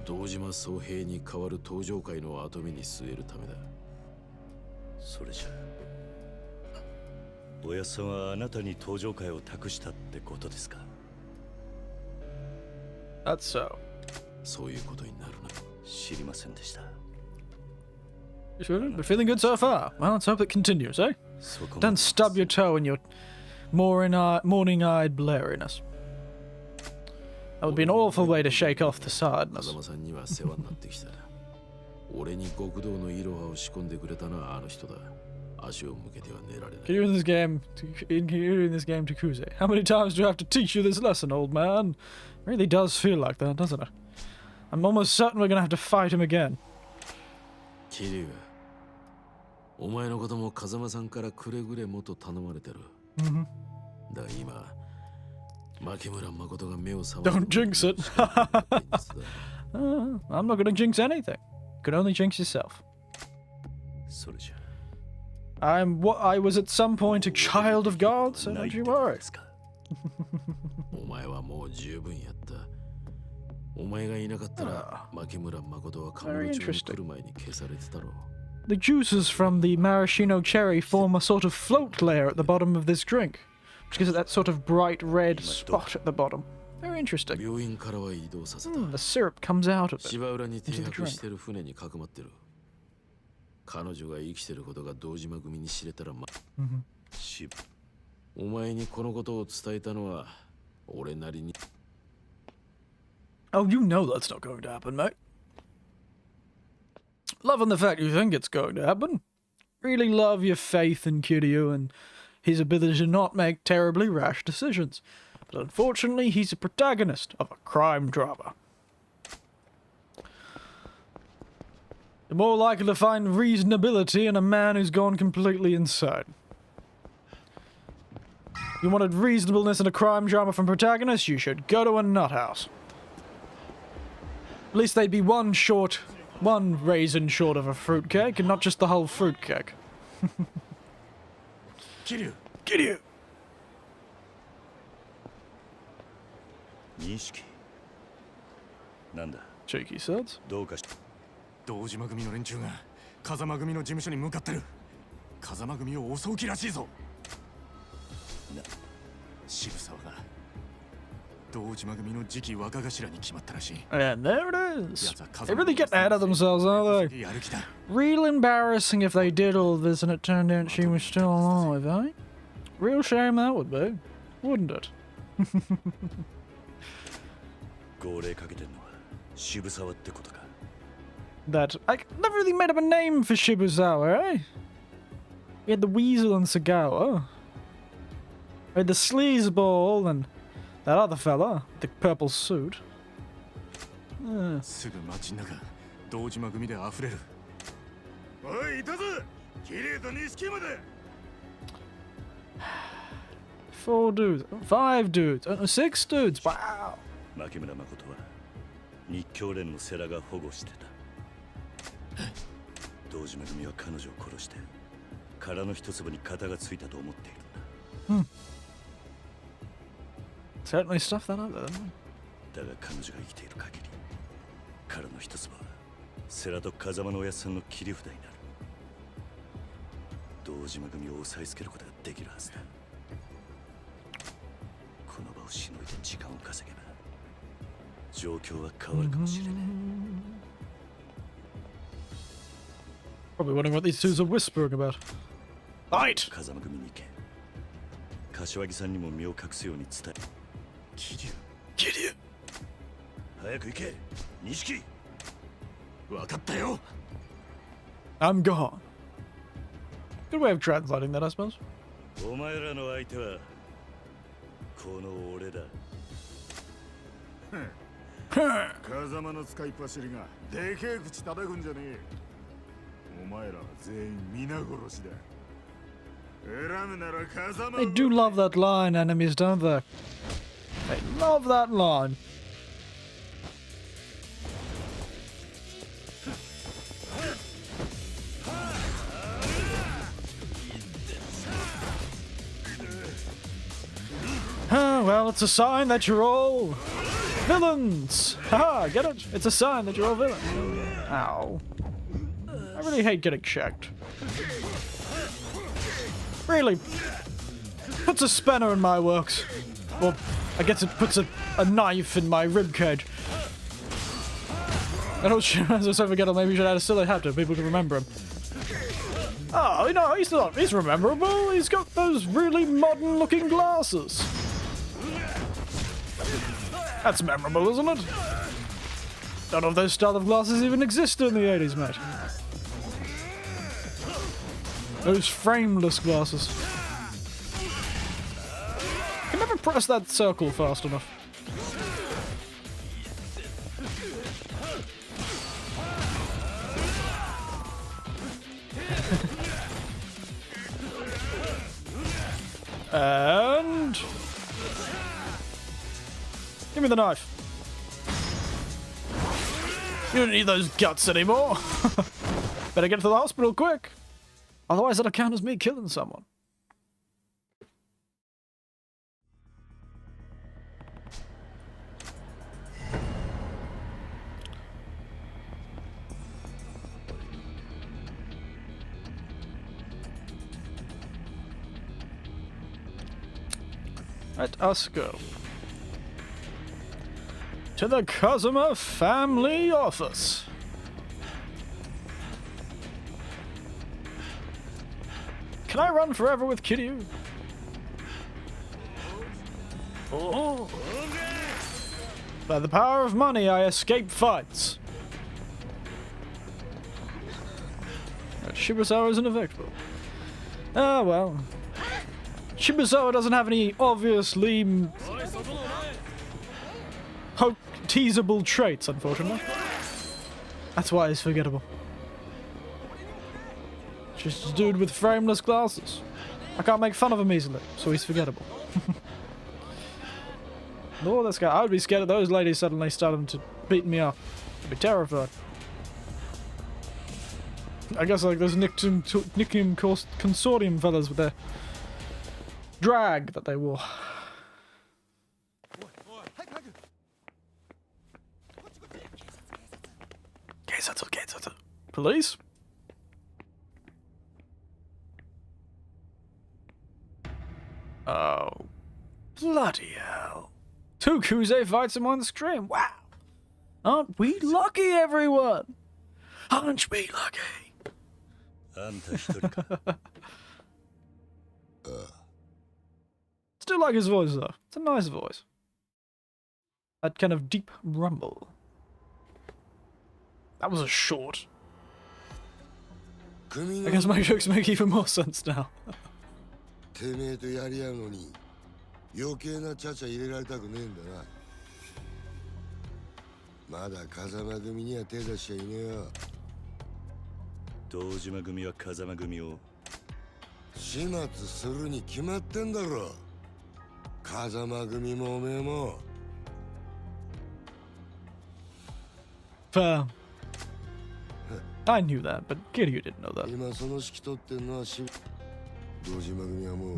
堂島宗平に代わる登場界の跡目に据えるためだ。それじゃおやっさんはあなたに登場会を託したってことですか？ That's so. そういうことになるな。知りませんでした。 You sure? But feeling good so far. Well, let's hope it continues, eh? そこま Don't で stub your toe in your morning-eyed blurriness. That would be an awful way to shake off the 風 sadness. 間さんには世話になってきた。俺に極道のイロハを仕込んでくれたのはあの人だ。足を向けては寝られない。 Can you in this game? You in this game to Kuze? How many times do I have to teach you this lesson, old man? It really does feel like that, doesn't it? I'm almost certain we're gonna have to fight him again. キリュウ、お前のことも風間さんからくれぐれもと頼まれてる。だが今、牧村誠が目を覚ま Don't jinx it. I'm not gonna jinx anything. You can only jinx yourself. それじゃ I was at some point a child of God, so ない don't って you こと worry. ですか？お前はもう十分やった。お前がいなかったら、牧村誠はカムロ町に来る前に消されてたろう。 The juices from the maraschino cherry form a sort of float layer at the bottom of this drink, which gives it that sort of bright red spot at the bottom. Very interesting. 病院からは移動させた。 The syrup comes out of it. 芝浦に停泊してる船にかくまってる。彼女が生きてることが堂島組に知れたらお前にこのことを伝えたのは俺なりに。 Oh, you know that's not going to happen, mate. Loving the fact you think it's going to happen. Really love your faith in Kiryu and his ability to not make terribly rash decisions. But unfortunately, he's a protagonist of a crime drama. You're more likely to find reasonability in a man who's gone completely insane. You wanted reasonableness in a crime drama from protagonists? You should go to a nut house. At least they'd be one raisin short of a fruitcake, and not just the whole fruitcake. Kiryu! Kiryu! 認識なんだ Cheeky suds. どうかし堂島組の連中が風間組の事務所に向かってる。風間組を襲う気らしいぞ。渋沢が堂島組の次期若頭に決まったらしい。 And there it is. They really get ahead of themselves, aren't they? Real embarrassing if they did all this and it turned out she was still alive, eh? Real shame that would be, wouldn't it? That I never really made up a name for Shibuzawa, eh? We had the Weasel and Sagawa. We had the Sleazeball and that other fella, with the purple suit. すぐ街の中堂島組で溢れる。おい、いたぞ。キリュウと錦まで。4 dudes, 5 dudes, 6 dudes. Wow. 牧村誠は日教連の世良が保護してた。堂島組は彼女を殺して殻の一粒に型がついたと思っているんだ。Certainly stuff that out there. だが彼女が生きている限り、殻の一粒は世良と風間のおやっさんの切り札になる。堂島組を押さえつけることができるはずだ。この場をしのいで時間を稼げば状況は変わるかもしれない。Probably wondering what these twos are whispering about. Fight! 風間組に行け。柏木さんにも身を隠すように伝え。桐生。桐生。早く行け。錦。わかったよ。I'm gone. Good way of translating that, I suppose. お前らの相手はこの俺だ。風間の使いっ走りがでけえ口叩くんじゃねえ。お前らは全員皆殺しだ。選むなら風間。 They do love that line, enemies, don't they? They love that line. Well, it's a sign that you're all villains. Haha, get it? It's a sign that you're all villains. Ow. I really hate getting checked. Really puts a spanner in my works. Or I guess it puts a knife in my ribcage. I don't sure as I forget, maybe you should add a silly hat so people can remember him. Oh, you know, he's memorable. He's got those really modern looking glasses. That's memorable, isn't it? Don't know if those style of glasses even existed in the 80s, mate. Those frameless glasses. I can never press that circle fast enough. And give me the knife. You don't need those guts anymore. Better get to the hospital quick. Otherwise that'll count as me killing someone. Let us go to the Kazuma family office. Can I run forever with Kiryu? Oh. By the power of money, I escape fights. Shibuzawa isn't effective. Ah, well. Shibuzawa doesn't have any obviously teasable traits, unfortunately. That's why he's forgettable. Just a dude with frameless glasses. I can't make fun of him easily, so he's forgettable. Oh, this guy. I would be scared of those ladies suddenly starting to beat me up. I'd be terrified. I guess like those Nicktoon Consortium fellas with their drag that they wore. Police? Oh. Bloody hell. 2 kuza fights in one screen. Wow. Aren't we lucky, everyone? Aren't we lucky? Still like his voice, though. It's a nice voice. That kind of deep rumble. That was a short. I guess my jokes make even more sense now. てめえとやり合うのに余計なちゃちゃ入れられたくねえんだな。まだ風間組には手出しちゃいねえよ。堂島組は風間組を始末するに決まってんだろ。風間組もおめえも。Fair. I knew that, but Kiryu didn't know that. 今その指揮取ってんのは堂島組はもう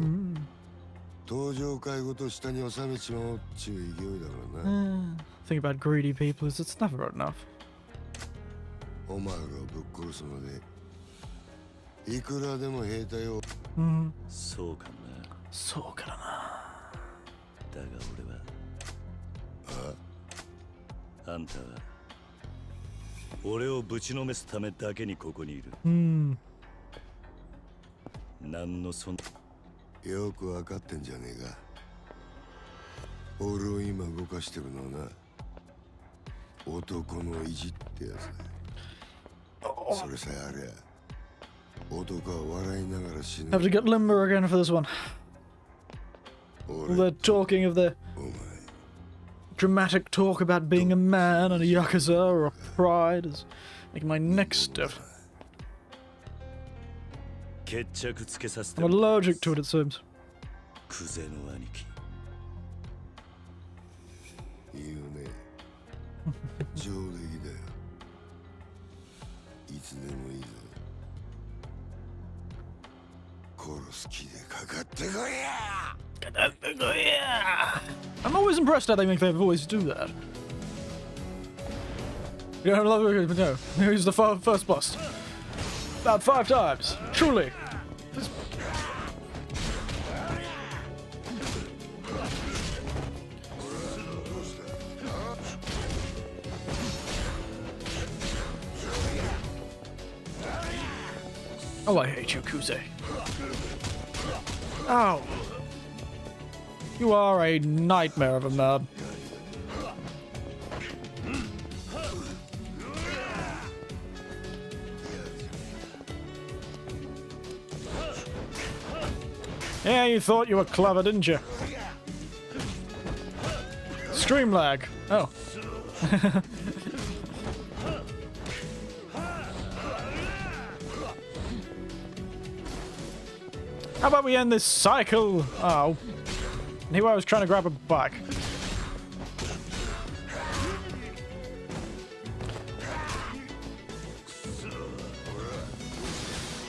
登場会ごと下に収めちまおうっちゅう勢いだからな。The thing about greedy people is it's never enough. お前らをぶっ殺すまでいくらでも兵隊を。そうかな。そうかな。だが俺はあんたは俺をぶちのめすためだけにここにいる。何のそんよくわかってんじゃねえか。俺を今動かしてるのはな、男の意地ってやつだ。それさえありゃ男は笑いながら死ぬ。 Have to get limber again for this one. They're talking of the dramatic talk about being a man and a Yakuza or a pride is making my neck stiff. 決着つけさせて I'm allergic to it, it seems. クゼの兄貴。いいよね。上出来だよ。いつでもいいぞ。殺す気でかかってこいや。かかってこいや。I'm always impressed how they make their voice do that. Yeah, I love it, but no. Here's the first boss. About 5 times. Truly. Oh, I hate you, Kuze. Ow. You are a nightmare of a man. Yeah, you thought you were clever, didn't you? Stream lag. Oh. How about we end this cycle? Oh. Here I was trying to grab a bike.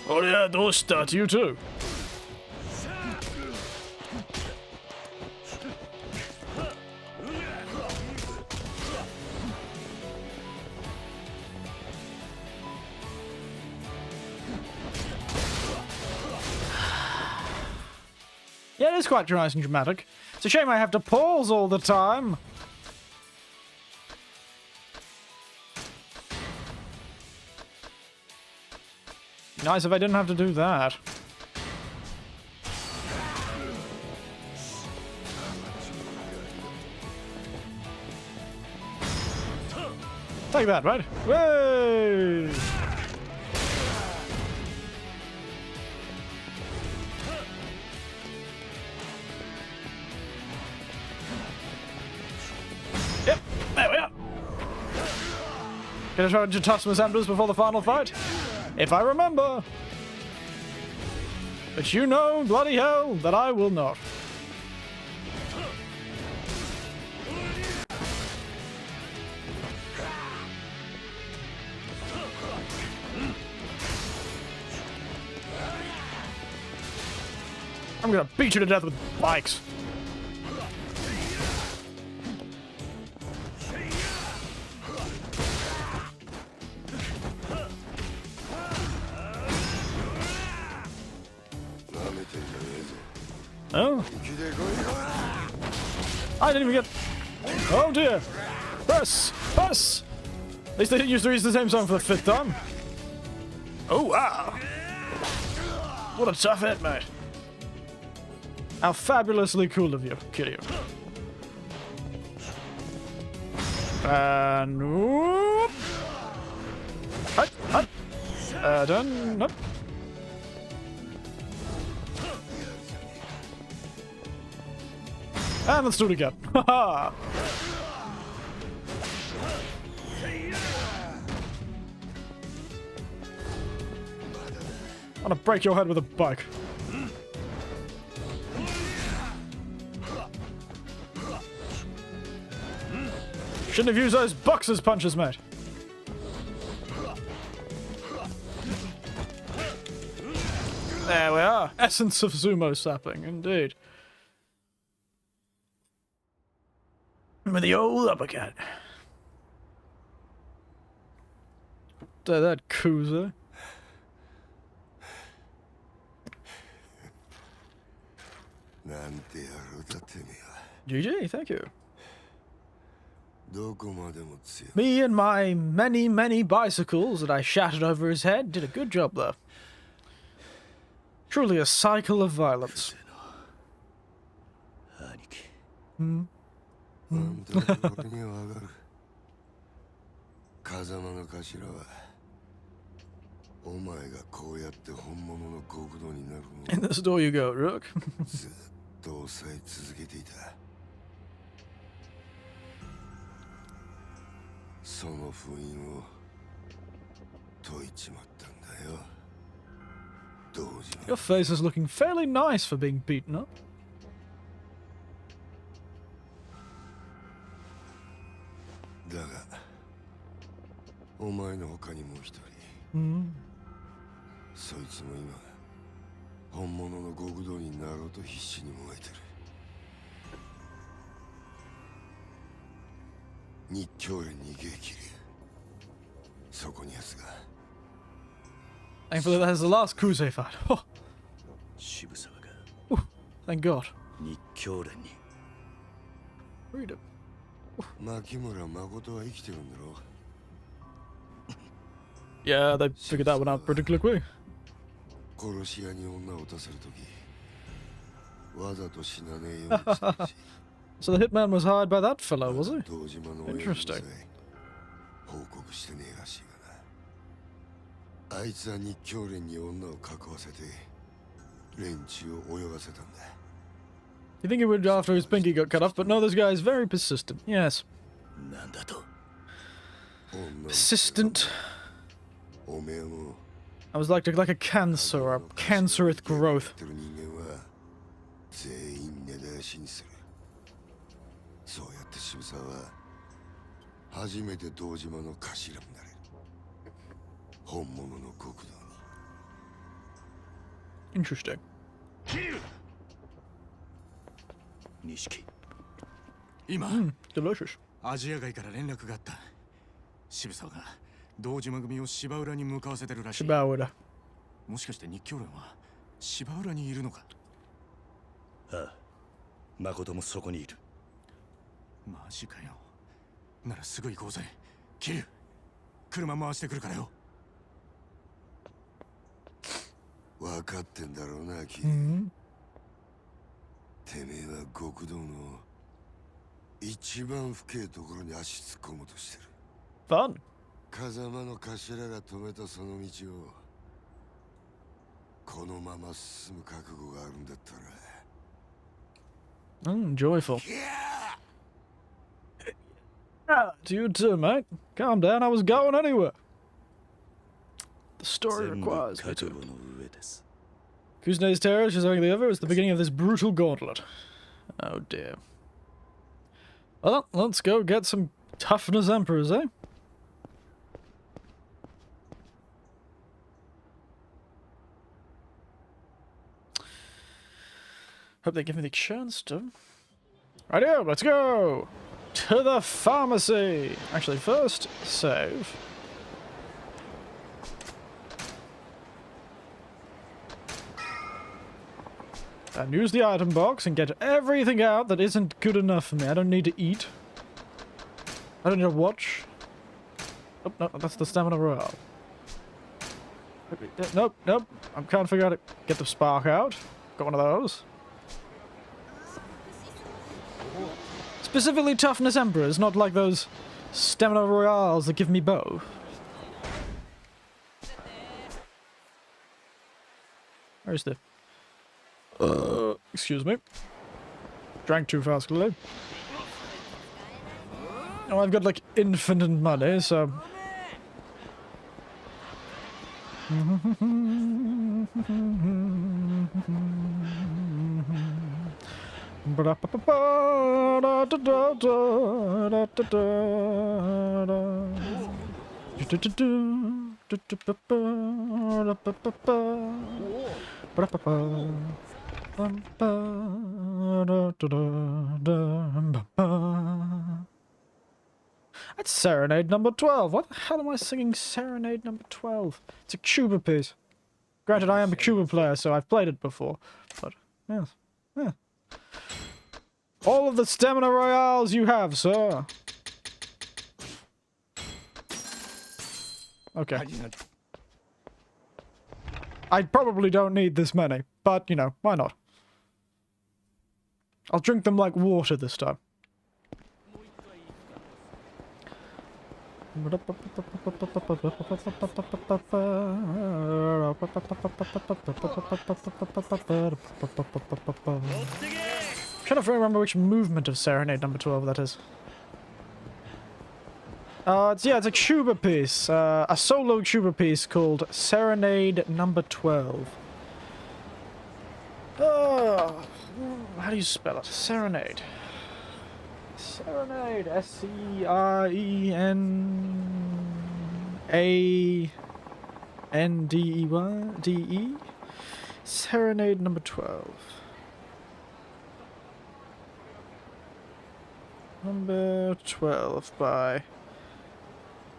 Oh yeah, those start you too. Yeah, it is quite nice and dramatic. It's a shame I have to pause all the time. Nice if I didn't have to do that. Take that, right? Way! Yep, there we are. Gonna try to toss some assemblers before the final fight? If I remember. But you know, bloody hell, that I will not. I'm gonna beat you to death with bikes. Oh? I didn't even get... Oh dear! Press! Press! At least they didn't used to use the same song for the 5th time. Oh wow! What a tough hit, mate. How fabulously cool of you, Kiryu. And whoop. Hut. Done. Nope. And let's do it again. Haha. I'm gonna break your head with a bike. Shouldn't have used those boxers punches, mate. There we are. Essence of sumo slapping, indeed. With the old uppercut. That kuza. GG, thank you. Me and my many bicycles that I shattered over his head did a good job there. Truly a cycle of violence. In the store you go, Rook. 抑え続けていた。その封印を解いちまったんだよ。Your face is looking fairly nice for being beaten up. だが、お前の他にもう一人。そいつも今。 本物の極道になろうと必死に燃えてる。日教連に撃切る。そこに奴が。Thankfully, that is the last Kuze fight. Oh. 渋沢が。Thank God. 日教連に。Freedom. 牧村誠は生きてるんだろ。Yeah, they figured that one out pretty quickly. 殺し屋に女を撃たせるとき、わざと死なねえようにしたし。So the hitman was hired by that fellow, was he? Interesting. 報告してねえらしいがな。あいつは日教連に女を囲わせて、連中を泳がせたんだ。You think he would after his pinky got cut off, but no, this guy is very persistent. Yes. なんだと。Persistent. おめえも。 I was like a cancer, a cancerous growth. 全員根絶やしにする。そうやって渋沢は初めて堂島の頭になれる。本物の極道に。Interesting. 錦。今、delicious. アジア街から連絡があった。渋沢が堂島組を芝浦に向かわせてるらしい。芝浦。もしかして日教連は芝浦にいるのか。ああ、誠もそこにいる。マジかよ。ならすぐ行こうぜ。キリュウ、車回してくるからよ。分かってんだろうな、キリュウ。てめえは極道の一番深いところに足突っ込もうとしてる。Fun. 風間の頭が止めたその道をこのまま進む覚悟があるんだったら。Joyful. To you too, mate. Calm down. I was going anywhere. The story requires me to. Kuznet's terror, showing the other, is the beginning of this brutal gauntlet. Oh dear. Well, let's go get some toughness emperors, eh? Hope they give me the chance to. Rightio, let's go! To the pharmacy! Actually, first, save. And use the item box and get everything out that isn't good enough for me. I don't need to eat. I don't need to watch. Oh, no, that's the stamina royale. Nope, nope. I can't figure out it. Get the spark out. Got one of those. Specifically toughness emperors, not like those Stamina royales that give me both. Where's the... excuse me. Drank too fast, clearly. Oh, I've got like infinite money, so... That's Serenade number 12. What the hell am I singing Serenade number 12? It's a Cuba piece. Granted, I am a Cuba player, so I've played it before. But, yes. Yeah. All of the stamina royales you have, sir. Okay. I probably don't need this many, but, you know, why not? I'll drink them like water this time. Trying to remember which movement of Serenade number 12 that is. It's a Cuba piece, a solo Cuba piece called Serenade number 12. How do you spell it? Serenade. Serenade. S-E-R-E-N-A-N-D-E-Y? Serenade number 12. Number 12 by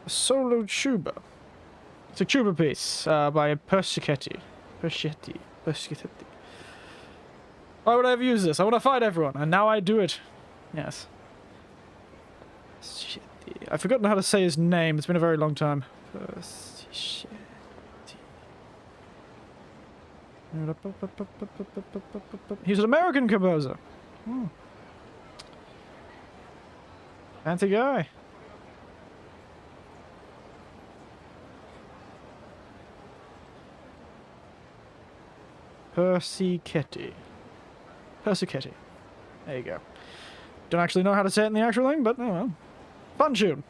a solo tuba. It's a tuba piece by Persichetti. Why would I ever use this? I want to fight everyone, and now I do it. Yes. I've forgotten how to say his name. It's been a very long time. He's an American composer. Fancy guy. Persichetti. There you go. Don't actually know how to say it in the actual thing, but oh well. Fun tune.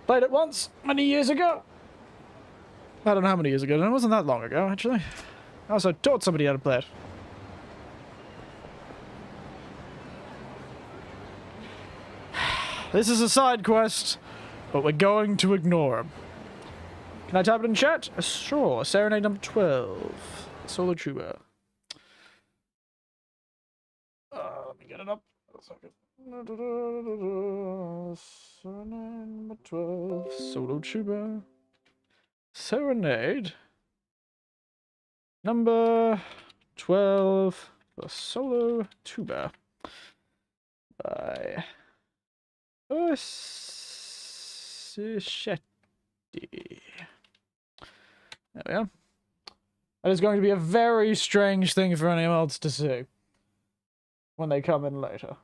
Played it once, many years ago. I don't know how many years ago, it wasn't that long ago, actually. I also taught somebody how to play it. This is a side quest, but we're going to ignore him. Can I type it in chat? Sure. Serenade number 12. Solo tuba. Let me get it up. A second. Serenade number 12. Solo tuba. Serenade number 12 for solo tuba by Persichetti. There we are. That is going to be a very strange thing for anyone else to see when they come in later.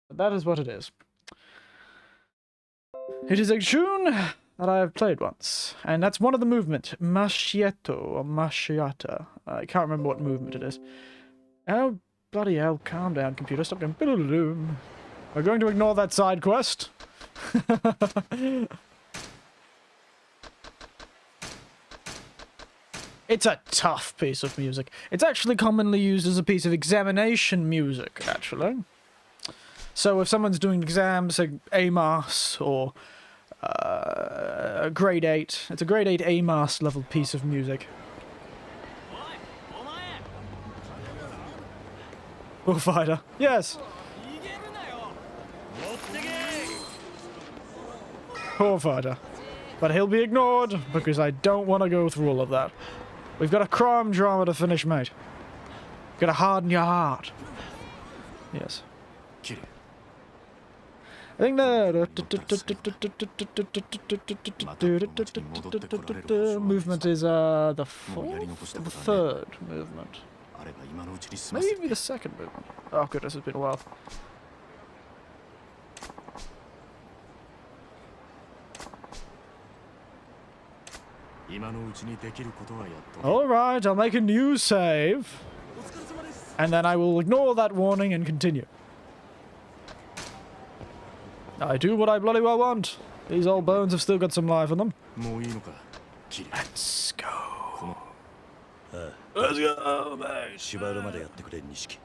But that is what it is. It is a tune that I have played once, and that's one of the movement, Macchiato or Macchiata. I can't remember what movement it is. Oh, bloody hell, calm down, computer, stop going. We're going to ignore that side quest. It's a tough piece of music. It's actually commonly used as a piece of examination music, actually. So if someone's doing exams, say A-Mass or grade 8, it's a grade 8 A-Mass level piece of music. Bullfighter, yes. Poor fighter. But he'll be ignored, because I don't want to go through all of that. We've got a crime drama to finish, mate. Gotta harden your heart. Yes. I think the movement is the fourth, the third movement. Maybe the second movement. Oh goodness, it's been a while. Alright, I'll make a new save. And then I will ignore that warning and continue. I do what I bloody well want. These old bones have still got some life in them. Let's go. Let's go, mate. 芝浦までやってくれ、錦。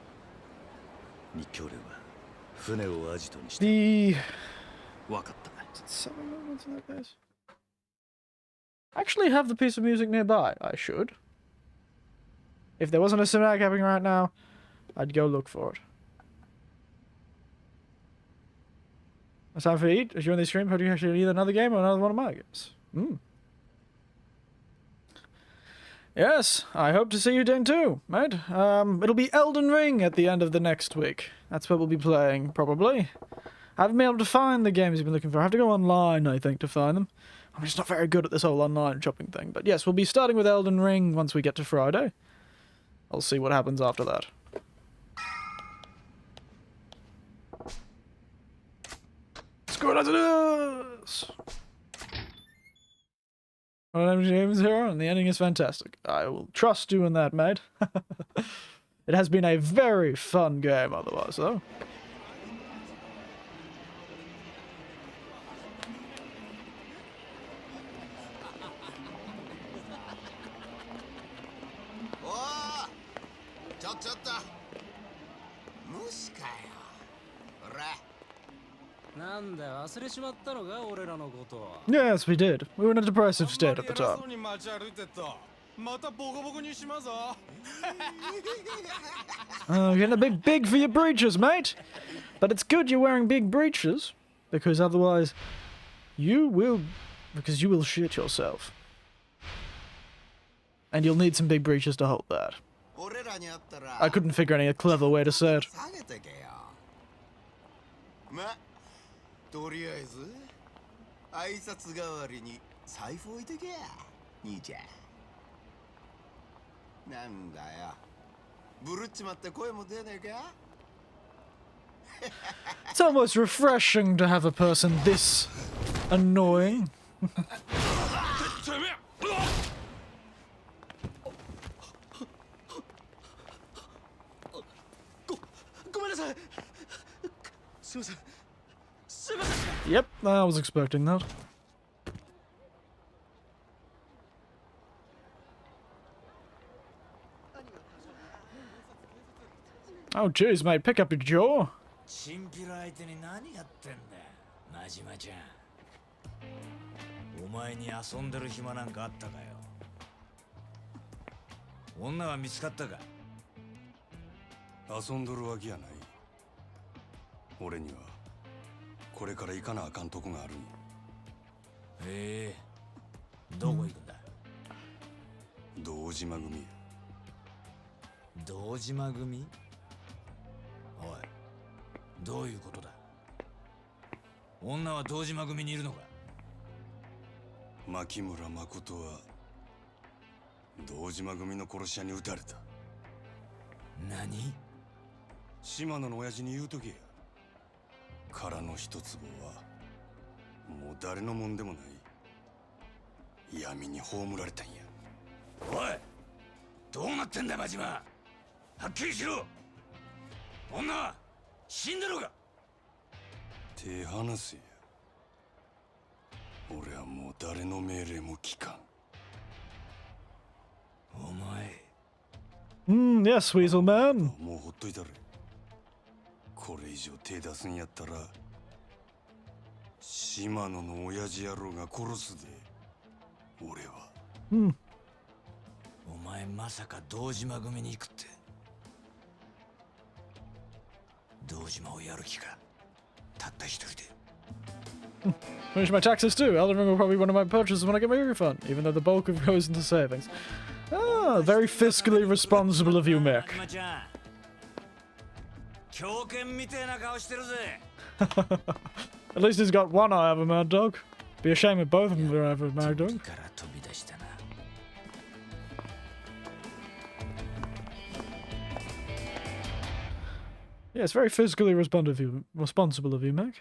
日教連は船をアジトにして。The... わかった。 7 moments in that case. I actually have the piece of music nearby. I should. If there wasn't a cinematic happening right now, I'd go look for it. It's time for eat. As you're on this stream, how do you actually either another game or another one of my games? Yes, I hope to see you then too, mate. It'll be Elden Ring at the end of the next week. That's what we'll be playing, probably. I haven't been able to find the games you've been looking for. I have to go online, I think, to find them. I'm just not very good at this whole online shopping thing. But yes, we'll be starting with Elden Ring once we get to Friday. I'll see what happens after that. Let's go as it is! My name's James here, and the ending is fantastic. I will trust you in that, mate. It has been a very fun game otherwise, though. Yes, we did. We were in a depressive state at the time. Oh, you're getting a bit big for your breeches, mate. But it's good you're wearing big breeches, because otherwise you will shit yourself. And you'll need some big breeches to hold that. I couldn't figure any clever way to say it. とりあえず挨拶代わりに財布置いてけや兄ちゃんなんだよブルっちまって声も出ねえか It's almost refreshing to have a person this annoying. ごめんなさいすいません Yep, I was expecting that. Oh jeez, mate, pick up your jaw. チンピラ相手に何やってんだよ、マジマちゃん。お前に遊んでる暇なんかあったかよ。女は見つかったか。遊んどるわけやない。俺にはこれから行かなあかんとこがあるんよ。へえ、どこ行くんだ。堂島組や。堂島組？おい、どういうことだ。女は堂島組にいるのか。牧村誠は堂島組の殺し屋に撃たれた。何？島野の親父に言うとけや。殻の一坪はもう誰のもんでもない闇に葬られたんや。おい、どうなってんだマジマ。はっきりしろ。女は死んだのか。手離せや。俺はもう誰の命令も聞かん。お前。Yes, Weasel Man. もうほっといたれ。これ以上手出すんやったら島野の親父野郎が殺すで。俺は。お前まさか堂島組に行くって。堂島をやる気か。たった一人で。Finish my taxes too. Elden Ring will probably be one of my purchases when I get my refund, even though the bulk of it goes into savings. Ah, very fiscally responsible of you, Mick. At least he's got one eye of a mad dog. Be a shame if both of them were of a mad dog. Yeah, it's very fiscally responsible of you, Mick.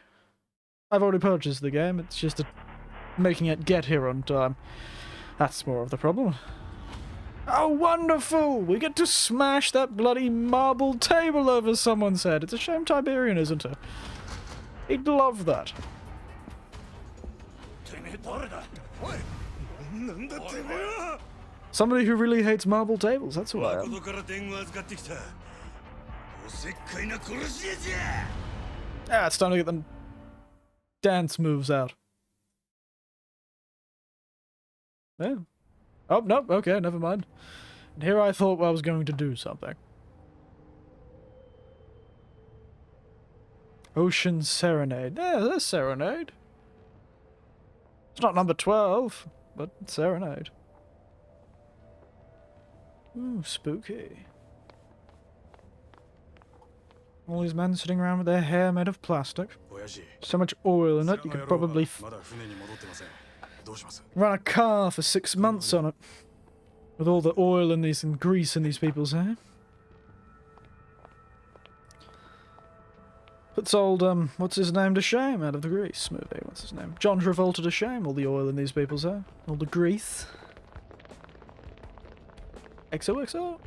I've already purchased the game, it's just making it get here on time. That's more of the problem. Oh, wonderful! We get to smash that bloody marble table over someone's head. It's a shame Tiberian isn't it? He'd love that. Somebody who really hates marble tables, that's who I am. Ah, it's time to get them dance moves out. Yeah. Oh, no, okay, never mind. And here I thought I was going to do something. Ocean Serenade. Yeah, there's Serenade. It's not number 12, but it's Serenade. Ooh, spooky. All these men sitting around with their hair made of plastic. So much oil in it, you could probably run a car for 6 months on it. With all the oil and grease in these people's hair. Puts old, what's his name to shame out of the Grease movie. What's his name? John Travolta to shame, all the oil in these people's hair. All the grease. XOXO.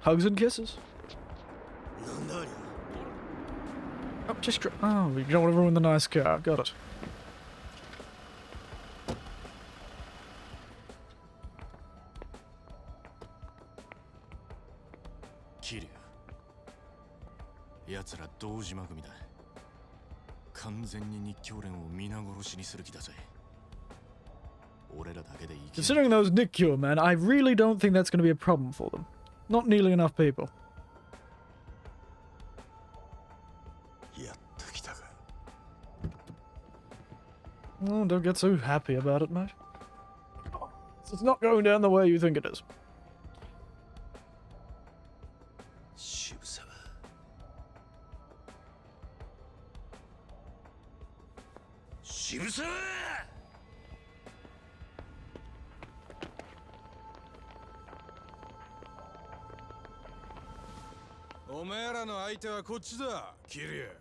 Hugs and kisses. Oh, just oh, you don't want to ruin the nice car. Got it. Kiryu. 奴ら堂島組だ。完全に日教連を皆殺しにする気だぜ。俺らだけで生き Considering those Nikkyo men, I really don't think that's going to be a problem for them. Not nearly enough people. Oh, don't get so happy about it, mate. It's not going down the way you think it is. Shibusa! お前らの相手はこっちだ、キリュウ。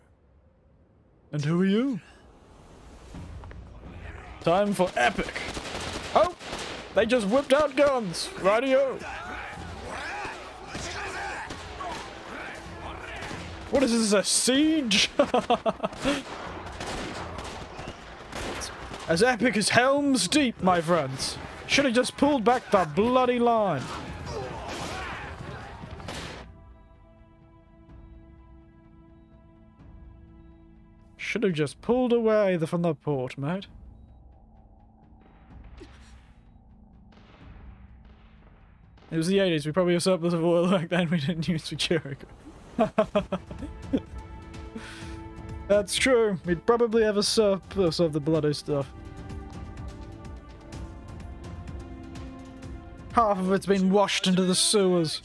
And who are you? Time for epic. Oh! They just whipped out guns! Radio! What is this, a siege? As epic as Helm's Deep, my friends. Should have just pulled back the bloody line. Should have just pulled away from the port, mate. It was the 80s, we probably have surplus of oil back then we didn't use for Jericho. That's true, we'd probably have a surplus of the bloody stuff. Half of it's been washed into the sewers.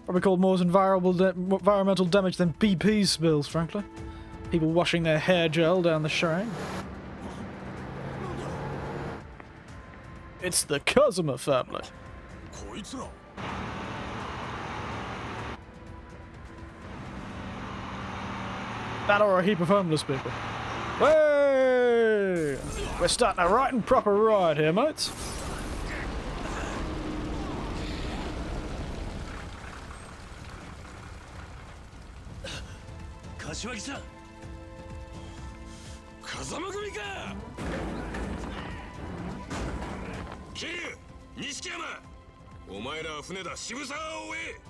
Probably called more environmental damage than BP spills, frankly. People washing their hair gel down the shrine. It's the Kazuma family. That or a heap of homeless people. Hey! We're starting a right and proper ride here, mates. Kashiwagi-san! Kazama-gumi ka! Kiryu! Nishikiyama! お前らは船だ、渋沢を追え。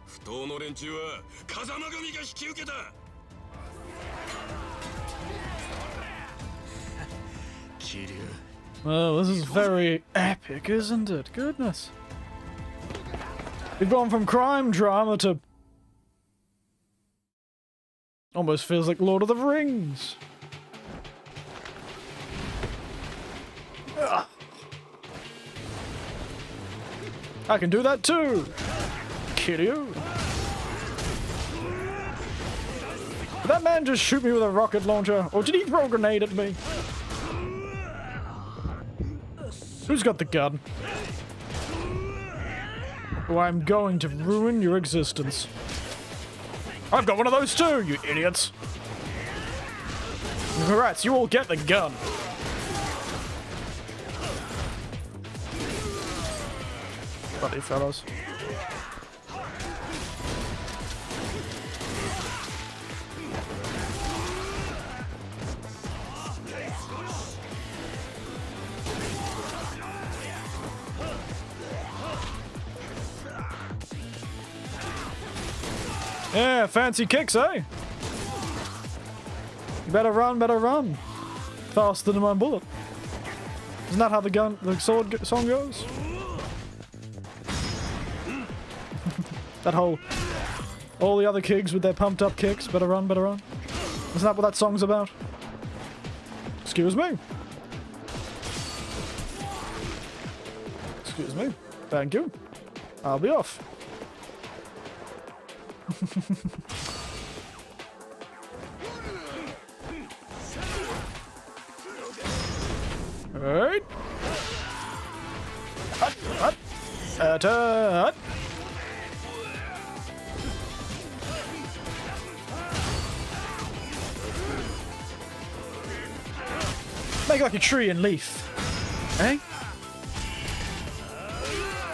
不当の連中は風間組が引き受けた。Well, this is very epic, isn't it? Goodness. We've gone from crime drama to... almost feels like Lord of the Rings. Ugh. I can do that too! Kiryu! Did that man just shoot me with a rocket launcher? Or did he throw a grenade at me? Who's got the gun? Oh, I'm going to ruin your existence. I've got one of those too, you idiots! Rats, you all get the gun. Buddy fellows. Yeah, fancy kicks, eh? You better run. Faster than my bullet. Isn't that how the sword song goes? That whole... all the other kicks with their pumped up kicks. Better run. Isn't that what that song's about? Excuse me. Excuse me. Thank you. I'll be off. Alright. Hut. Make like a tree and leaf. Eh?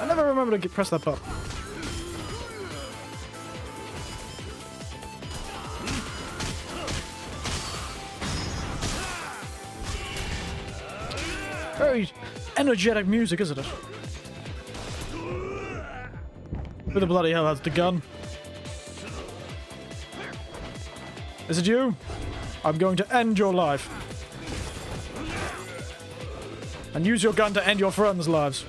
I never remember to press that button. Very energetic music, isn't it? Who the bloody hell has the gun? Is it you? I'm going to end your life. And use your gun to end your friends' lives.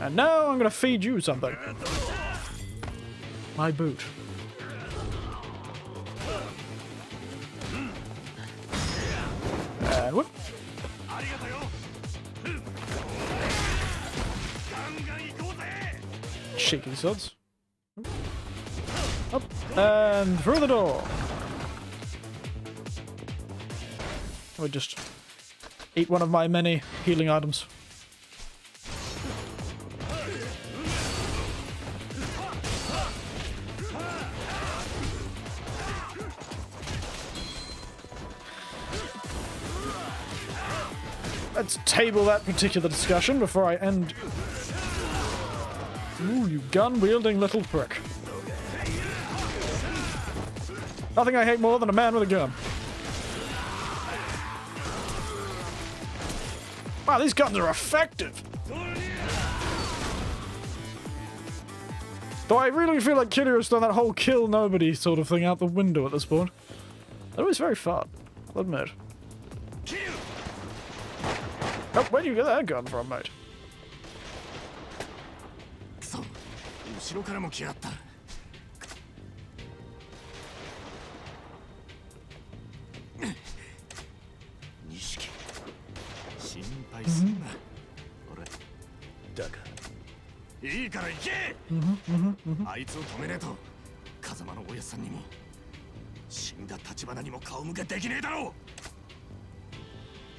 And now I'm gonna feed you something. My boot. And whoop. Shaky sods. Up and through the door. We'll just eat one of my many healing items. Let's table that particular discussion before I end. Ooh, you gun-wielding little prick. Nothing I hate more than a man with a gun. Wow, these guns are effective. Though I really feel like Kiryu's done that whole kill nobody sort of thing out the window at this point. That was very fun, I'll admit. Oh, where'd you get that gun from, mate?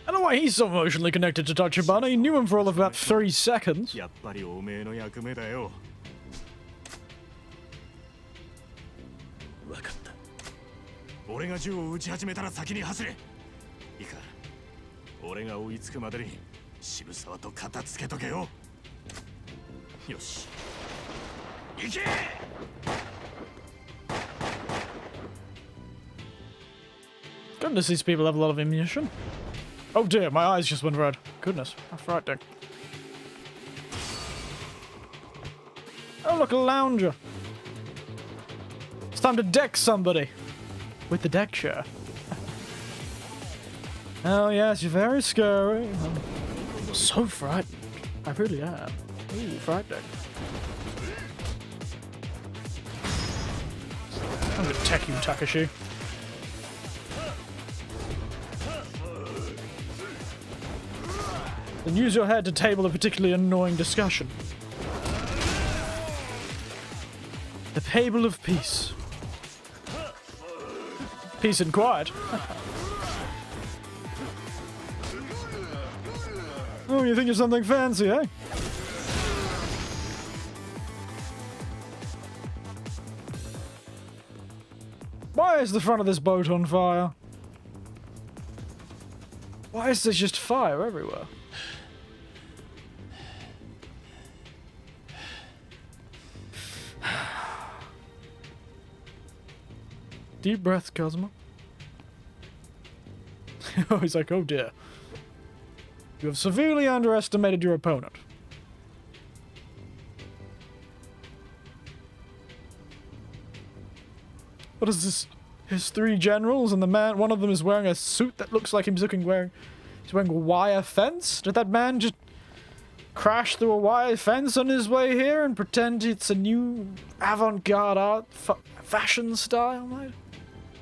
I don't know why he's so emotionally connected to Tachibana. He knew him for all of about 3 seconds. Goodness, these people have a lot of ammunition. Oh dear, my eyes just went red. Goodness, that's frightening. Oh look, a lounger. It's time to deck somebody. With the deck chair. Oh yes, you're very scary. I'm so frightened. I really am. Ooh, frightening. I'm gonna tech you, Takashi. Then use your head to table a particularly annoying discussion. The Table of Peace. Peace and quiet. Oh, you think you're something fancy, eh? Why is the front of this boat on fire? Why is there just fire everywhere? Deep breath, Kazuma. Oh, he's like, oh dear. You have severely underestimated your opponent. What is this? His 3 generals and the man, one of them is wearing a suit that looks like he's wearing a wire fence? Did that man just crash through a wire fence on his way here and pretend it's a new avant-garde art fashion style, mate?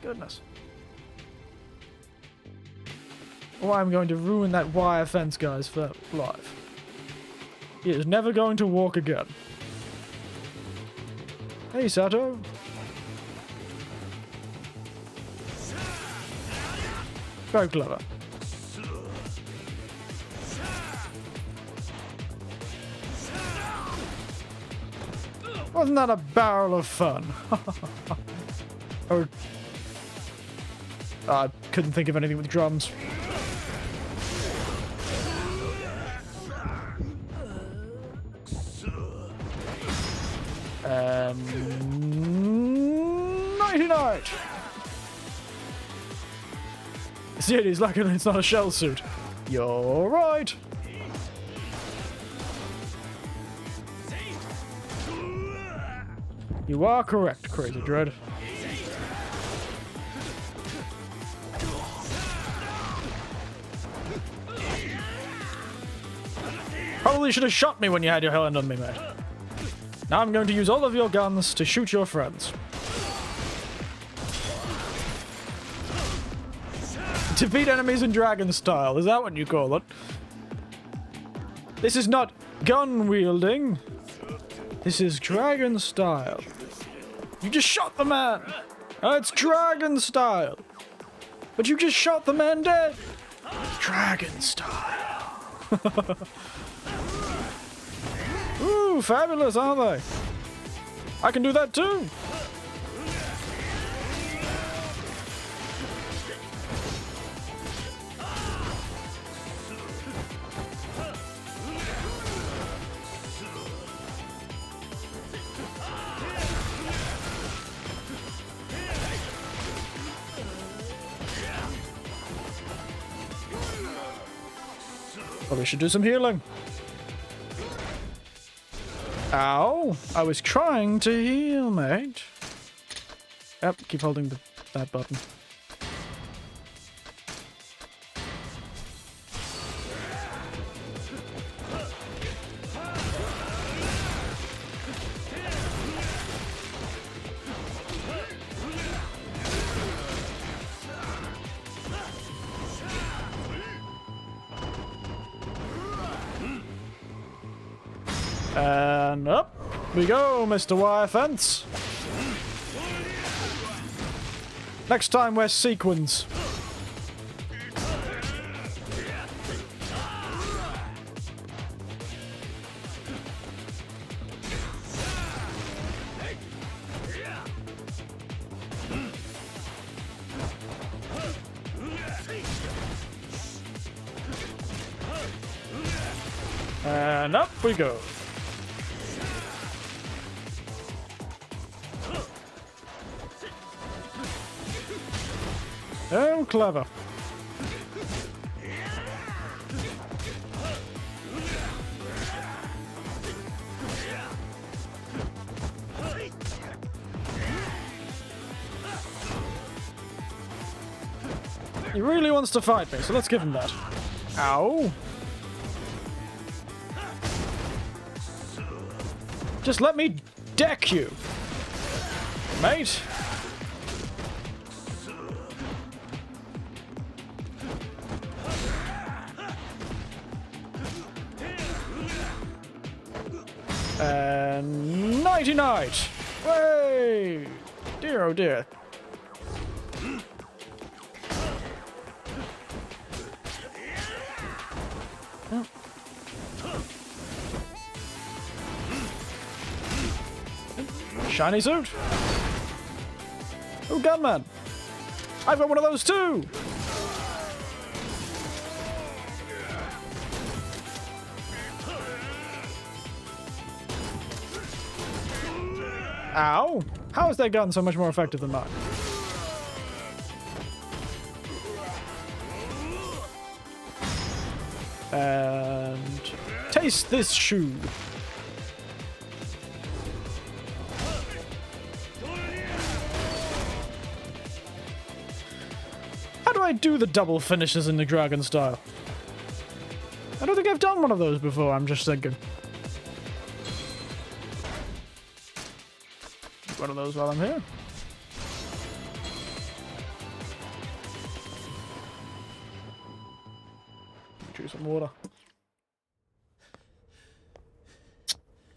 Goodness. Or I'm going to ruin that wire fence guy's life. He is never going to walk again. Hey, Sato. Very clever. Wasn't that a barrel of fun? Or... I couldn't think of anything with drums. Nighty night! See, he's lucky it's not a shell suit. You're right! You are correct, Crazy Dread. Probably should have shot me when you had your hand on me, mate. Now I'm going to use all of your guns to shoot your friends. Defeat enemies in dragon style, is that what you call it? This is not gun wielding. This is dragon style. You just shot the man! It's dragon style! But you just shot the man dead! Dragon style. Ooh, fabulous, aren't they? I can do that too! Probably should do some healing. Ow! I was trying to heal, mate. Yep, keep holding that button. And up we go, Mr. Wire Fence. Next time we're sequins. And up we go. Oh, clever. He really wants to fight me, so let's give him that. Ow. Just let me deck you, mate. And nighty night. Way. Dear, oh dear. Oh. Shiny suit. Oh, gunman! I've got one of those too! Ow! How is that gun so much more effective than mine? And taste this shoe. How do I do the double finishes in the dragon style? I don't think I've done one of those before, I'm just thinking. One of those while I'm here. Drink some water.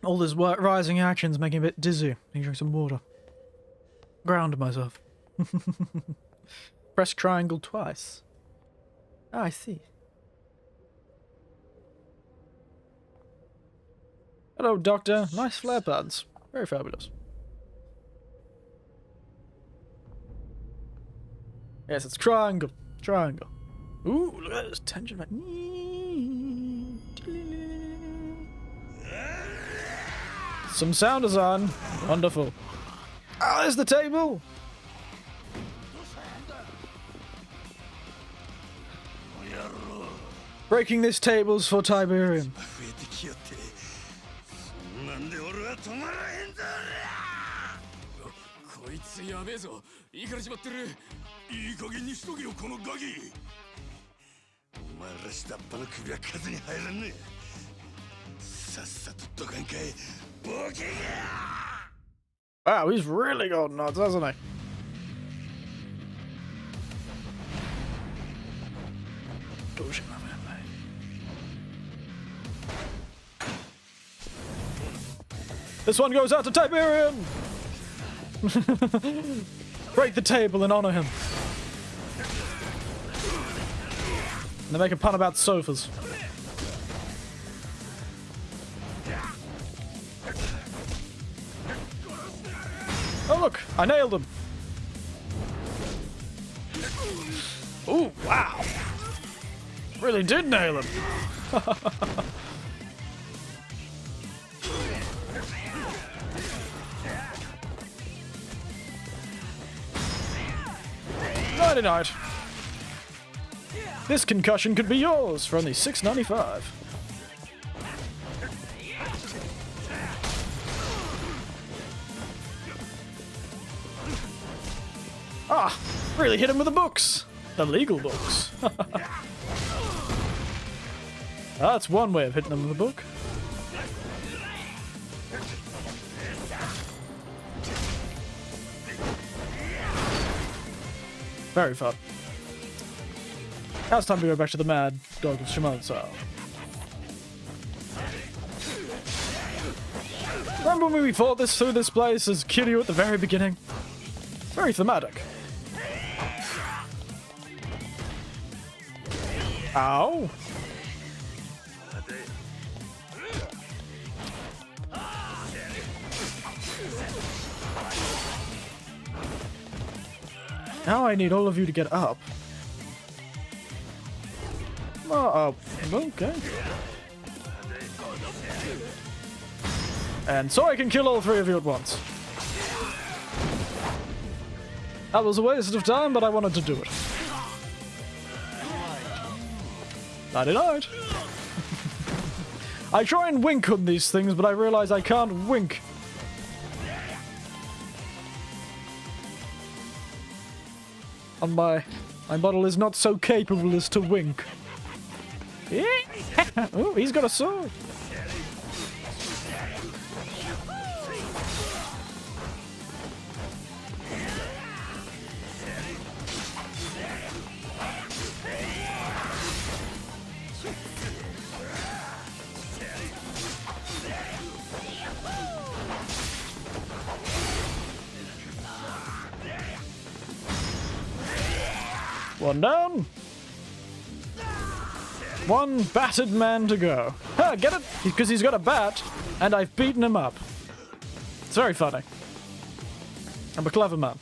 All this rising action's making me a bit dizzy. I need to drink some water. Ground myself. Press triangle twice. Ah, I see. Hello, Doctor. Nice flare pads. Very fabulous. Yes, it's triangle. Triangle. Ooh, look at this tension. Some sound is on. Wonderful. Ah, there's the table. Breaking this table's for Tiberium. こいつやべえぞ。いかれちまってる。いい加減にしとけよこのガキ。お前ら下っ端の首は数に入らんね。さっさとどかんかい。ボケが。 Wow, he's really got nuts, hasn't he? This one goes out to Tiberium! Break the table and honor him. And they make a pun about sofas. Oh look, I nailed him. Ooh, wow. Really did nail him. Nighty-night. This concussion could be yours for only $6.95. Ah, really hit him with the books. The legal books. That's one way of hitting them with a book. Very fun. Now it's time to go back to the mad dog of Shimansa. Remember when we fought through this place as Kiryu at the very beginning? It's very thematic. Ow! Now I need all of you to get up. Oh, okay. And so I can kill all three of you at once. That was a waste of time, but I wanted to do it. Nighty-night. I try and wink on these things, but I realize I can't wink. And my model is not so capable as to wink. Oh, he's got a sword. One down. One battered man to go. Ha, get it? Because he's got a bat, and I've beaten him up. It's very funny. I'm a clever man.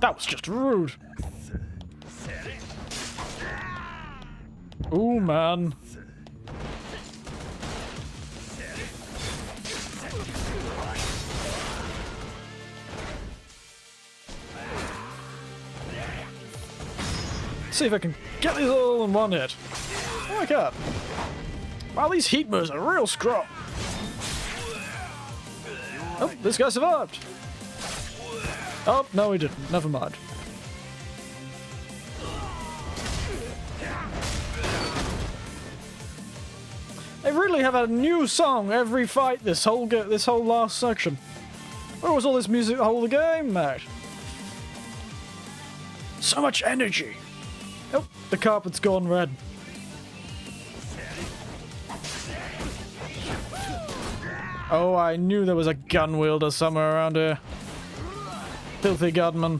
That was just rude. Ooh, man. See if I can get these all in one hit. Oh my god. Wow, these heat moves are real strong. Oh, this guy survived. Oh, no he didn't. Never mind. They really have a new song every fight this whole last section. Where was all this music the whole game, mate? So much energy. Oh, the carpet's gone red. Oh, I knew there was a gun wielder somewhere around here. Filthy gunman.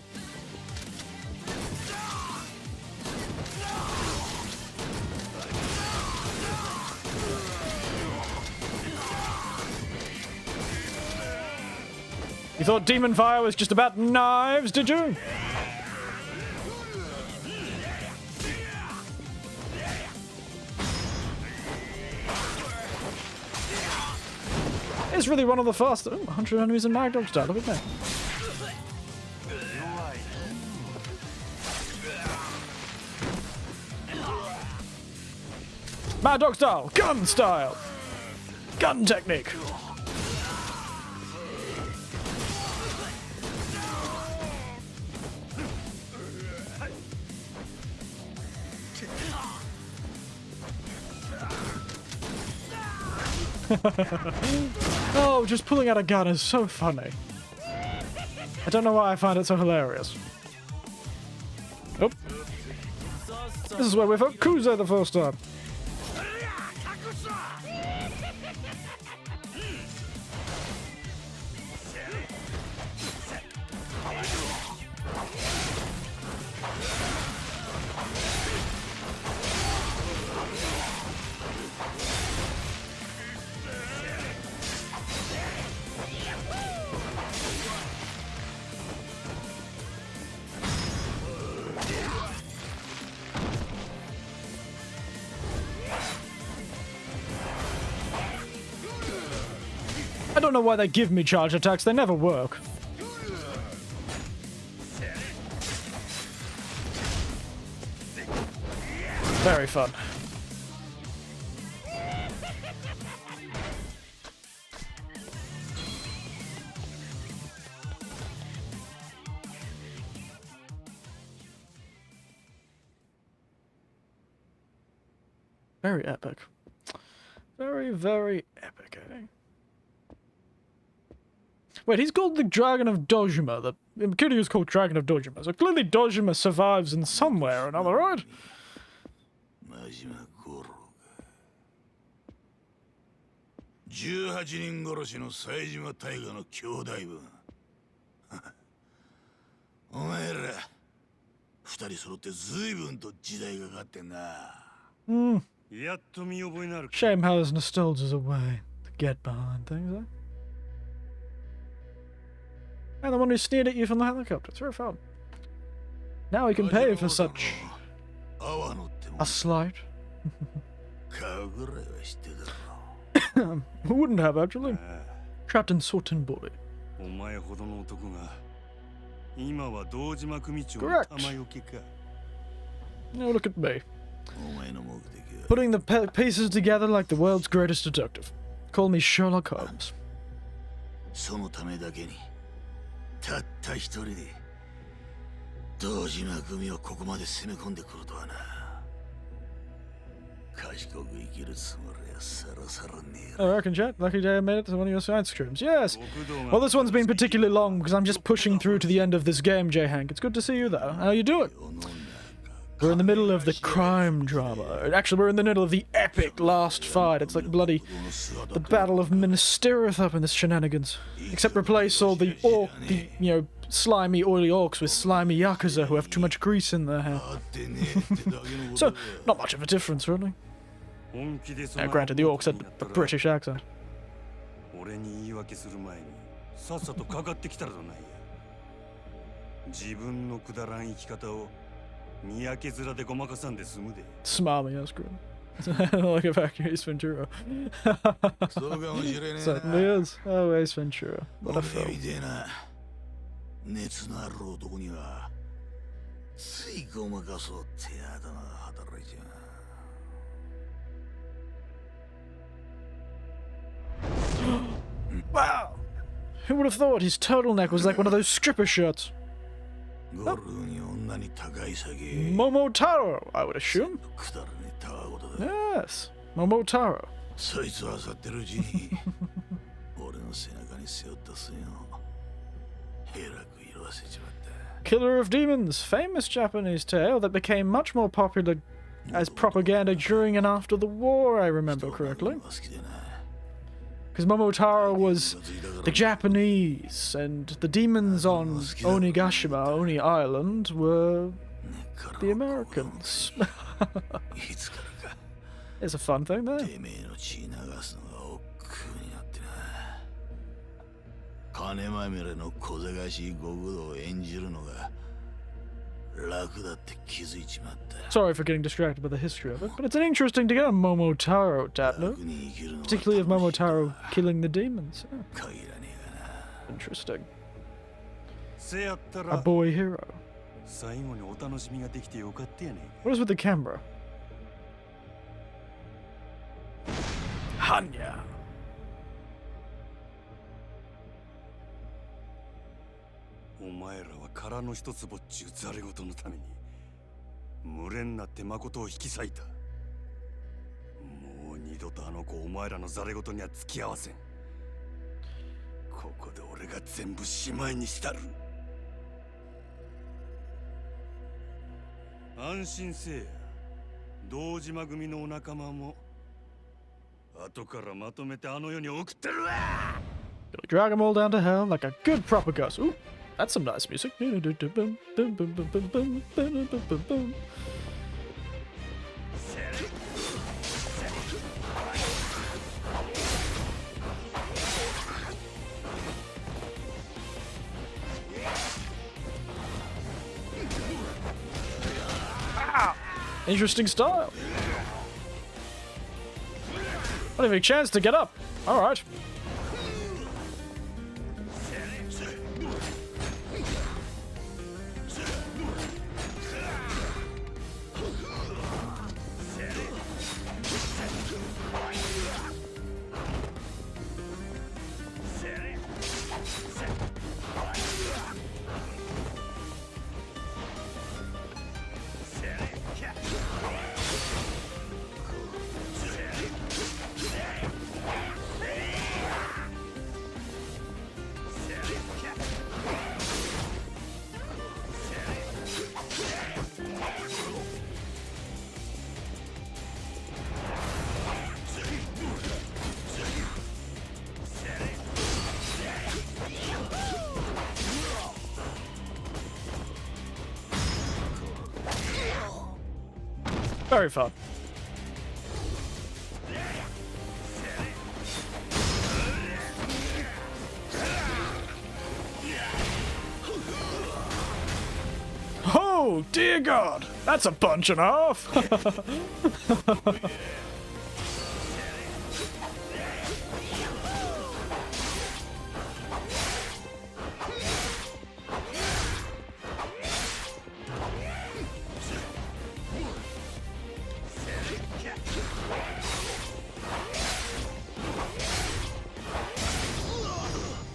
You thought Demon Fire was just about knives, did you? It's really one of the fastest. 100 enemies in Mag Dog style, look at that. Mad Dog style, gun technique. Oh, just pulling out a gun is so funny. I don't know why I find it so hilarious. Oh. This is where we fought Kuza the first time. I don't know why they give me charge attacks, they never work. Very fun. Very epic. Very, very epic, I think. Wait, he's called the Dragon of Dojima. The Kiryu is called Dragon of Dojima. So clearly Dojima survives in some way or another, right? 18人殺しの冴島大河の兄弟分お前ら二人揃って随分と時代がかかってんな。やっと見覚えなる。 Shame how there's nostalgia's a way to get behind things, eh? And the one who sneered at you from the helicopter. It's very fun. Now we can pay for such a slight. Who wouldn't have, actually? Captain Sortin Boy. Correct. Now look at me. Putting the pieces together like the world's greatest detective. Call me Sherlock Holmes. たった一人で堂島組をここまで攻め込んでくるとはな。賢く生きるつもりはさらさらねえ。 Oh, I reckon, chat. Lucky day I made it to one of your side streams. Yes! Well, this one's been particularly long because I'm just pushing through to the end of this game, J-Hank. It's good to see you, though. How you doing? We're in the middle of the crime drama. Actually, we're in the middle of the epic last fight. It's like bloody the Battle of Minas Tirith up in this shenanigans. Except replace all the slimy, oily orcs with slimy Yakuza who have too much grease in their hair. So, not much of a difference, really. Granted, the orcs had a British accent. 俺に言い訳する前にさっさとかかってきたらどないや。自分のくだらん生き方を見分け面でごまかさんで済むで。 Smarmy, that's great. Like a vacuum Ace Ventura. Certainly is. Oh, Ace Ventura. What a film. 熱のある男にはついごまかそうって頭が働いちゃう。 Wow! Who would have thought his turtleneck was like one of those stripper shirts? Oh. Momotaro, I would assume. Yes, Momotaro. そいつは漁ってるうちに俺の背中に背負った線をえらく色あせちまった。 Killer of Demons, famous Japanese tale that became much more popular as propaganda during and after the war, I remember correctly. Because Momotaro was the Japanese, and the demons on Onigashima, Oni Island, were the Americans. It's a fun thing there. 金まみれの小賢しい極道を演じるのが楽だって気づいちまった。 Sorry for getting distracted by the history of it, but it's an interesting to get a Momotaro tableau, particularly of Momotaro killing the demons. Yeah. Interesting. A boy hero. What is with the camera? Hanya. お前らは殻の一つぼっちゅうざれ事のために群れになって誠を引き裂いた。もう二度とあの子お前らのざれ事には付き合わせん。ここで俺が全部しまいにしたる。安心せえや。堂島組のお仲間も後からまとめてあの世に送ってるわ。 Drag them all down to hell like a good proper ghost. Ooh, that's some nice music. Interesting style. Not even a chance to get up. All right. Very fun. Oh, dear God! That's a bunch and a half!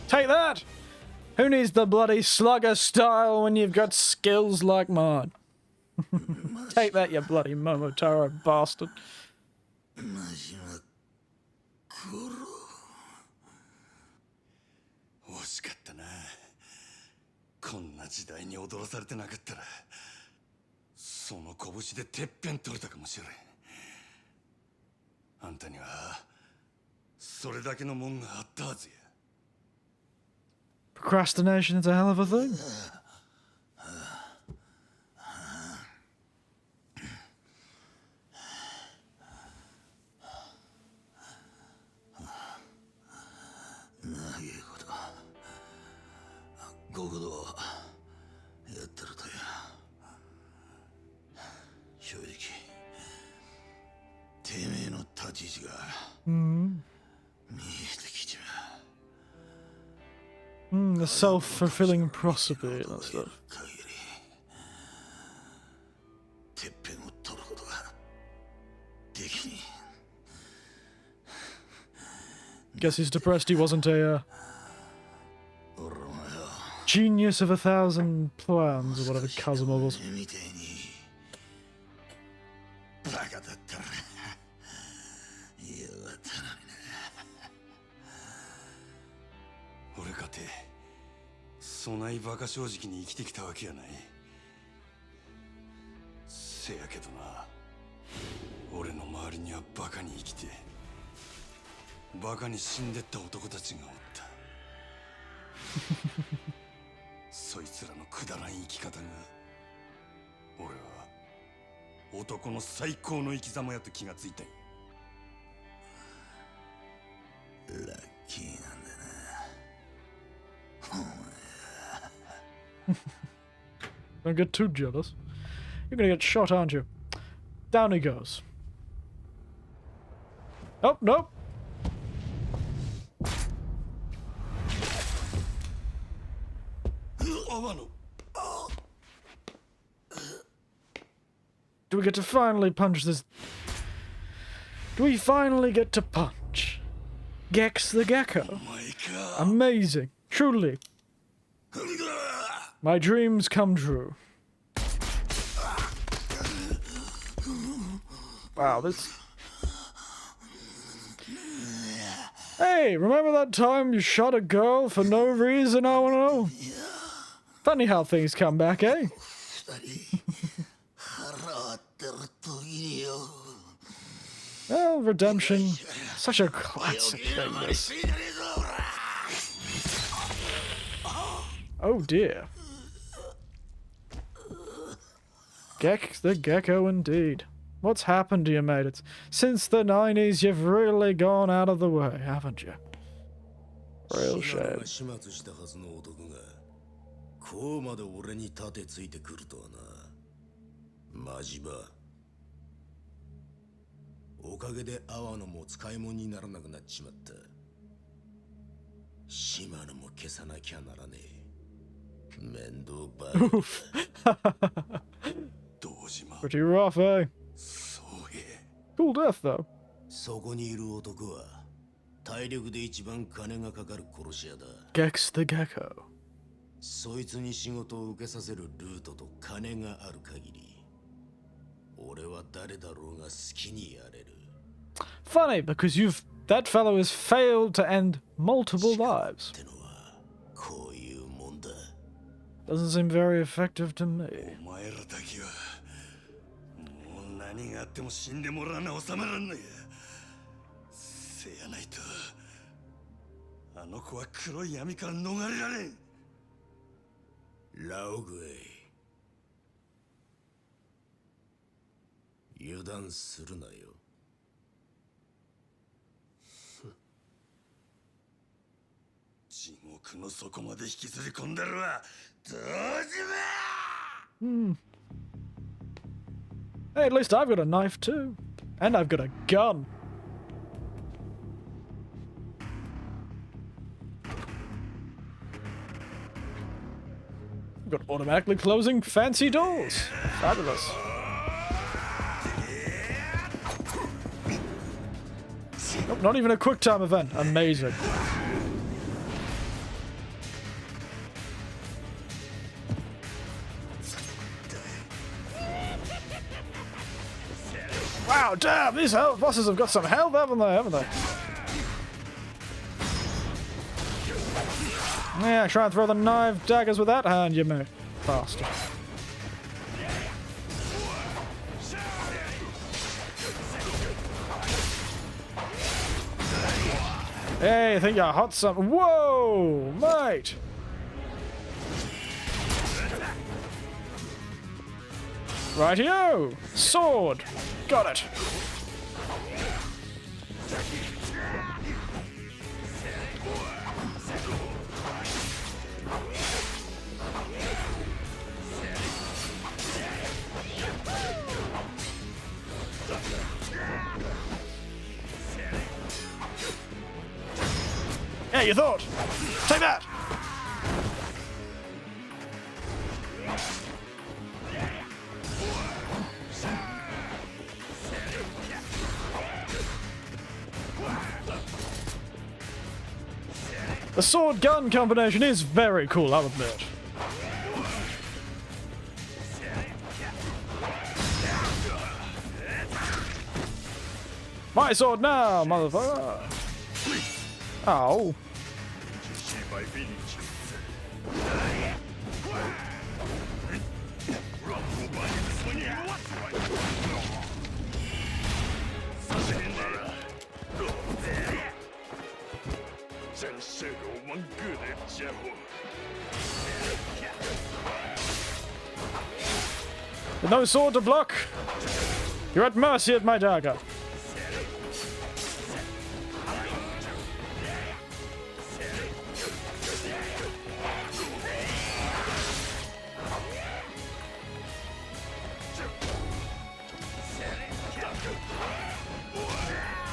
Take that! Who needs the bloody slugger style when you've got skills like mine? Take that, you bloody Momotaro bastard. 惜しかったな。こんな時代に踊らされてなかったら、その拳でてっぺん取れたかもしれん。あんたにはそれだけのもんがあったはずや。Procrastination's a hell of a thing. The self-fulfilling prophecy and that stuff. Guess he's depressed he wasn't a genius of 1,000 plans, or whatever Kazuma was. Don't get too jealous. You're gonna get shot, aren't you? Down he goes. Oh, nope. Do we get to finally punch this? Do we finally get to punch Gex the Gecko? Oh my God. Amazing. Truly. My dreams come true. Wow, this... Hey, remember that time you shot a girl for no reason, I wanna know? Funny how things come back, eh? Well, redemption. Such a classic thing, this. Oh dear. Gex the Gecko indeed. What's happened to you, mate? It's since the 90s you've really gone out of the way, haven't you? Real shame. こうまで俺に盾ついてくるとはな。マジバ。おかげで阿波野も使い物にならなくなっちまった。島野も消さなきゃならねえ。面倒ばか。Pretty rough, eh? Cool death, though. そこにいる男は体力で一番金がかかる殺し屋だ。Gex the Gecko. そいつに仕事を受けさせるルートと金がある限り、俺は誰だろうが好きにやれる。Funny, because that fellow has failed to end multiple lives. Doesn't seem very effective to me. 何があっても死んでもらわな収めらんない。せやないと、あの子は黒い闇から逃れられん。ラオグエイ、油断するなよ。地獄の底まで引きずり込んだるわ。どうじま。Hey, at least I've got a knife too. And I've got a gun. I've got automatically closing fancy doors. Fabulous. Nope, not even a quick time event. Amazing. Wow, damn, these hell bosses have got some health, haven't they? Yeah, try and throw the knife daggers with that hand, you mate. Faster. Hey, I think you're hot some. Whoa, mate! Rightio! Sword! Got it! Yeah, you thought! Take that! The sword-gun combination is very cool, I'll admit. My sword now, motherfucker! Ow. With no sword to block, you're at mercy at my dagger.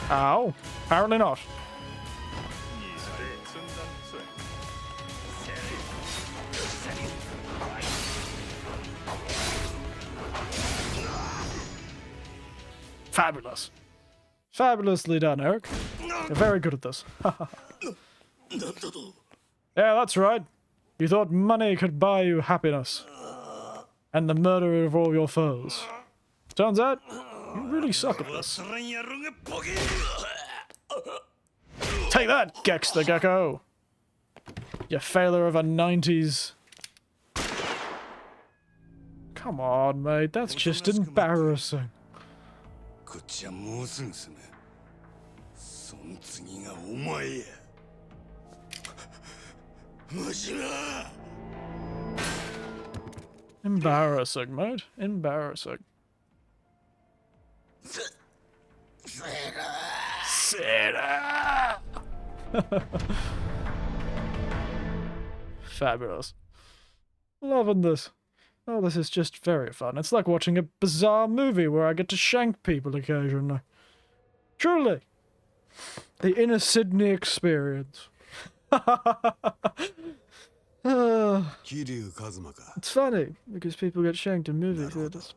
Ow. Apparently not. Fabulous. Fabulously done, Eric. You're very good at this. Yeah, that's right. You thought money could buy you happiness. And the murder of all your foes. Turns out, you really suck at this. Take that, Gex the Gecko! You failure of a 90s. Come on, mate, that's just embarrassing. Embarrassing, mate. Embarrassing. Sarah! Fabulous. Loving this. Oh, this is just very fun. It's like watching a bizarre movie where I get to shank people occasionally. Truly. The inner Sydney experience. It's funny, because people get shanked in movie theaters.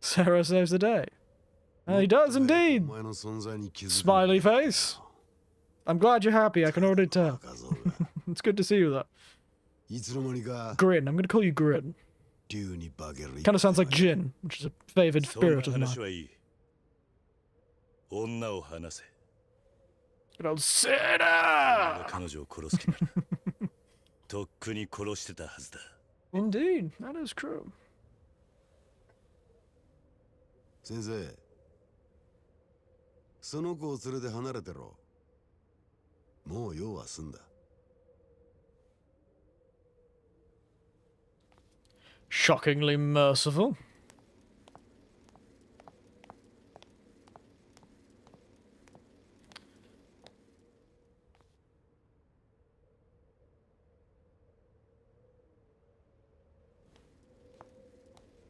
Sarah saves the day. And he does indeed. Smiley face. I'm glad you're happy, I can already tell. It's good to see you though. Grin, I'm gonna call you Grin. Kinda sounds like gin, which is a favored spirit of mine. Good old Sarah! Indeed, that is true. Sensei, その子を連れて離れてろ。もう用は済んだ。Shockingly merciful.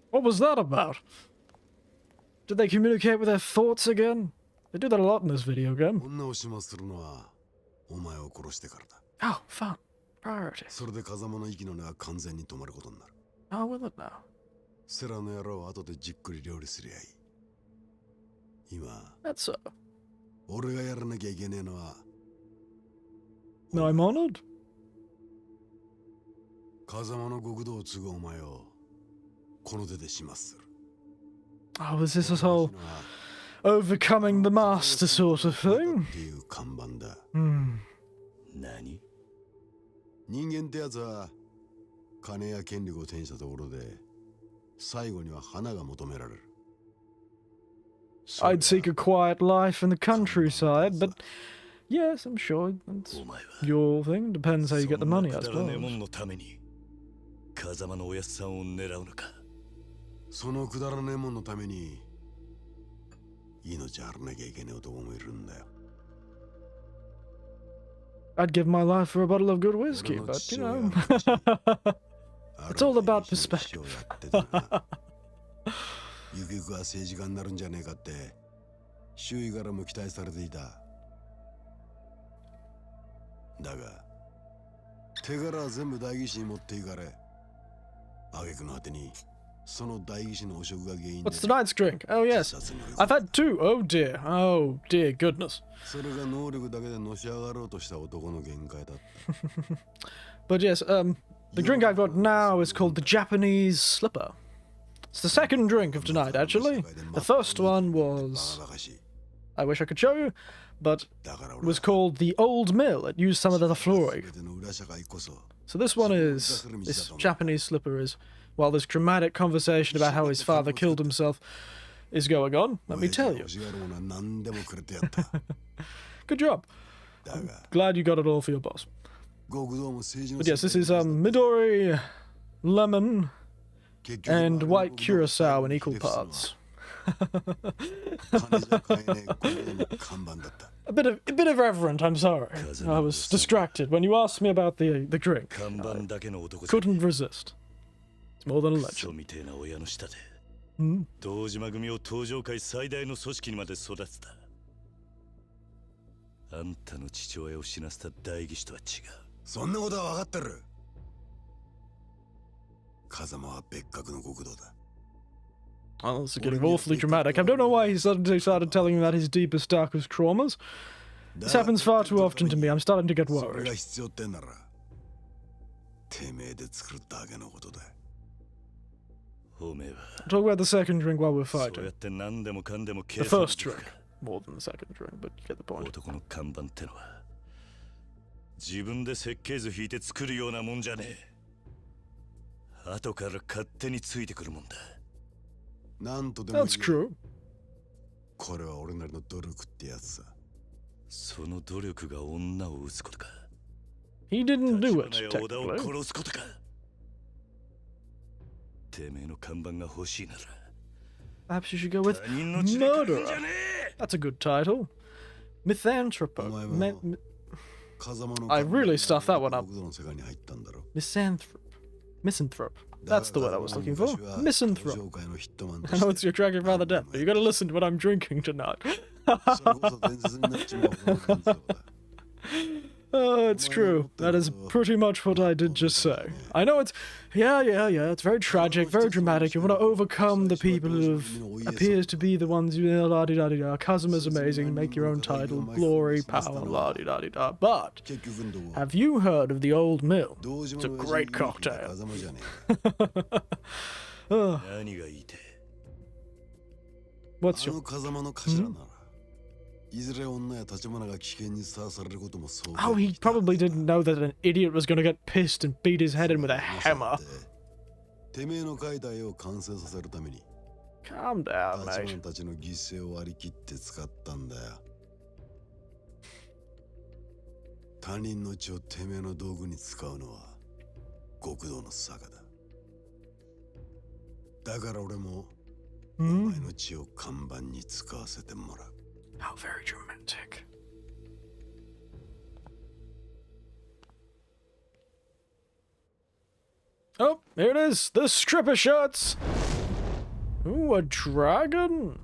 What was that about? Did they communicate with their thoughts again? They do that a lot in this video game. Oh, fun. Priorities. Oh, will it now? That's so. No, I'm honored. Oh, is this whole overcoming the master sort of thing? Hmm. 人間ってやつは金や権力を手にしたところで最後には花が求められる。I'd seek a quiet life in the countryside, but yes, I'm sure that's your thing. Depends how you get the money, I suppose. 風間のおやっさんを狙うのか。そのくだらねえもんのために命張らなきゃいけねえ男もいるんだよ。 I'd give my life for a bottle of good whiskey, but you know, it's all about perspective. ゆくゆくは政治家になるんじゃねえかって周囲からも期待されていた。だが手柄は全部代議士に持っていかれ、挙句の果てにその代議士の汚職が原因で。 What's tonight's drink? Oh yes, I've had two. Oh dear goodness. それが能力だけでのし上がろうとした男の限界だった。But yes, the drink I've got now is called the Japanese Slipper. It's the second drink of tonight, actually. The first one was, I wish I could show you, but it was called the Old Mill. It used some of the fluoride. So this one is, this Japanese Slipper is, while this dramatic conversation about how his father killed himself is going on, let me tell you. Good job. I'm glad you got it all for your boss. But yes, this is Midori, lemon, and white curacao in equal parts. a bit of reverent, I'm sorry. I was distracted when you asked me about the drink. Couldn't resist. It's more than a legend. 堂島組を東上界最大の組織にまで育てた。あんたの父親を死なせた代議士とは違う。そんなことは分かってる。風間は別格の極道だ。 Oh, this is getting awfully dramatic. I don't know why he suddenly started telling me about his deepest, darkest traumas. This happens far too often to me. I'm starting to get worried. それが必要ってなら、てめえで作るだけのことだ。 Talk about the second drink while we're fighting. The first drink. More than the second drink, but you get the point. 男の看板ってのは自分で設計図引いて作るようなもんじゃねえ。後から勝手についてくるもんだ。なんとでも。 That's true. これは俺なりの努力ってやつさ。その努力が女を撃つことか。 He didn't do it, 立花や織田を technically. 殺すことか。てめえの看板が欲しいなら。 Perhaps you should go with Murderer. That's a good title. Misanthropo. I really stuffed that one up. Misanthrope. That's the word I was looking for. Misanthrope. I know it's your dragon father death, but you gotta listen to what I'm drinking tonight. Oh, it's true. That is pretty much what I did just say. I know it's... Yeah, it's very tragic, very dramatic. You want to overcome the people who appears to be the ones you... La-di-da-di-da. Kazuma's amazing. Make your own title. Glory, power, la-di-da-di-da. But, have you heard of the Old Mill? It's a great cocktail. What's your... Oh, he probably didn't know that an idiot was going to get pissed and beat his head in with a hammer. Calm down, mate. How very dramatic. Oh, here it is. The stripper shirts. Ooh, a dragon.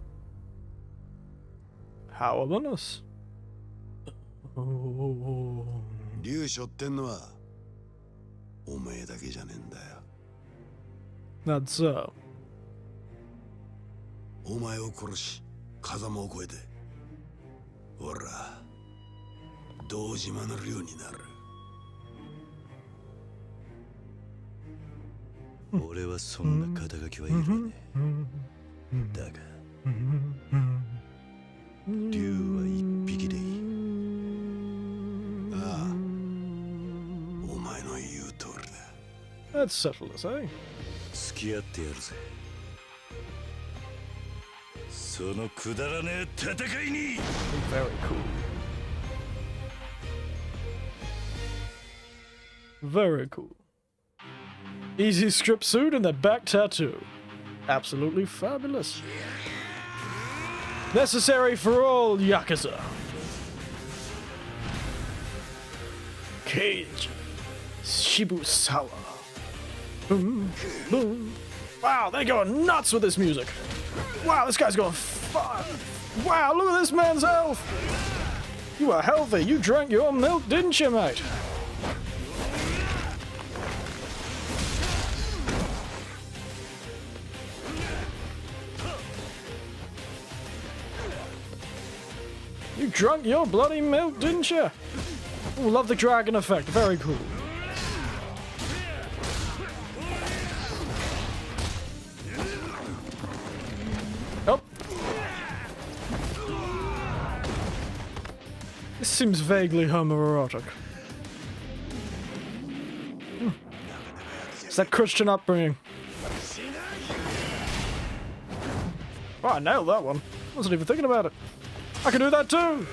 How ominous. Oh. That's so. お前を殺し、風間を越えて、ほら、堂島の領になる。俺はそんな肩書きはいらねえ。だが、竜は一匹でいい。ああ、お前の言う通りだ。That's settled us, eh? 付き合ってやるぜ。そのくだらねえ戦いに。Very cool. Very cool. Easy strip suit and the back tattoo. Absolutely fabulous. Necessary for all Yakuza. Cage. Shibusawa. Boom, boom. Wow, they're going nuts with this music. Wow, this guy's going far. Wow, look at this man's health. You are healthy. You drank your milk, didn't you, mate? You drunk your bloody milk, didn't you? Ooh, love the dragon effect. Very cool. Oh. This seems vaguely homoerotic. It's that Christian upbringing. Oh, I nailed that one. Wasn't even thinking about it. I can do that too!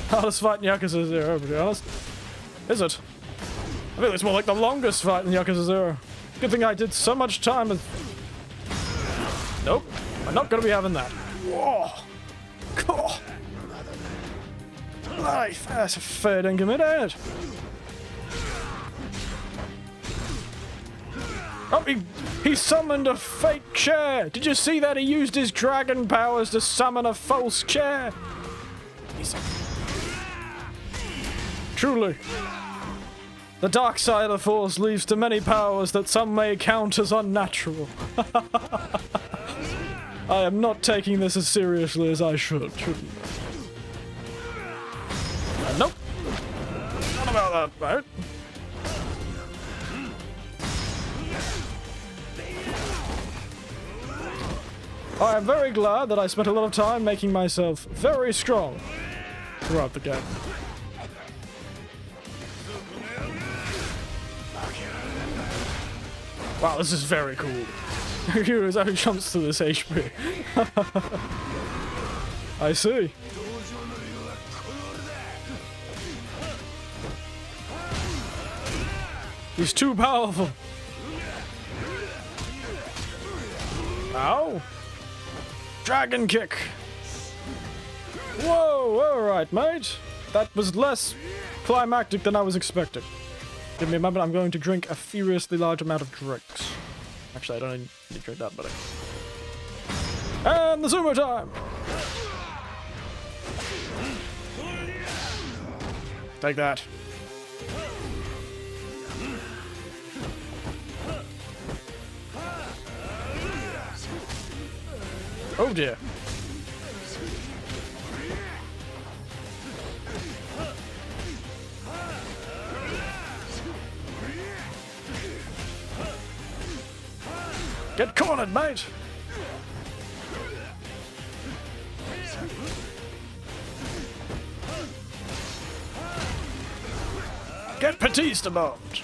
Hardest fight in Yakuza 0, to be honest. Is it? I feel it's more like the longest fight in Yakuza 0. Good thing I did so much time with... Nope. I'm not gonna be having that. Whoa! Cool! Life! That's a fair dinkum, ain't it? Oh, he summoned a fake chair! Did you see that? He used his dragon powers to summon a false chair! Truly, the dark side of the Force leads to many powers that some may count as unnatural. I am not taking this as seriously as I should. Nope. Not about that, mate. I am very glad that I spent a lot of time making myself very strong throughout the game. Wow, this is very cool. Here's how he jumps to this HP. I see. He's too powerful. Ow. Dragon kick. Whoa, alright, mate. That was less climactic than I was expecting. Give me a moment, I'm going to drink a furiously large amount of drinks. Actually, I don't need to drink that much. And the sumo time! Take that. Oh dear. Get cornered, mate! Get Batista bombed!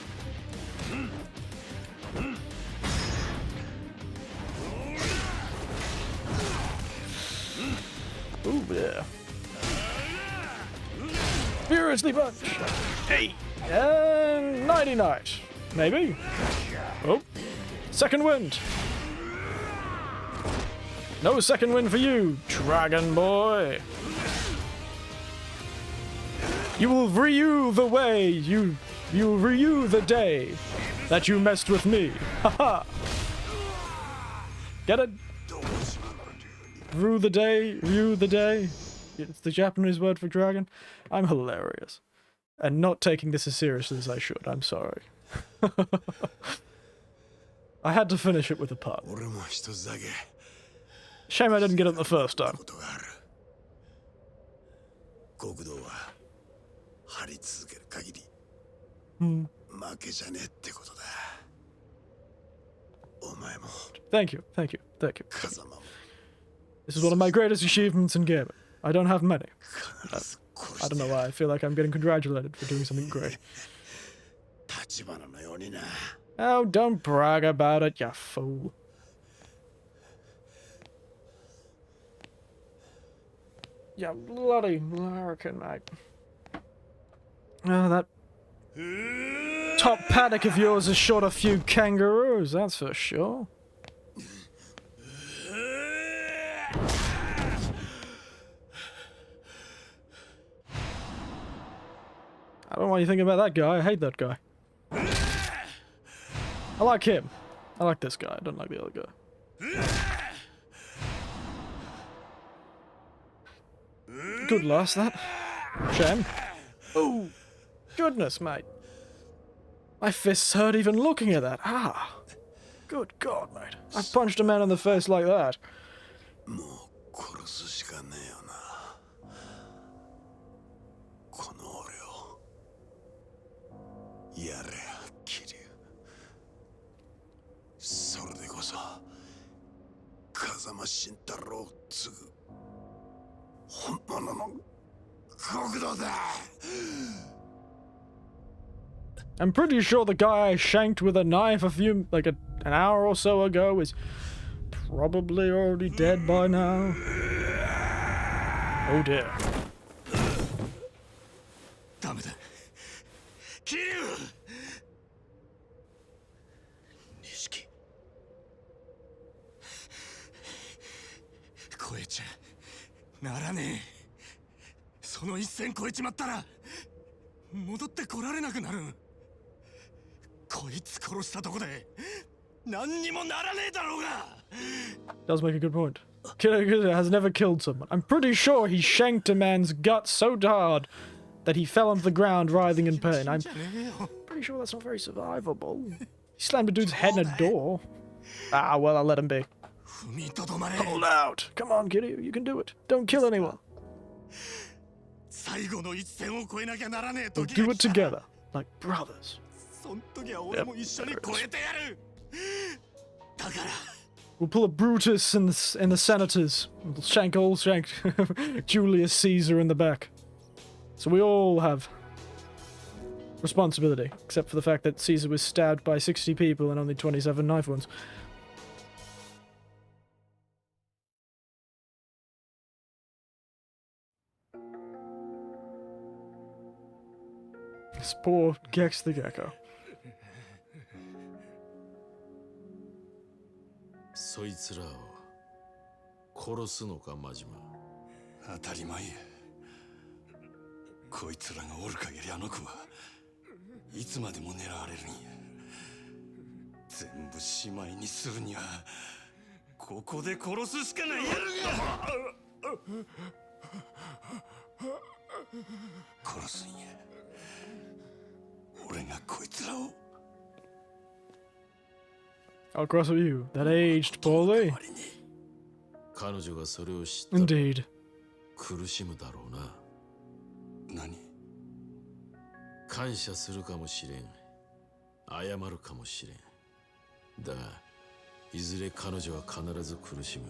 Ooh, yeah. Furiously punch! Hey! And nighty night. Maybe? Oh. Second wind! No second wind for you, dragon boy! You will rue the way you rue the day that you messed with me. Haha! Get it? Rue the day. It's the Japanese word for dragon. I'm hilarious. And not taking this as seriously as I should, I'm sorry. I had to finish it with a pun. Shame I didn't get it the first time. Thank you. This is one of my greatest achievements in gaming. I don't have many. I don't know why I feel like I'm getting congratulated for doing something great. Oh, don't brag about it, you fool. You bloody American, mate. Oh, that top paddock of yours has shot a few kangaroos, that's for sure. I don't know what you think about that guy. I hate that guy. I like him. I like this guy. I don't like the other guy. Good loss, that. Shame. Oh, goodness, mate. My fists hurt even looking at that. Ah. Good God, mate. I've punched a man in the face like that. I'm pretty sure the guy I shanked with a knife an hour or so ago is probably already dead by now. Oh dear. Kiryu! Nishiki. 超えちゃならねえ。その一線越えちまったら戻ってこられなくなる。こいつ殺したとこで何にもならねえだろうが。 Does make a good point. Kiryu has never killed someone. I'm pretty sure he shanked a man's gut so hard that he fell onto the ground writhing in pain. I'm pretty sure that's not very survivable. He slammed a dude's head in a door. Ah, well, I'll let him be. Hold out. Come on, Kiryu, you can do it. Don't kill anyone. We'll do it together, like brothers. Yep. We'll pull a Brutus in the senators. We'll shank Julius Caesar in the back. So we all have responsibility, except for the fact that Caesar was stabbed by 60 people and only 27 knife wounds. This poor Gex the Gecko. そいつらを殺すのか、マジマ。当たり前や。こいつらがおる限りあの子はいつまでも狙われるんや。全部しまいにするにはここで殺すしかないやろが。殺すんや。俺がこいつらを。I'll cross with you. That aged poorly. 彼女がそれを知った。Indeed. 苦しむだろうな。何？感謝するかもしれん。謝るかもしれん。だが、いずれ彼女は必ず苦しむ。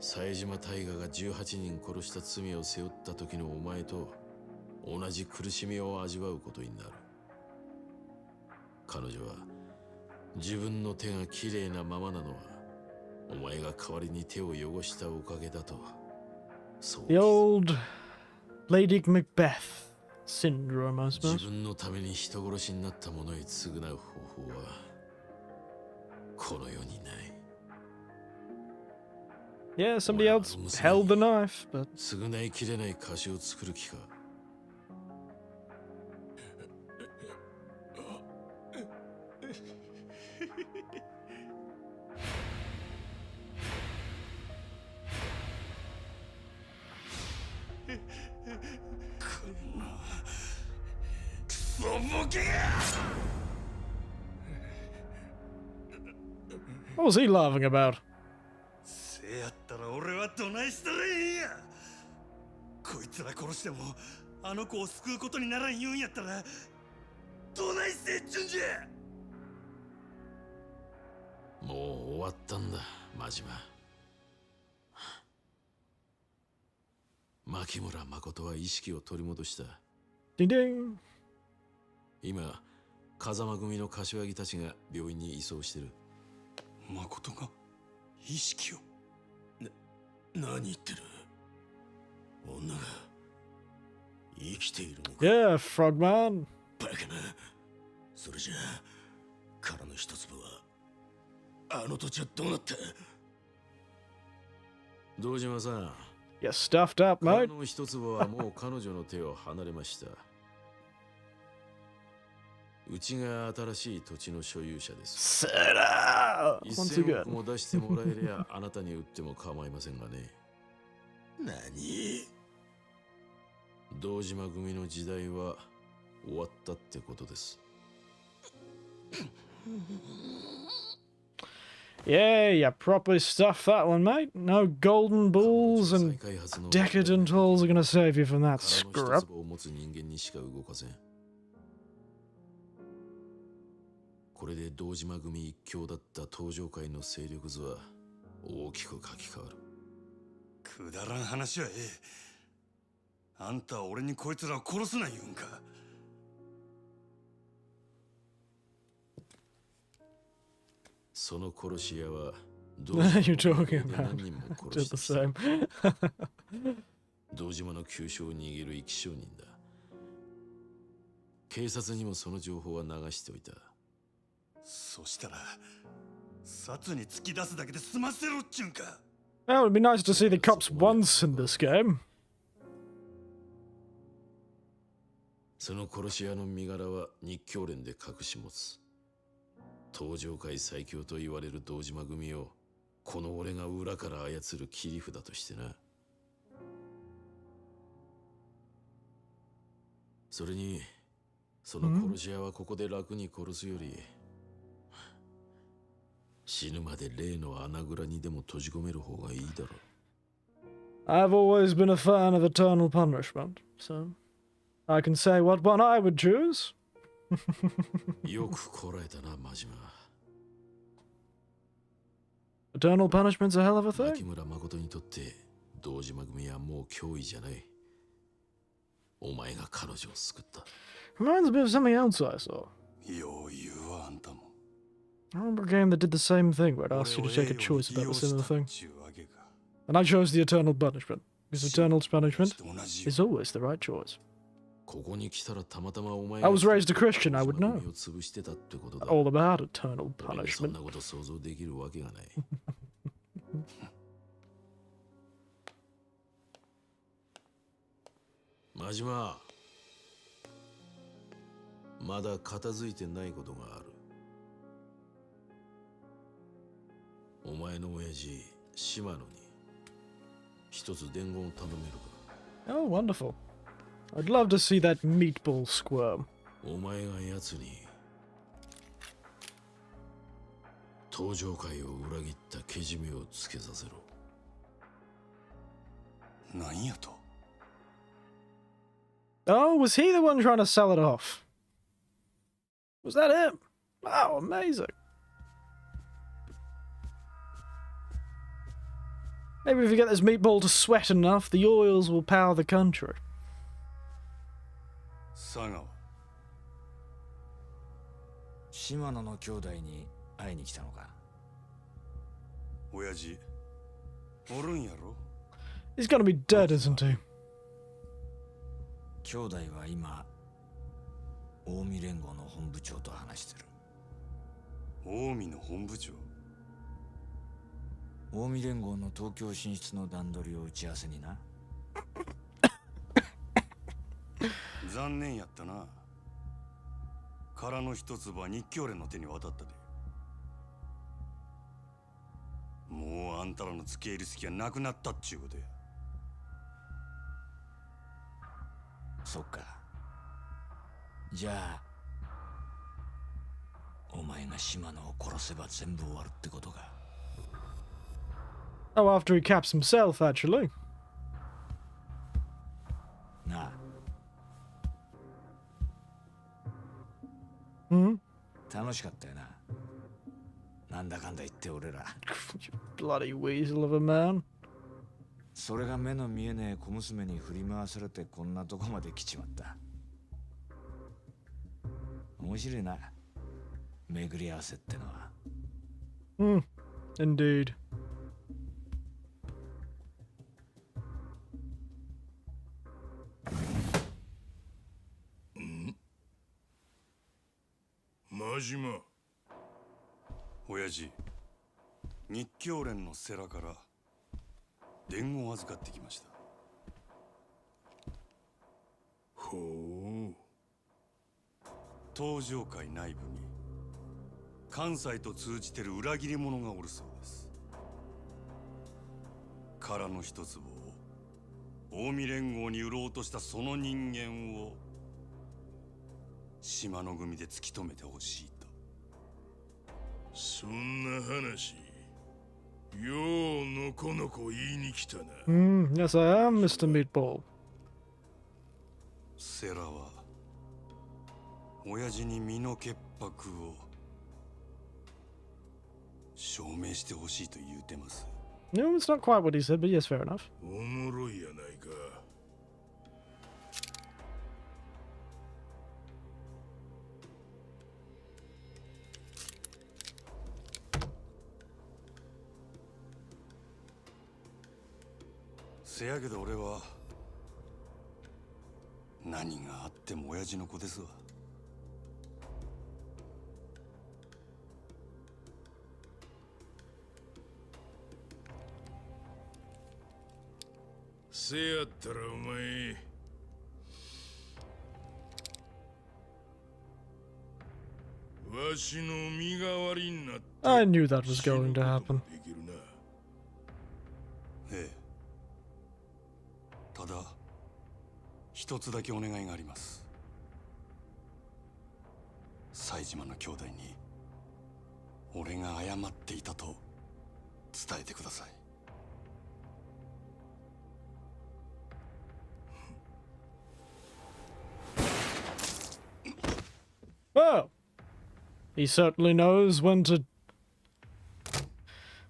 冴島大河が18人殺した罪を背負った時のお前と同じ苦しみを味わうことになる。彼女は自分の手がきれいなままなのはお前が代わりに手を汚したおかげだと。そう。The old Lady Macbeth syndrome, I suppose. 自分のために人殺しになった者に償う方法はこの世にない。Yeah, somebody else held the knife, but 償いきれない貸しを作る気か。What was he laughing about? せやったら俺はどないしたらいいんや。こいつら殺してもあの子を救うことにならん言うんやったらどないせっちゅんじゃ。もう終わったんだ、マジマ。牧村誠は意識を取り戻した。ディンディン。今、風間組の柏木たちが病院に移送してる。誠が意識を。何言ってる。女が生きているのか。 Yeah, Frogman. バカな。それじゃあ殻の一粒はあの土地はどうなった。堂島さん。You're stuffed up, 殻 mate. の一粒はもう彼女の手を離れました。うちが新しい土地の所有者です。1000億も出してもらえりゃあなたに売っても構いませんがね。何？堂島組の時代は終わったってことです。Yeah, you properly stuffed that one, mate. No golden bulls and decadent halls are gonna save you from that scrub. これで堂島組一強だった東上界の勢力図は大きく書き換わる。くだらん話はええ。あんたは俺にこいつらを殺すな言うんか。その殺し屋は You're talking about just the same. 堂島の急所を握る生き証人だ。警察にもその情報は流しておいた。そしたら殺に突き出すだけで済ませろっちゅうんか。 Well, it'd be nice to see the cops once in this game. その殺し屋の身柄は日教連で隠し持つ。東上界最強と言われる堂島組をこの俺が裏から操る切り札としてな。それにその殺し屋はここで楽に殺すより死ぬまで例の穴蔵にでも閉じ込める方がいいだろう。 I've always been a fan of eternal punishment, so I can say what one I would choose. よくこらえたな、マジマ。 Eternal punishment's a hell of a thing. 牧村誠にとって堂島組はもう脅威じゃない。お前が彼女を救った。 Reminds me of something else I saw. よう言うわ、あんたも。 I remember a game that did the same thing, where it asked you to take a choice about a similar thing. And I chose the eternal punishment, because eternal punishment is always the right choice. ここに来たらたまたまお前 I was raised a Christian, I would know を潰してたってことだ。 all about eternal 俺がそん punishment. なこと想像できるわけがない。マジマ、まだ片付いてないことがある。お前の親父、島野に一つ伝言を頼めるか。 Oh, wonderful. I'd love to see that meatball squirm. お前が奴に東上界を裏切ったけじめをつけさせろ。何やと？ Oh, was he the one trying to sell it off? Was that him? Wow, amazing. Maybe if you get this meatball to sweat enough, the oils will power the country. 佐川。島野の兄弟に会いに来たのか。親父、おるんやろ？ He's gonna be dead, isn't he? 兄弟は今、近江連合の本部長と話してる。近江の本部長？近江連合の東京進出の段取りを打ち合わせにな。残念やったな。殻の一粒は日教連の手に渡ったで。もうあんたらの付け入る隙がなくなったっちゅうことや。そっか。じゃあお前が島野を殺せば全部終わるってことか。 Oh, after he caps himself, actually. なあ。Hmm? 楽しかったよな。なんだかんだ言って俺ら。Bloody weasel of a man. それが目の見えねえ小娘に振り回されてこんなとこまで来ちまった。面白いな。巡り合わせってのは。Hmm. Indeed. 真島。親父、日教連の世良から伝言を預かってきました。ほう。東上界内部に関西と通じてる裏切り者がおるそうです。殻の一粒を近江連合に売ろうとしたその人間を島の組で突き止めてほしいと。そんな話、ようのこのこ言いに来たな。Yes, I am Mr. Meatball. セラは親父に身の潔白を証明してほしいと言うてます。No, it's not quite what he said, but yes, fair enough. おもろいやないか。せやけど俺は何があっても親父の子ですわ。せやったらお前、わしの身代わりになって I knew that was going to happen. できるな。ええ。ただ一つだけお願いがあります。冴島の兄弟に俺が謝っていたと伝えてください。Well, he certainly knows when to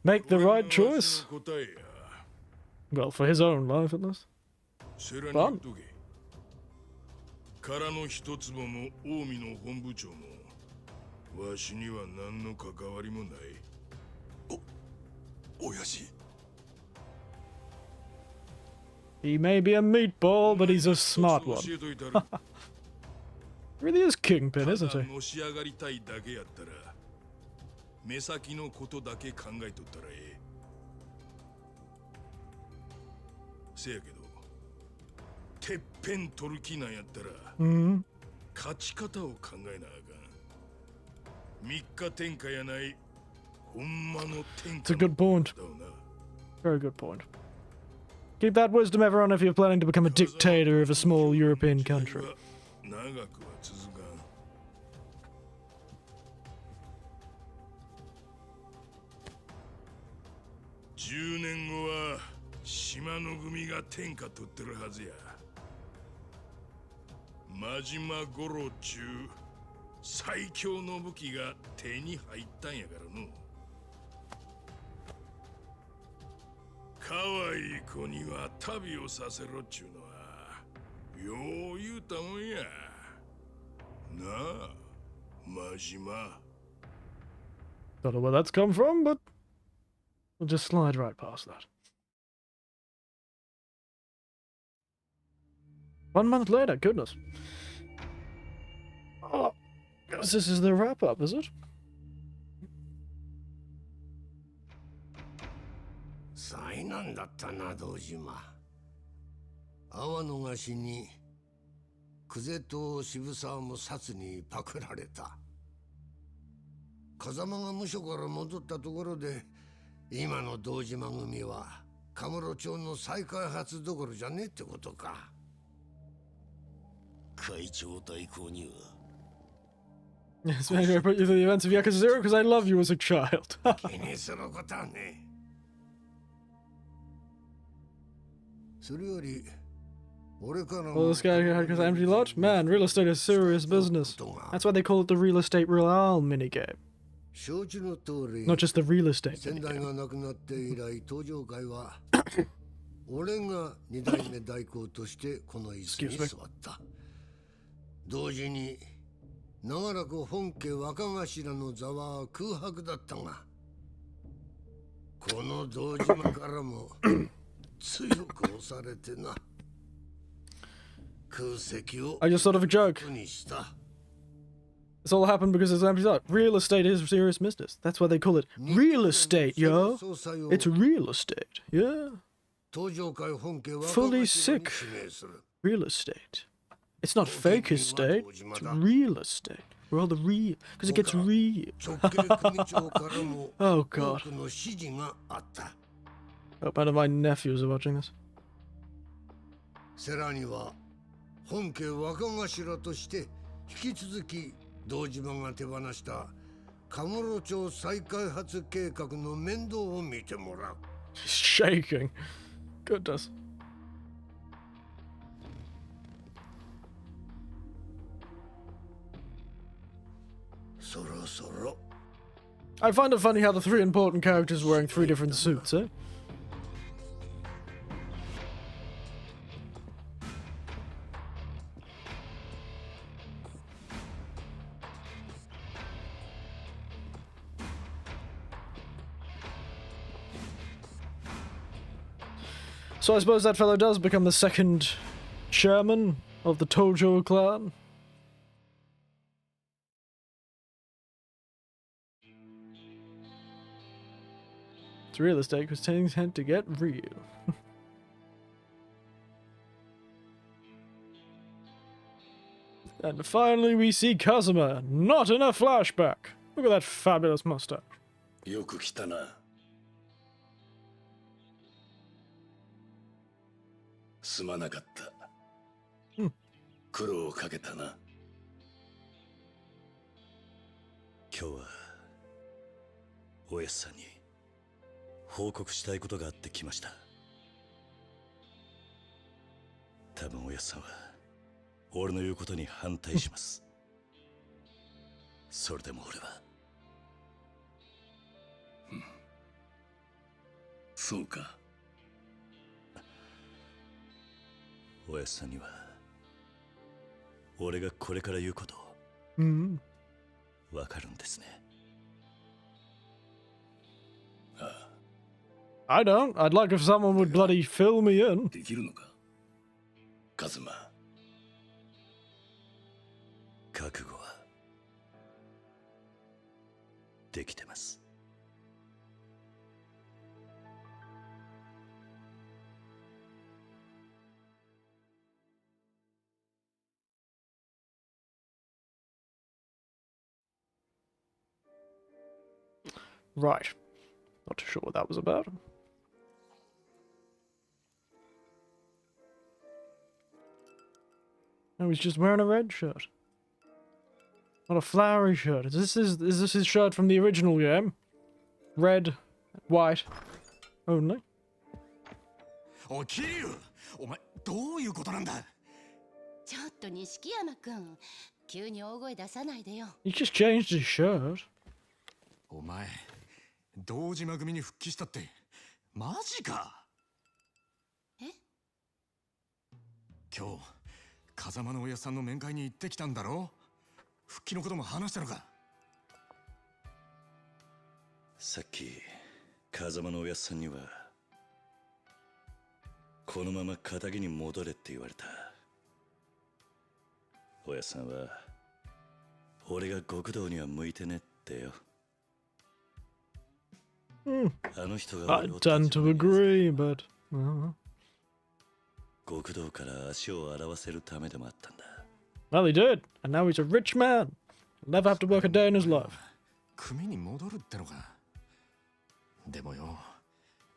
make the right choice. Well, for his own life, at least. セラに言っとけ。殻の一坪も近江の本部長もわしには何の関わりもない。親父。He may be a meatball, but he's a smart one. Really is Kingpin, isn't he? のし上がりたいだけやったら、目先のことだけ考えとったらええ。せやけど、てっぺん取る気なんやったら、勝ち方を考えなあかん。三日天下やない、ほんまの天 It's 下 a good point. だな。 Very good point. Keep that wisdom, everyone, if you're planning to become a dictator of a small European country. 長くは続かん。10年後は島の組が天下取ってるはずや。真島五郎中最強の武器が手に入ったんやからの。可愛い子には旅をさせろっちゅうのはよう言うたもんや。なあ、真島。Don't know where that's come from, but we'll just slide right past that. 1 month later, goodness. Oh, guess this is the wrap up, is it? 災難だったな、堂島。阿波の菓子に久世と渋沢も薩にパクられた。風間が無所から戻ったところで、今の堂島組はカムロ町の再開発どころじゃねえってことか。会長代行には Yes, maybe I put you through the events of Yakuza 0 because I love you as a child. 気にすることはねえ。それより Well, this guy has an empty lot? Man, real estate is serious business. That's why they call it the real estate royale minigame. Not just the real estate minigame. 俺が2代目代行としてこの椅子に座った。同時に長らく本家若頭の座は空白だったが、この堂島からも強く押されてな。I just thought of a joke. This all happened because it's empty lot. Real estate is serious business. That's why they call it real estate, yo. It's real estate, yeah. Fully sick real estate. It's not fake estate, it's real estate. We're all the real, because it gets real. Oh god. Hope none of my nephews are watching this. セラには本家若頭として引き続き堂島が手放したカムロ町再開発計画の面倒を見てもらう。Shaking. Goodness. I find it funny how the three important characters are wearing three different suits, eh? So I suppose that fellow does become the second chairman of the Tojo clan. It's real estate because things tend to get real. And finally we see Kazuma, not in a flashback. Look at that fabulous mustache. よく来たな。すまなかった。苦労をかけたな。今日はおやすさんに報告したいことがあって来ました。多分おやすさんは俺の言うことに反対します。それでも俺は。そうか。おやすさんには俺がこれから言うことわかるんですね。I don't. I'd like if someone would bloody fill me in. できるのか、カズマ。覚悟はできてます。Right. Not too sure what that was about. No, he's just wearing a red shirt. Not a flowery shirt. Is this his shirt from the original game? Red, white, only. おい、桐生、お前どういうことなんだ。ちょっと錦山くん、急に大声出さないでよ。He just changed his shirt. お前、堂島組に復帰したってマジか。え？今日風間のおやさんの面会に行ってきたんだろ。復帰のことも話したのか。さっき風間のおやさんにはこのまま仇に戻れって言われた。おやさんは俺が極道には向いてねってよ。I tend to agree, but 極道から足を洗わせるためでもあったんだ。Well, he did, and now he's a rich man. He'll never have to work a day in his life. 組に戻るってのか。でもよ、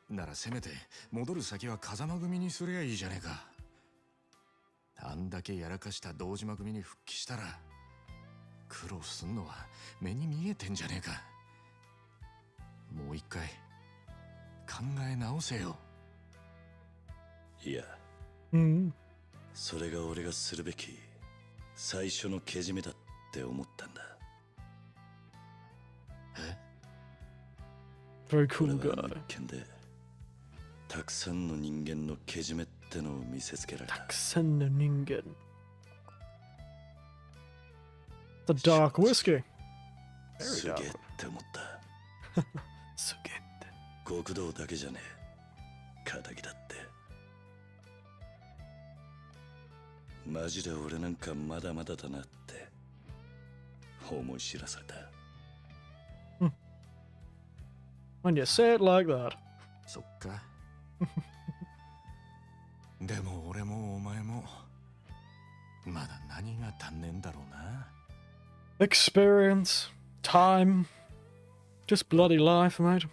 ならせめて戻る先は風間組にすりゃいいじゃねえか。あんだけやらかした堂島組に復帰したら苦労すんのは目に見えてんじゃねえか。もう一回考え直せよ。いや、それが俺がするべき最初のけじめだって思ったんだ。Very cool guy. 俺は一見でたくさんの人間のけじめってのを見せつけられた。たくさんの人間。The dark whiskey. すげえって思った。すげえって。極道だけじゃねえ。仇だって。マジで俺なんかまだまだだなって思い知らされた。When you say it like that. そっか。でも俺もお前もまだ何が足んねえんだろうな。Experience, time, just bloody life, mate.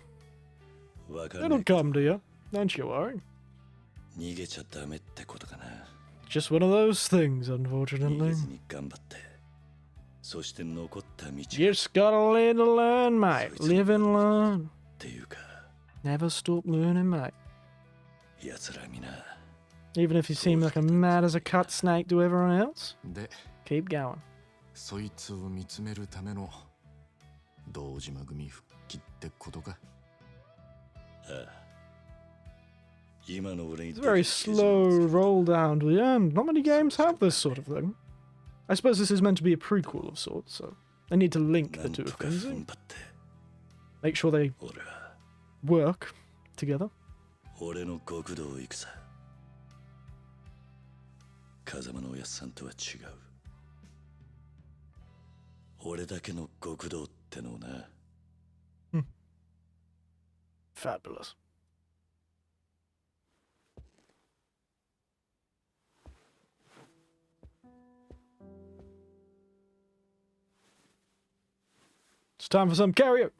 わかんな It'll いけど come to you, don't you worry. 逃げちゃダメってことかな。 Just one of those things, 逃 unfortunately. げずに頑張って。そして残った道が Just gotta live to learn, mate. Live and learn. っていうか、 Never stop learning, mate. 奴らみな Even if you seem like a mad as a cut snake to everyone else, で、 keep going. そいつを見つめるための堂島組復帰ってことか。ああ、今の俺に It's a very slow roll down to the end. Not many games have this sort of thing. I suppose this is meant to be a prequel of sorts, so they need to link the two things. Make sure they work together. 俺の極道を行くさ。風間のおやっさんとは違う。俺だけの極道ってのをな。Fabulous. It's time for some Kiryu!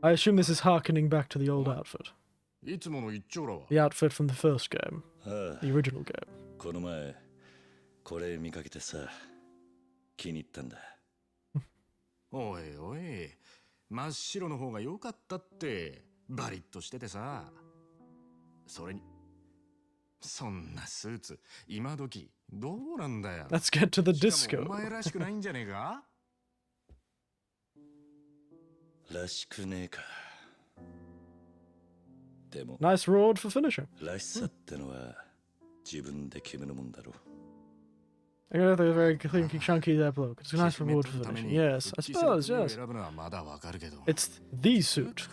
I assume this is harkening back to the old outfit. いつもの一丁らは。 The outfit from the first game. ああ、 The original game. この前これ見かけてさ、気に入ったんだ。おいおい、真っ白の方が良かったって。バリッとしててさ。それにそんなスーツ今時どうなんだよ。 Let's get to the しかも disco. お前らしくないんじゃねえか。らしくねえか。でも Nice road for finishing. らしさってのは自分で決めるもんだろう。 I got a very clinky, chunky there, bloke. It's a nice reward for finishing. Yes, I suppose, yes. It's the suit.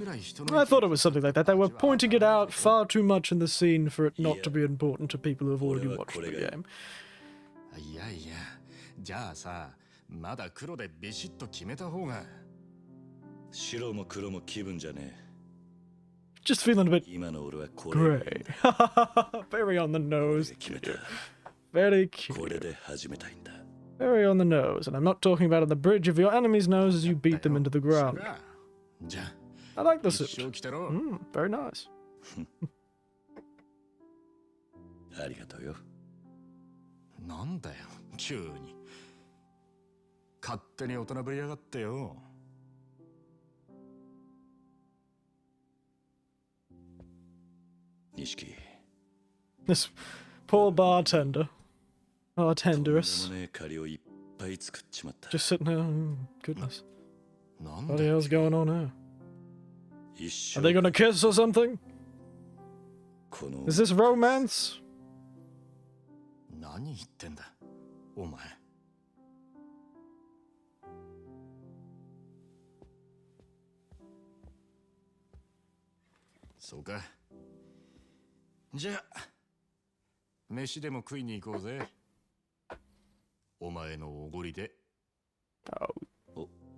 I thought it was something like that. They were pointing it out far too much in the scene for it not to be important to people who have already watched the game. いやいや、じゃあさ、まだ黒でビシッと決めた方が。白も黒も気分じゃねえ。 Just feeling a bit 今の俺はこれ。 grey. Very on the nose. Very cute. これで始めたいんだ。 Very on the nose, and I'm not talking about on the bridge of your enemy's nose as you beat them into the ground. じゃあ、 I like the 一 suit. 生着てろ。 Very nice. ありがとうよ。なんだよ、急に。勝手に大人ぶりやがってよ。錦。 This poor bartender. Bartenderess. とんでもねえ借りをいっぱい作っちまった。 Just sitting there. Goodness. なん What the hell's going on here? 一 Are 生 they gonna kiss or something? この Is this romance? 何言ってんだ、お前。そうか。じゃあ、飯でも食いに行こうぜ。お前のおごりで。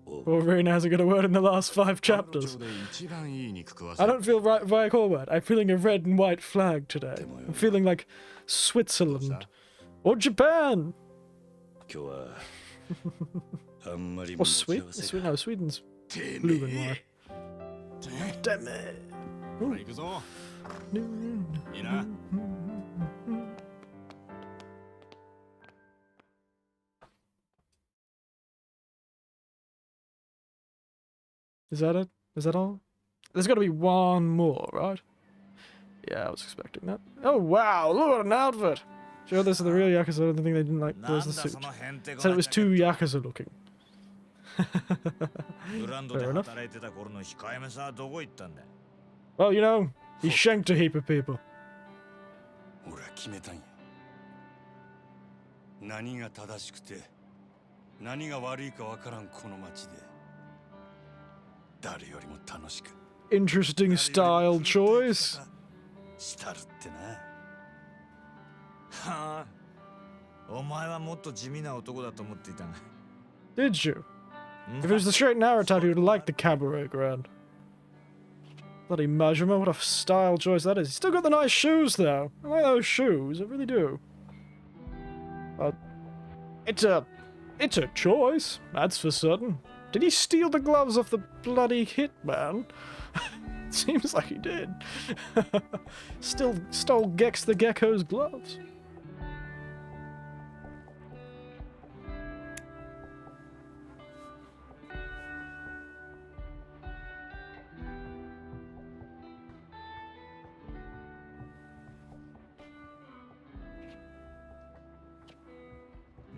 Wolverine hasn't got a word in the last 5 chapters. で一番いい肉食わせ I don't feel right by Onward. I'm feeling a red and white flag today. I'm feeling like Switzerland. Or Japan. 今日はあんまり Or Sweden. No, Sweden's blue and white. Damn it. ほら行くぞ。いいな。 Is that it? Is that all? There's got to be one more, right? Yeah, I was expecting that. Oh wow, look at an outfit! Sure, this is the real Yakuza. I don't think they didn't like there's the suit. Said it was too Yakuza looking. Fair enough. Well, you know, he shanked a heap of people. 俺は決めたんや。何が正しくて何が悪いかわからんこの街で誰よりも楽しく Interesting style choice. したるってな。はあ、お前はもっと地味な男だと思っていたが、Did you? If it was the straight and narrow type, you would have liked the cabaret grand. Bloody Majima, what a style choice that is. He's still got the nice shoes, though. I like those shoes, I really do. It's a choice, that's for certain. Did he steal the gloves off the bloody hitman? Seems like he did. Still stole Gex the Gecko's gloves.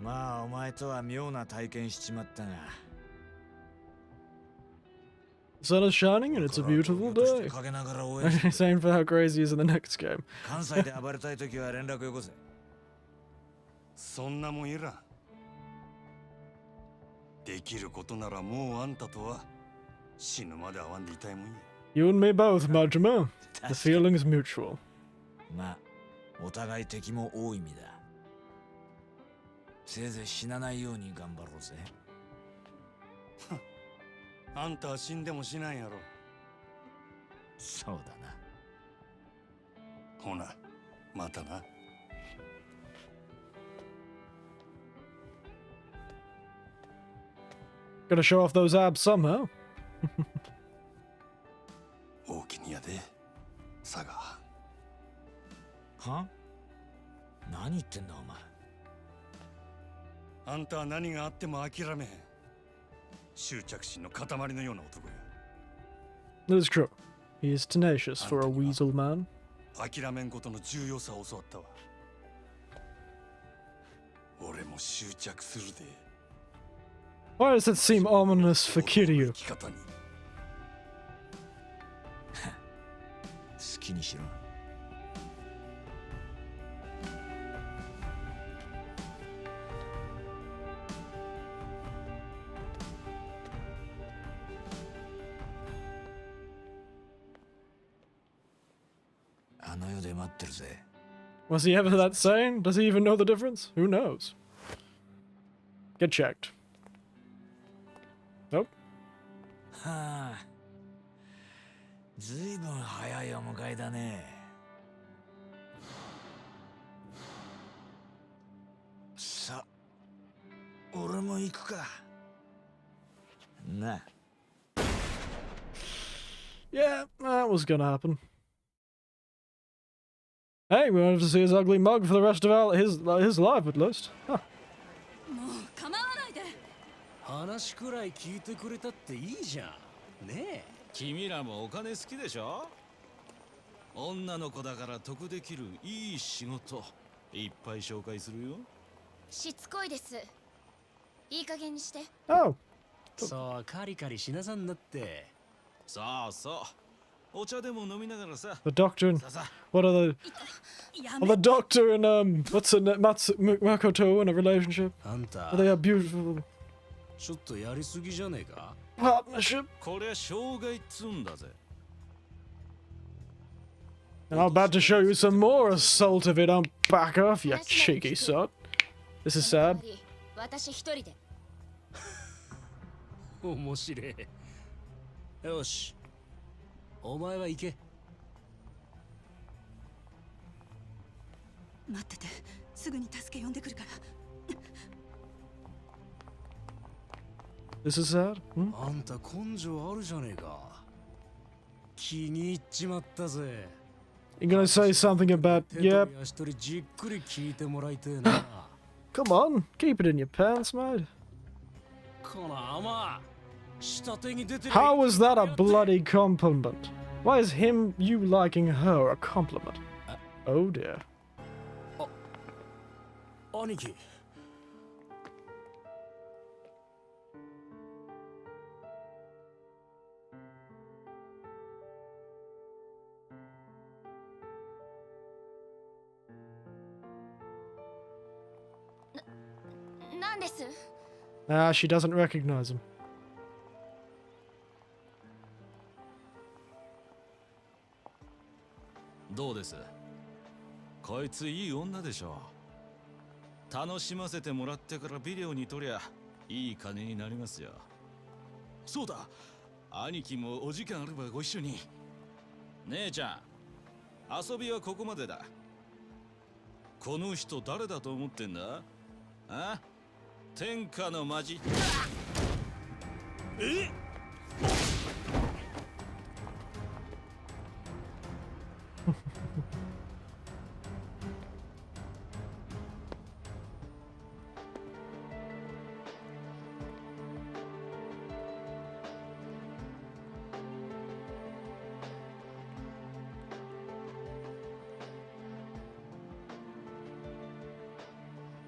まあお前とは妙な体験しちまったが。The sun is shining and it's a beautiful day. Same for how crazy he is in the next game. 関西で暴れたいときは連絡よこせ。そんなもんいらん。できることならもうあんたとは死ぬまで会わんでいたいもんや。You and me both, Majima. The feeling is mutual. まあお互い敵も多い意味だ。せいぜい死なないように頑張ろうぜ。あんたは死んでも死なんやろ。そうだな。ほな、またな。Gotta show off those abs somehow. 大きにやで、佐賀。は？何言ってんだお前。あんたは何があっても諦めへん。執着心の塊のような男や。That is true. He is tenacious for a weasel man. 諦めんことの重要さを教わったわ。俺も執着するで。Why does it seem ominous for Kiryu? 好きにしろ。あの世で待ってるぜ。Was he ever that sane? Does he even know the difference? Who knows? Get checked. Nope. はあ。ずいぶん早いお迎えだね。さ、俺も行くか。な。Yeah, that was gonna happen. Hey, we wanted to see his ugly mug for the rest of his life at least. Huh. もう構わないで。話くらい聞いてくれたっていいじゃん。ねえ、君らもお金好きでしょ？女の子だから得できるいい仕事いっぱい紹介するよ。しつこいです。いい加減にして。Oh. そう、カリカリしなさんなって。そうそう。お茶でも飲みながらさ。The doctor and what are the doctor and what's Makoto in a relationship? あんた Are they a beautiful ちょっとやりすぎじゃねえか？ partnership? こりゃ障害っつんだぜ。 And I'm about to show you some more assault if you don't back off, you cheeky sod. This is sad. 私一人で。面白い。よし。お前は行け。待ってて、すぐに助け呼んでくるから。This is sad? あんた根性あるじゃねえか。気に入っちまったぜ。You're gonna say something about, yep. 一人じっくり聞いてもらいてえな。Come on, keep it in your pants, mate. この甘。下手に出てる。 How was that a bloody compliment? Why is you liking her a compliment? Oh dear. 兄貴。なんです？ Ah, she doesn't recognize him. どうです？こいついい女でしょ。楽しませてもらってからビデオに撮りゃいい金になりますよ。そうだ、兄貴もお時間あればご一緒に。姉ちゃん、遊びはここまでだ。この人誰だと思ってんだ？あ？天下のマジ。え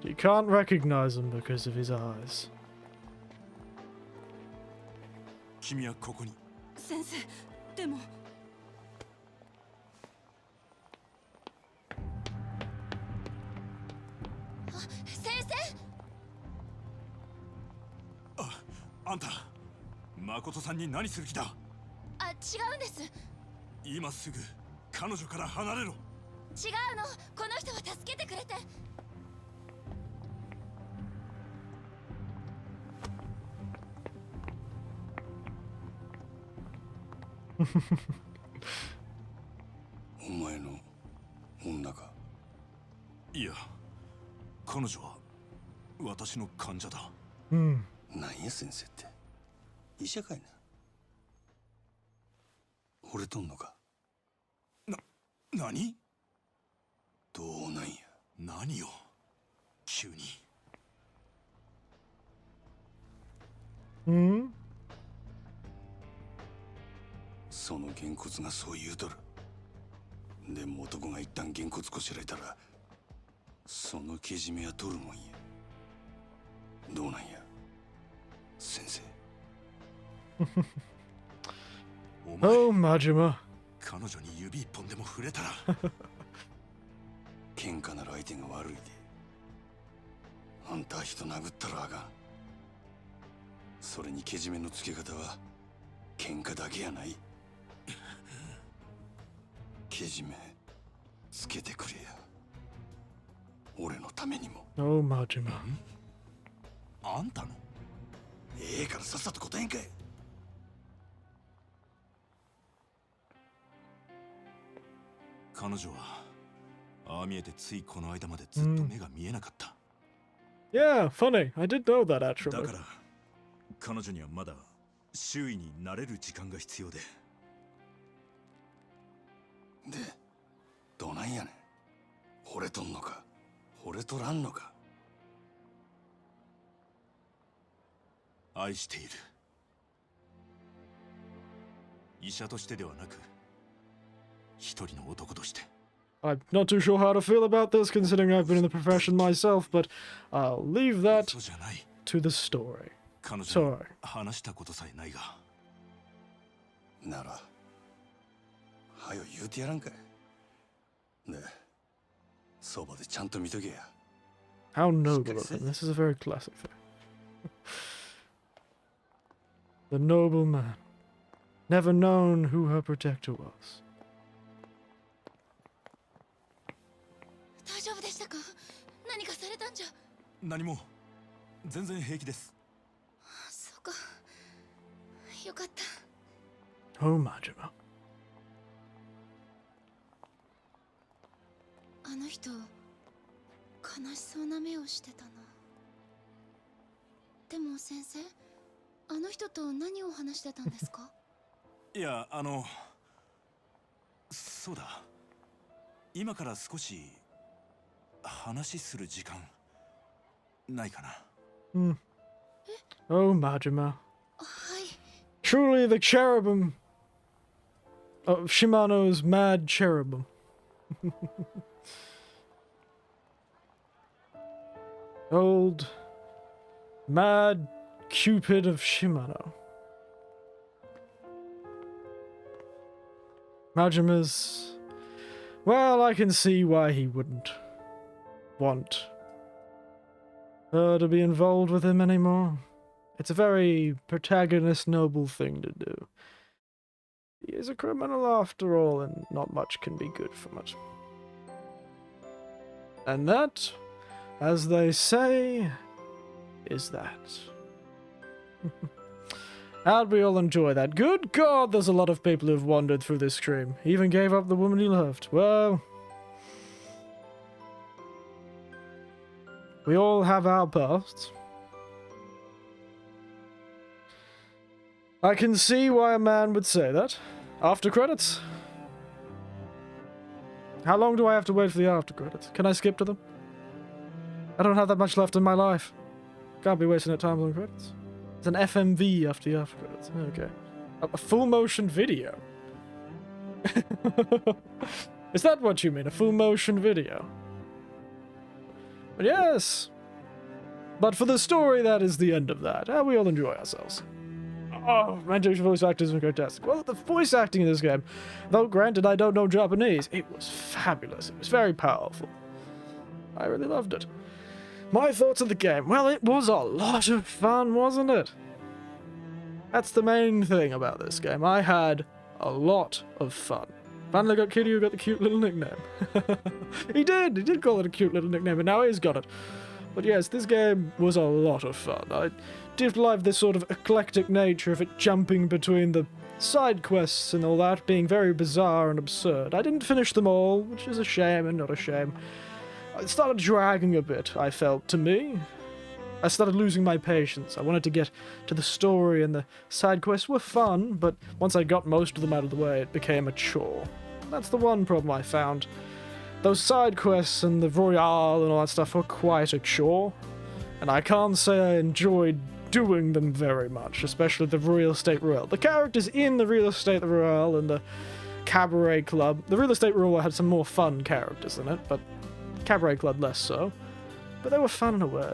？You can't recognize him because of his eyes. 君はここに。先生、でも。先生。あんた、誠さんに何する気だ？あ、違うんです。今すぐ彼女から離れろ。違うの。この人は助けてくれて。お前の女か？いや、彼女は私の患者だ。なんや先生って、医者かいな。惚れとんのか？何？どうなんや？何よ、急に。そのげんこつがそう言うとる。でも男が一旦げんこつこしらえたら、そのけじめは取るもんや。どうなんや、先生。Oh, Majima. 彼女に指一本でも触れたら喧嘩なら相手が悪いで。あんた人殴ったらあかん。それにけじめのつけ方は喧嘩だけやない。けじめつけてくれや、俺のためにも。Oh, Majima. あんたの？ええからさっさと答えんかい。彼女はああ見えてついこの間までずっと目が見えなかった。Yeah, funny. I did know that actually. だから彼女にはまだ周囲に慣れる時間が必要で。で、どないやねん。惚れとんのか、惚れとらんのか。愛している。医者としてではなく、一人の男として。I'm not too sure how to feel about this, considering I've been in the profession myself, but I'll leave that to the story. 彼女 Sorry. に話したことさえないが。なら、はよ言うてやらんかい。で、そばでちゃんと見とけや。How noble of him. This is a very classic thing. The noble man. Never known who her protector was. 大丈夫でしたか？何かされたんじゃ。何も、全然平気です。そうか。よかった。Oh, Majima. あの人、悲しそうな目をしてたな。でも先生、あの人と何を話してたんですか？いや、そうだ。今から少し話する時間ないかな。Oh, Majima. はい。Truly the cherubim of Shimano's mad cherubim. Old mad Cupid of Shimano. Majima's... Well, I can see why he wouldn't want her to be involved with him anymore. It's a very protagonist noble thing to do. He is a criminal after all, and not much can be good from it. And that, as they say, is that. How'd we all enjoy that? Good God, there's a lot of people who've wandered through this stream. Even gave up the woman he loved. Well, we all have our pasts. I can see why a man would say that. After credits? How long do I have to wait for the after credits? Can I skip to them? I don't have that much left in my life. Can't be wasting that time on credits. It's an FMV after the after credits. Okay. A full motion video? Is that what you mean? A full motion video? But yes. But for the story, that is the end of that. We all enjoy ourselves. Oh, Manchester voice actors were fantastic. Well, the voice acting in this game, though granted I don't know Japanese, it was fabulous. It was very powerful. I really loved it. My thoughts of the game. Well, it was a lot of fun, wasn't it? That's the main thing about this game. I had a lot of fun. Finally got Kiryu got the cute little nickname. He did call it a cute little nickname, and now he's got it. But yes, this game was a lot of fun. I did like this sort of eclectic nature of it, jumping between the side quests and all that, being very bizarre and absurd. I didn't finish them all, which is a shame and not a shame. It started dragging a bit, I felt, to me. I started losing my patience. I wanted to get to the story, and the side quests were fun, but once I got most of them out of the way, it became a chore. That's the one problem I found. Those side quests and the Royale and all that stuff were quite a chore, and I can't say I enjoyed doing them very much, especially the Real Estate Royale. The characters in the Real Estate Royale and the Cabaret Club, the Real Estate Royale had some more fun characters in it, but Cabaret Club less so. But they were fun in a way.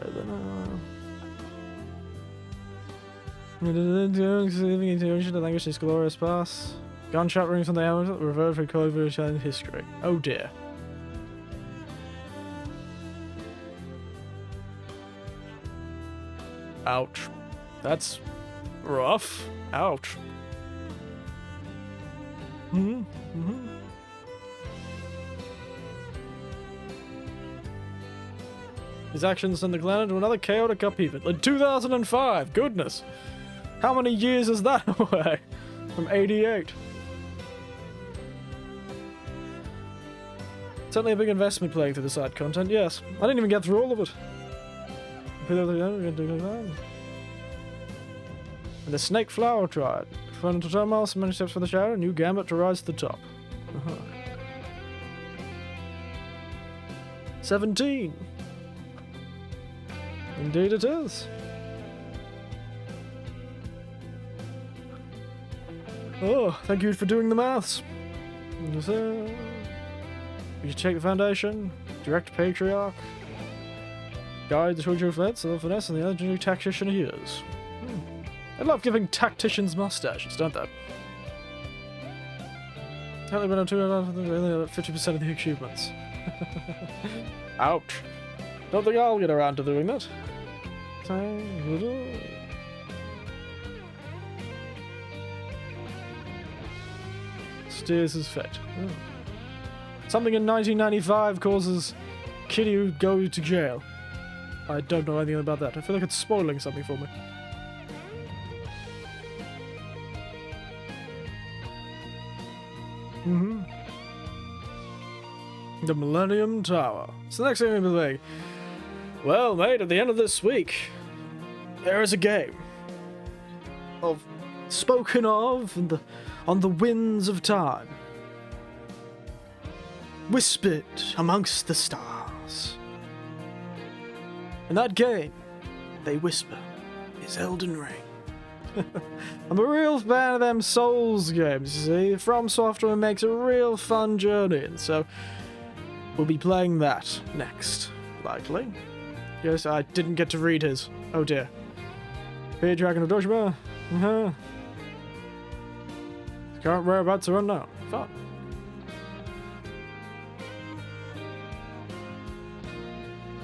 The language is glorious pass. Gunshot rings on the hours, revert for covert in history. Oh dear. Ouch. That's rough. Ouch. His actions send the planet to another chaotic upheaval. In 2005! Goodness! How many years is that away? From 88. Certainly a big investment playing through the side content, yes. I didn't even get through all of it. And the Snake Flower Triad. Fun to turmoil, so many steps for the shadow, new gambit to rise to the top. 17. Indeed it is. Oh, thank you for doing the maths. You should check the foundation, direct patriarch, guide the children of Let's, the finesse, and the legendary tactician he is. I love giving tacticians mustaches, don't they? Apparently been on 50% of the achievements. Ouch. Don't think I'll get around to doing that. Steers his fate. Oh. Something in 1995 causes Kiryu go to jail. I don't know anything about that. I feel like it's spoiling something for me. The Millennium Tower. So the next thing we'll be like, well, mate, at the end of this week, there is a game of spoken of on the winds of time, whispered amongst the stars. And that game, they whisper, is Elden Ring. I'm a real fan of them Souls games, you see. From Software makes a real fun journey, and so we'll be playing that next, likely. Yes, I didn't get to read his. Oh dear. Hey, Dragon of Dojima. Current whereabouts are unknown. Fun.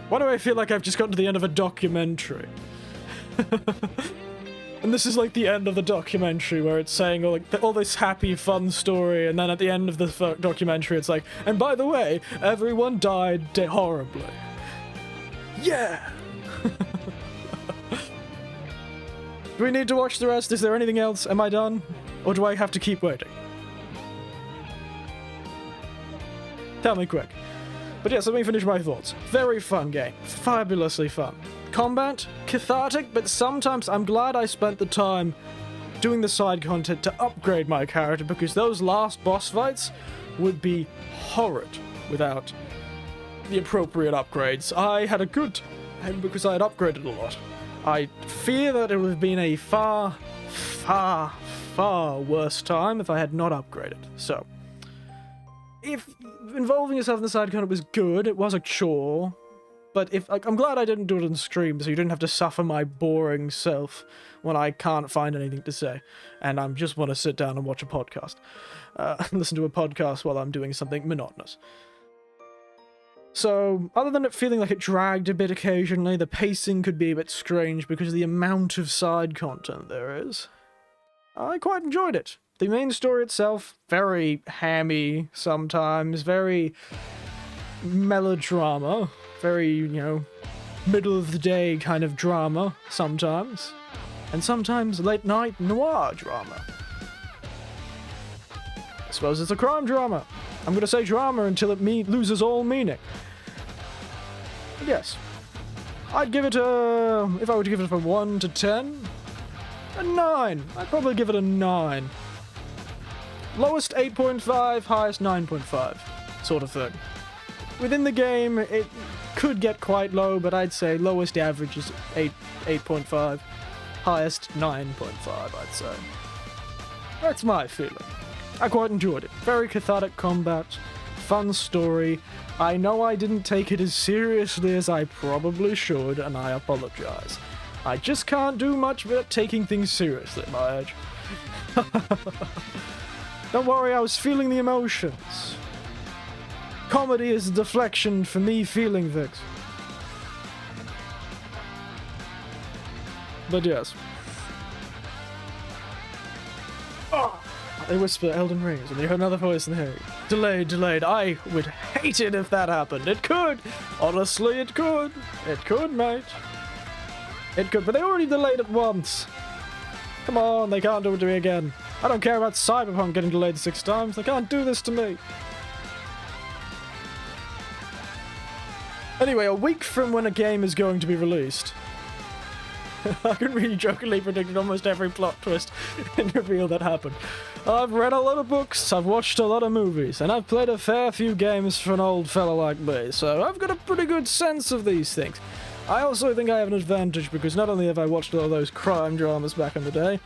Why do I feel like I've just gotten to the end of a documentary? And this is like the end of the documentary where it's saying all this happy, fun story, and then at the end of the documentary it's like, and by the way, everyone died horribly. Do we need to watch the rest? Is there anything else? Am I done? Or do I have to keep waiting? Tell me quick. But yes, let me finish my thoughts. Very fun game. Fabulously fun. Combat, cathartic, but sometimes I'm glad I spent the time doing the side content to upgrade my character, because those last boss fights would be horrid without the appropriate upgrades. I had a good time because I had upgraded a lot. I fear that it would have been a far, far, far worse time if I had not upgraded. So, if involving yourself in the side content was good, it was a chore, but I'm glad I didn't do it on stream, so you didn't have to suffer my boring self when I can't find anything to say, and I just want to sit down and watch a podcast. Listen to a podcast while I'm doing something monotonous. So, other than it feeling like it dragged a bit occasionally, the pacing could be a bit strange because of the amount of side content there is. I quite enjoyed it. The main story itself, very hammy sometimes, very melodrama, very, middle of the day kind of drama sometimes, and sometimes late night noir drama. I suppose it's a crime drama. I'm going to say drama until it loses all meaning. But yes, I'd give it if I were to give it from 1 to 10, a 9. I'd probably give it a 9. Lowest 8.5, highest 9.5, sort of thing. Within the game, it could get quite low, but I'd say lowest average is 8.5, highest 9.5, I'd say. That's my feeling. I quite enjoyed it. Very cathartic combat, fun story. I know I didn't take it as seriously as I probably should, and I apologize. I just can't do much without taking things seriously at my age. Don't worry, I was feeling the emotions. Comedy is a deflection for me feeling things. But yes. Oh, they whisper Elden Rings, and they hear another voice in the hair. Delayed. I would hate it if that happened. It could. Honestly, it could. It could, mate. It could, but they already delayed it once. Come on, they can't do it to me again. I don't care about Cyberpunk getting delayed 6 times. They can't do this to me. Anyway, a week from when a game is going to be released. I can really jokingly predict almost every plot twist and reveal that happened. I've read a lot of books, I've watched a lot of movies, and I've played a fair few games for an old fella like me, so I've got a pretty good sense of these things. I also think I have an advantage because not only have I watched all those crime dramas back in the day,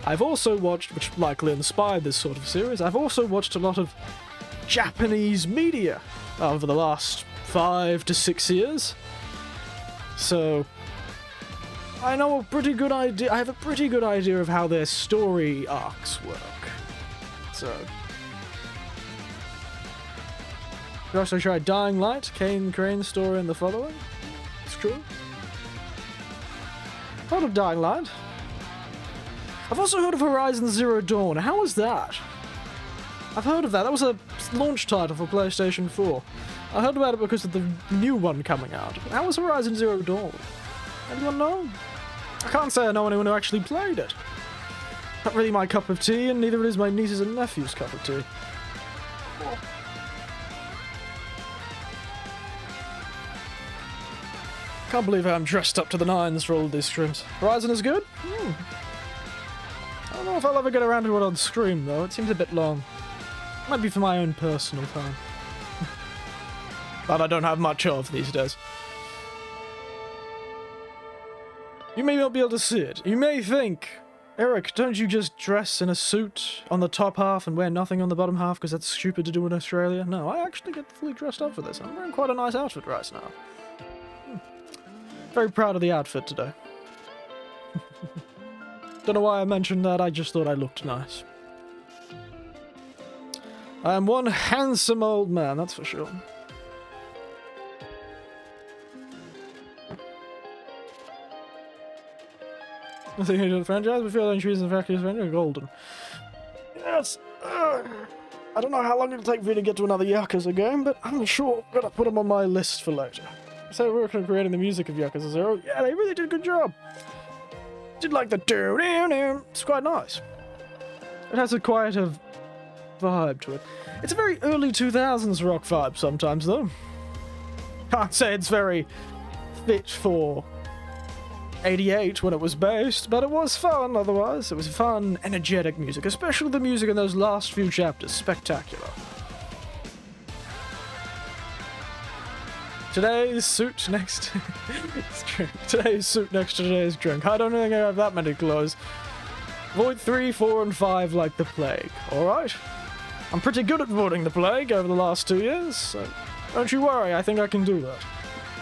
I've also watched, which likely inspired this sort of series, I've also watched a lot of Japanese media over the last 5 to 6 years. So, I know a pretty good idea, I have a pretty good idea of how their story arcs work. So, you also tried Dying Light, Kane Crane's story and the following. It's true. Heard of Dying Light. I've also heard of Horizon Zero Dawn. How was that? I've heard of that. That was a launch title for PlayStation 4. I heard about it because of the new one coming out. How was Horizon Zero Dawn? Anyone know? I can't say I know anyone who actually played it. Not really my cup of tea, and neither is my nieces and nephews' cup of tea. Can't believe how I'm dressed up to the nines for all of these streams. Horizon is good? I don't know if I'll ever get around to it on stream, though. It seems a bit long. Might be for my own personal time. That I don't have much of these days. You may not be able to see it. You may think, Eric, don't you just dress in a suit on the top half and wear nothing on the bottom half because that's stupid to do in Australia? No, I actually get fully dressed up for this. I'm wearing quite a nice outfit right now. Very proud of the outfit today. Don't know why I mentioned that, I just thought I looked nice. I am one handsome old man, that's for sure. Nothing to do with the franchise, but feel entries in the factory's franchise are golden. Yes! I don't know how long it'll take for me to get to another Yakuza game, but I'm sure I'm gonna put them on my list for later. So we're creating the music of Yakuza 0. Yeah, they really did a good job. Did like the do. It's quite nice. It has a quieter vibe to it. It's a very early 2000s rock vibe sometimes, though. Can't say it's very fit for 88 when it was based, but it was fun otherwise. It was fun, energetic music, especially the music in those last few chapters. Spectacular. Today's suit next today's suit next to today's drink. I don't think I have that many clothes. Void 3, 4, and 5 like the plague. Alright. I'm pretty good at voiding the plague over the last 2 years, so don't you worry, I think I can do that.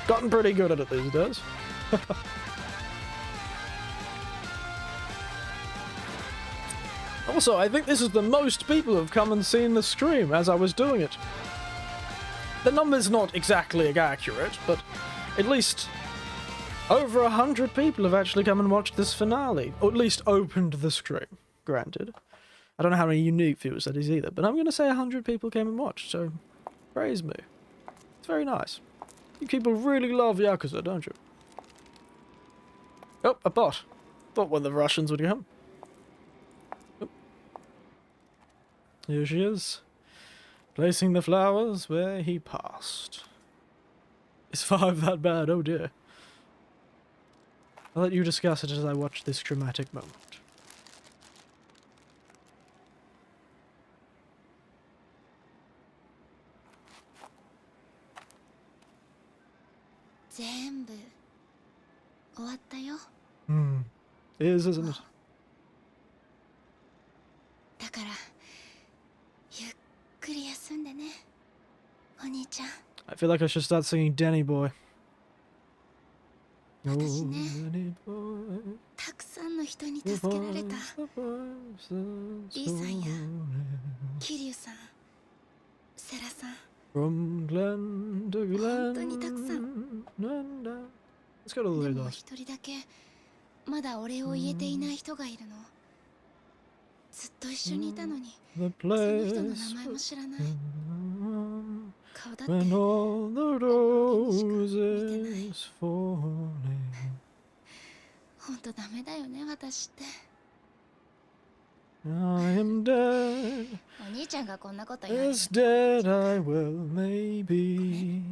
Gotten pretty good at it these days. Also, I think this is the most people have come and seen the stream as I was doing it. The number's not exactly accurate, but at least over 100 people have actually come and watched this finale. Or at least opened the stream, granted. I don't know how many unique viewers that is either, but I'm going to say 100 people came and watched, so praise me. It's very nice. You people really love Yakuza, don't you? Oh, a bot. Thought one of the Russians would come. Oh. Here she is. Placing the flowers where he passed. Is 5 that bad? Oh dear. I'll let you discuss it as I watch this dramatic moment. It is, isn't it? I feel like I should start singing Danny Boy. Oh, Danny Boy. たくさんの人に助けられた。リーさんやキリュウさん、セラさん。From Glen to Glen. 本当にたくさん。 Let's go to the でも last. 一人だけまだお礼を言えていない人がいるの。ずっと一緒にいたのに、その人の名前も知らない。顔だって When all the roses falling. 本当ダメだよね、私って。I am dead. お兄ちゃんがこんなこと言う。 As dead I will maybe.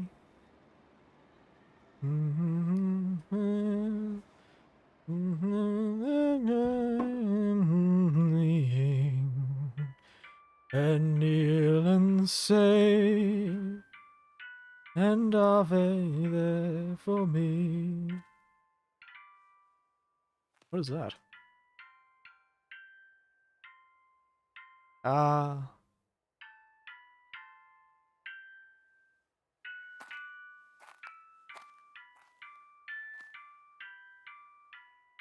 And kneel and say, and are they there for me? What is that? Ah.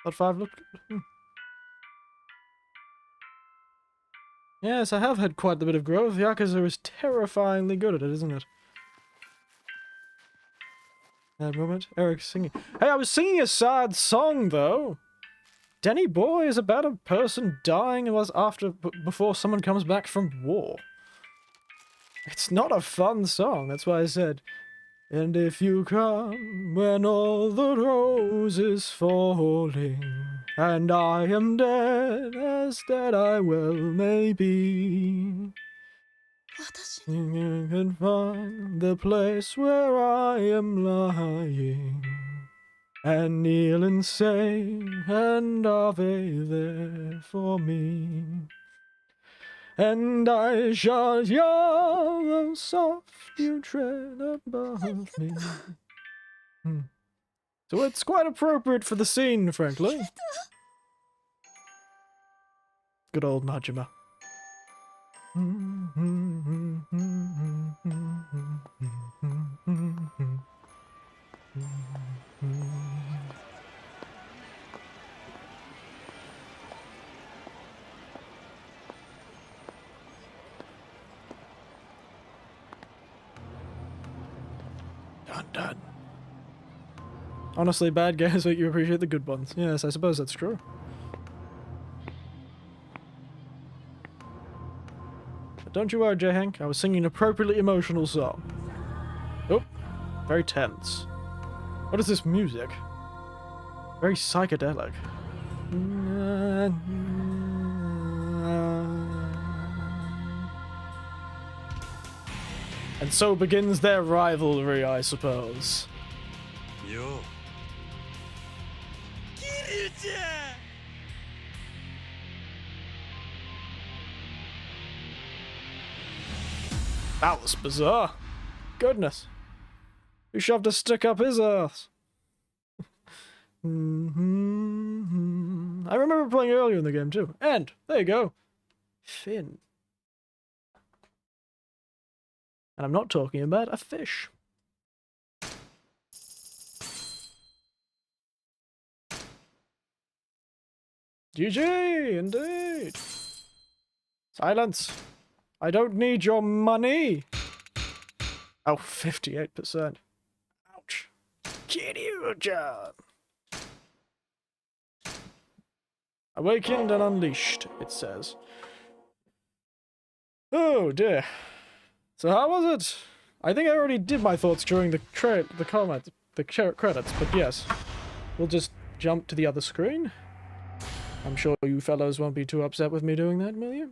That 5 looked good. Yes, I have had quite a bit of growth. Yakuza is terrifyingly good at it, isn't it? That moment, Eric's singing. Hey, I was singing a sad song, though. Danny Boy is about a person dying before someone comes back from war. It's not a fun song, that's why I said, and if you come when all the roses falling, and I am dead, as dead I well may be. You can find the place where I am lying, and kneel and say, and are they there for me? And I shall yell, though soft you tread above me. So it's quite appropriate for the scene, frankly. Good old Majima. Done. Honestly, bad guys make you appreciate the good ones. Yes, I suppose that's true. But don't you worry, J. Hank. I was singing an appropriately emotional song. Oh, very tense. What is this music? Very psychedelic. And so begins their rivalry, I suppose. Yo. Kiryu-chan! That was bizarre. Goodness. Who shoved a stick up his ass? I remember playing earlier in the game too. And there you go. Fin. And I'm not talking about a fish. GG, indeed. Silence. I don't need your money. Oh, 58%. Ouch. Kiryu-chan. Awakened and unleashed, it says. Oh dear. So how was it? I think I already did my thoughts during the credits, but yes. We'll just jump to the other screen. I'm sure you fellows won't be too upset with me doing that, will you?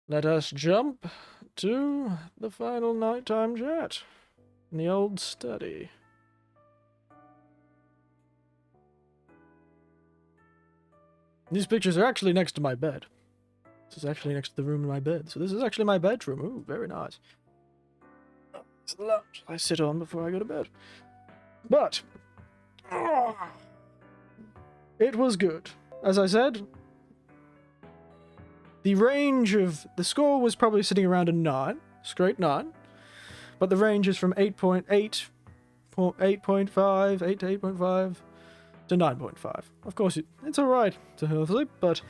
Let us jump to the final nighttime chat in the old study. These pictures are actually next to my bed. This is actually next to the room in my bed. So this is actually my bedroom. Ooh, very nice. It's the lounge I sit on before I go to bed. But it was good. As I said, the range of the score was probably sitting around a 9, straight 9. But the range is from 8.8, 8.5, 8 to 8.5 to 9.5. Of course, it's alright to healthily, but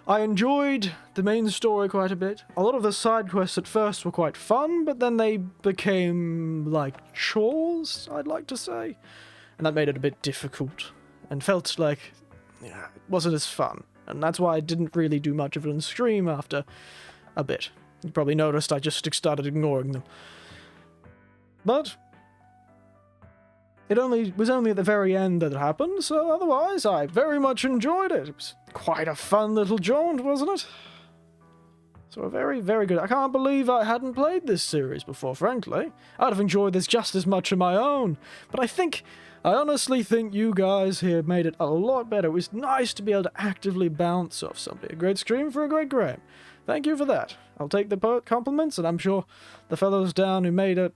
I enjoyed the main story quite a bit. A lot of the side quests at first were quite fun, but then they became like chores, I'd like to say. And that made it a bit difficult, and felt like it wasn't as fun. And that's why I didn't really do much of it on stream after a bit. You probably noticed I just started ignoring them. But it was only at the very end that it happened, so otherwise I very much enjoyed it. It was quite a fun little jaunt, wasn't it? So very, very good. I can't believe I hadn't played this series before, frankly. I'd have enjoyed this just as much on my own. But I honestly think you guys here made it a lot better. It was nice to be able to actively bounce off somebody. A great stream for a great game. Thank you for that. I'll take the compliments, and I'm sure the fellows down who made it,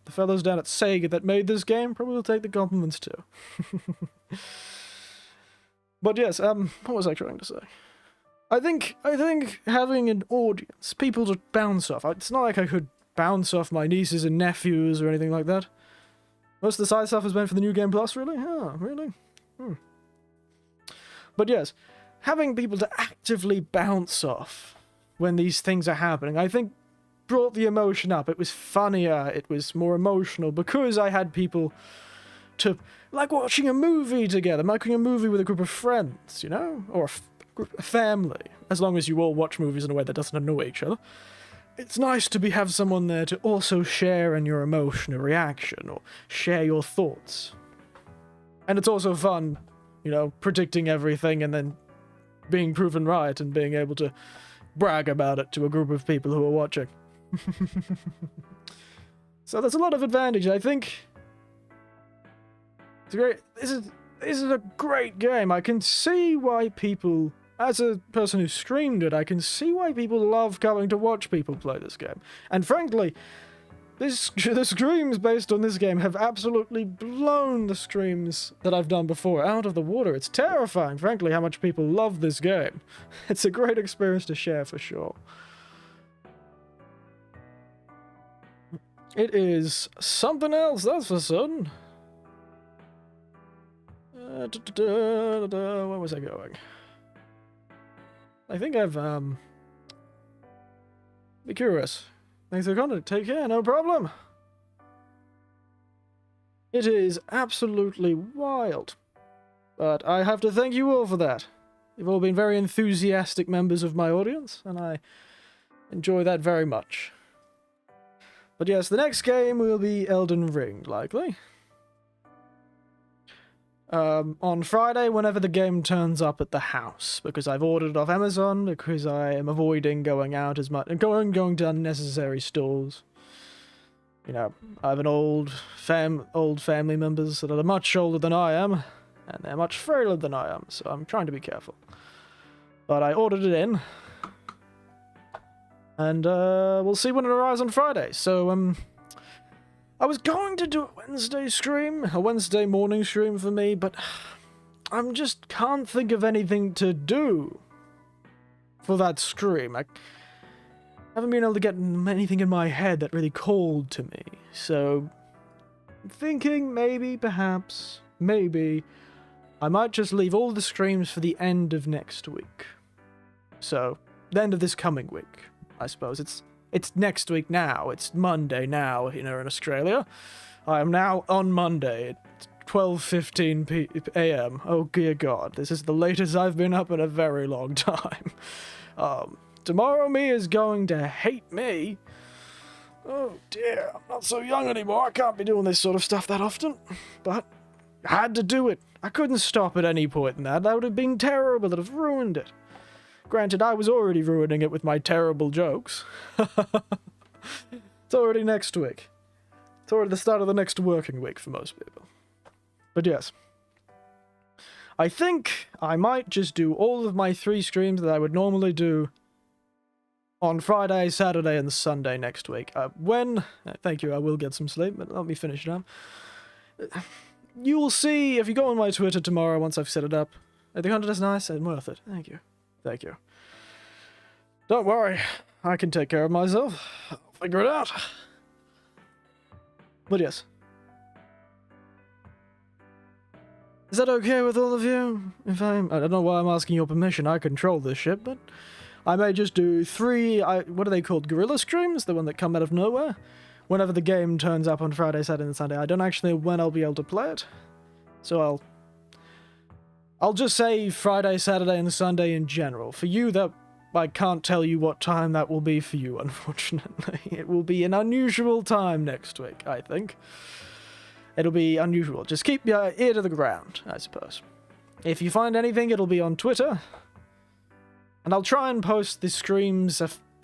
the fellows down at Sega that made this game probably will take the compliments too. But yes, what was I trying to say? I think having an audience, people to bounce off. It's not like I could bounce off my nieces and nephews or anything like that. Most of the side stuff is meant for the New Game Plus, really? Oh, really? But yes, having people to actively bounce off when these things are happening, I think brought the emotion up. It was funnier, it was more emotional, because I had people to, like watching a movie together, making a movie with a group of friends, you know? Or a family, as long as you all watch movies in a way that doesn't annoy each other. It's nice to have someone there to also share in your emotion or reaction, or share your thoughts. And it's also fun, you know, predicting everything and then being proven right and being able to brag about it to a group of people who are watching. So there's a lot of advantage. I think it's great. This is a great game. I can see why people, as a person who streamed it, I can see why people love coming to watch people play this game. And frankly, the streams based on this game have absolutely blown the streams that I've done before out of the water. It's terrifying, frankly, how much people love this game. It's a great experience to share for sure. It is something else, that's for certain. Where was I going? I think I've, be curious. Thanks for the content. Take care, no problem. It is absolutely wild. But I have to thank you all for that. You've all been very enthusiastic members of my audience, and I enjoy that very much. But yes, the next game will be Elden Ring, likely. on Friday whenever the game turns up at the house, because I've ordered it off Amazon, because I am avoiding going out as much and going to unnecessary stores. You know, I have an old family members that are much older than I am, and they're much frailer than I am, so I'm trying to be careful. But I ordered it in, and we'll see when it arrives on Friday. So I was going to do a Wednesday stream, a Wednesday morning stream for me, but I just can't think of anything to do for that stream. I haven't been able to get anything in my head that really called to me, so I'm thinking maybe, I might just leave all the streams for the end of next week. So, the end of this coming week, I suppose. It's next week now. It's Monday now, in Australia. I am now on Monday at 12:15 a.m. Oh, dear God. This is the latest I've been up in a very long time. Tomorrow me is going to hate me. Oh, dear. I'm not so young anymore. I can't be doing this sort of stuff that often. But I had to do it. I couldn't stop at any point in that. That would have been terrible. It would have ruined it. Granted, I was already ruining it with my terrible jokes. It's already next week. It's already the start of the next working week for most people. But yes. I think I might just do all of my 3 streams that I would normally do on Friday, Saturday, and Sunday next week. Thank you, I will get some sleep, but let me finish it up. You will see, if you go on my Twitter tomorrow once I've set it up. The content is nice and worth it. Thank you. Thank you. Don't worry, I can take care of myself. I'll figure it out. But yes. Is that okay with all of you? I don't know why I'm asking your permission, I control this shit, but I may just do 3, what are they called, gorilla streams? The one that come out of nowhere? Whenever the game turns up on Friday, Saturday, and Sunday. I don't actually know when I'll be able to play it. So I'll just say Friday, Saturday, and Sunday in general. For you, that I can't tell you what time that will be for you, unfortunately. It will be an unusual time next week, I think. It'll be unusual. Just keep your ear to the ground, I suppose. If you find anything, it'll be on Twitter. And I'll try and post the streams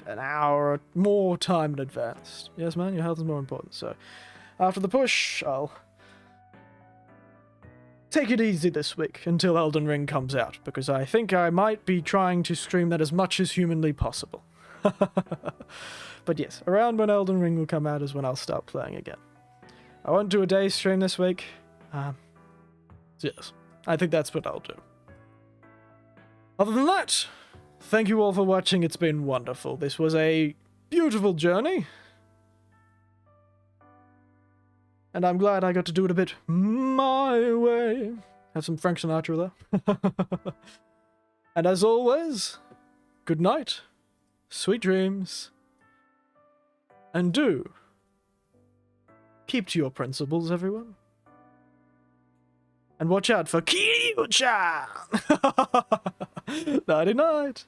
an hour or more time in advance. Yes, man, your health is more important. So, after the push, I'll take it easy this week until Elden Ring comes out, because I think I might be trying to stream that as much as humanly possible. But yes, around when Elden Ring will come out is when I'll start playing again. I won't do a day stream this week. Yes, I think that's what I'll do. Other than that, thank you all for watching. It's been wonderful. This was a beautiful journey. And I'm glad I got to do it a bit my way. Have some Frank Sinatra there. And as always, good night, sweet dreams, and do keep to your principles, everyone. And watch out for Kiryu-chan! Nighty-night.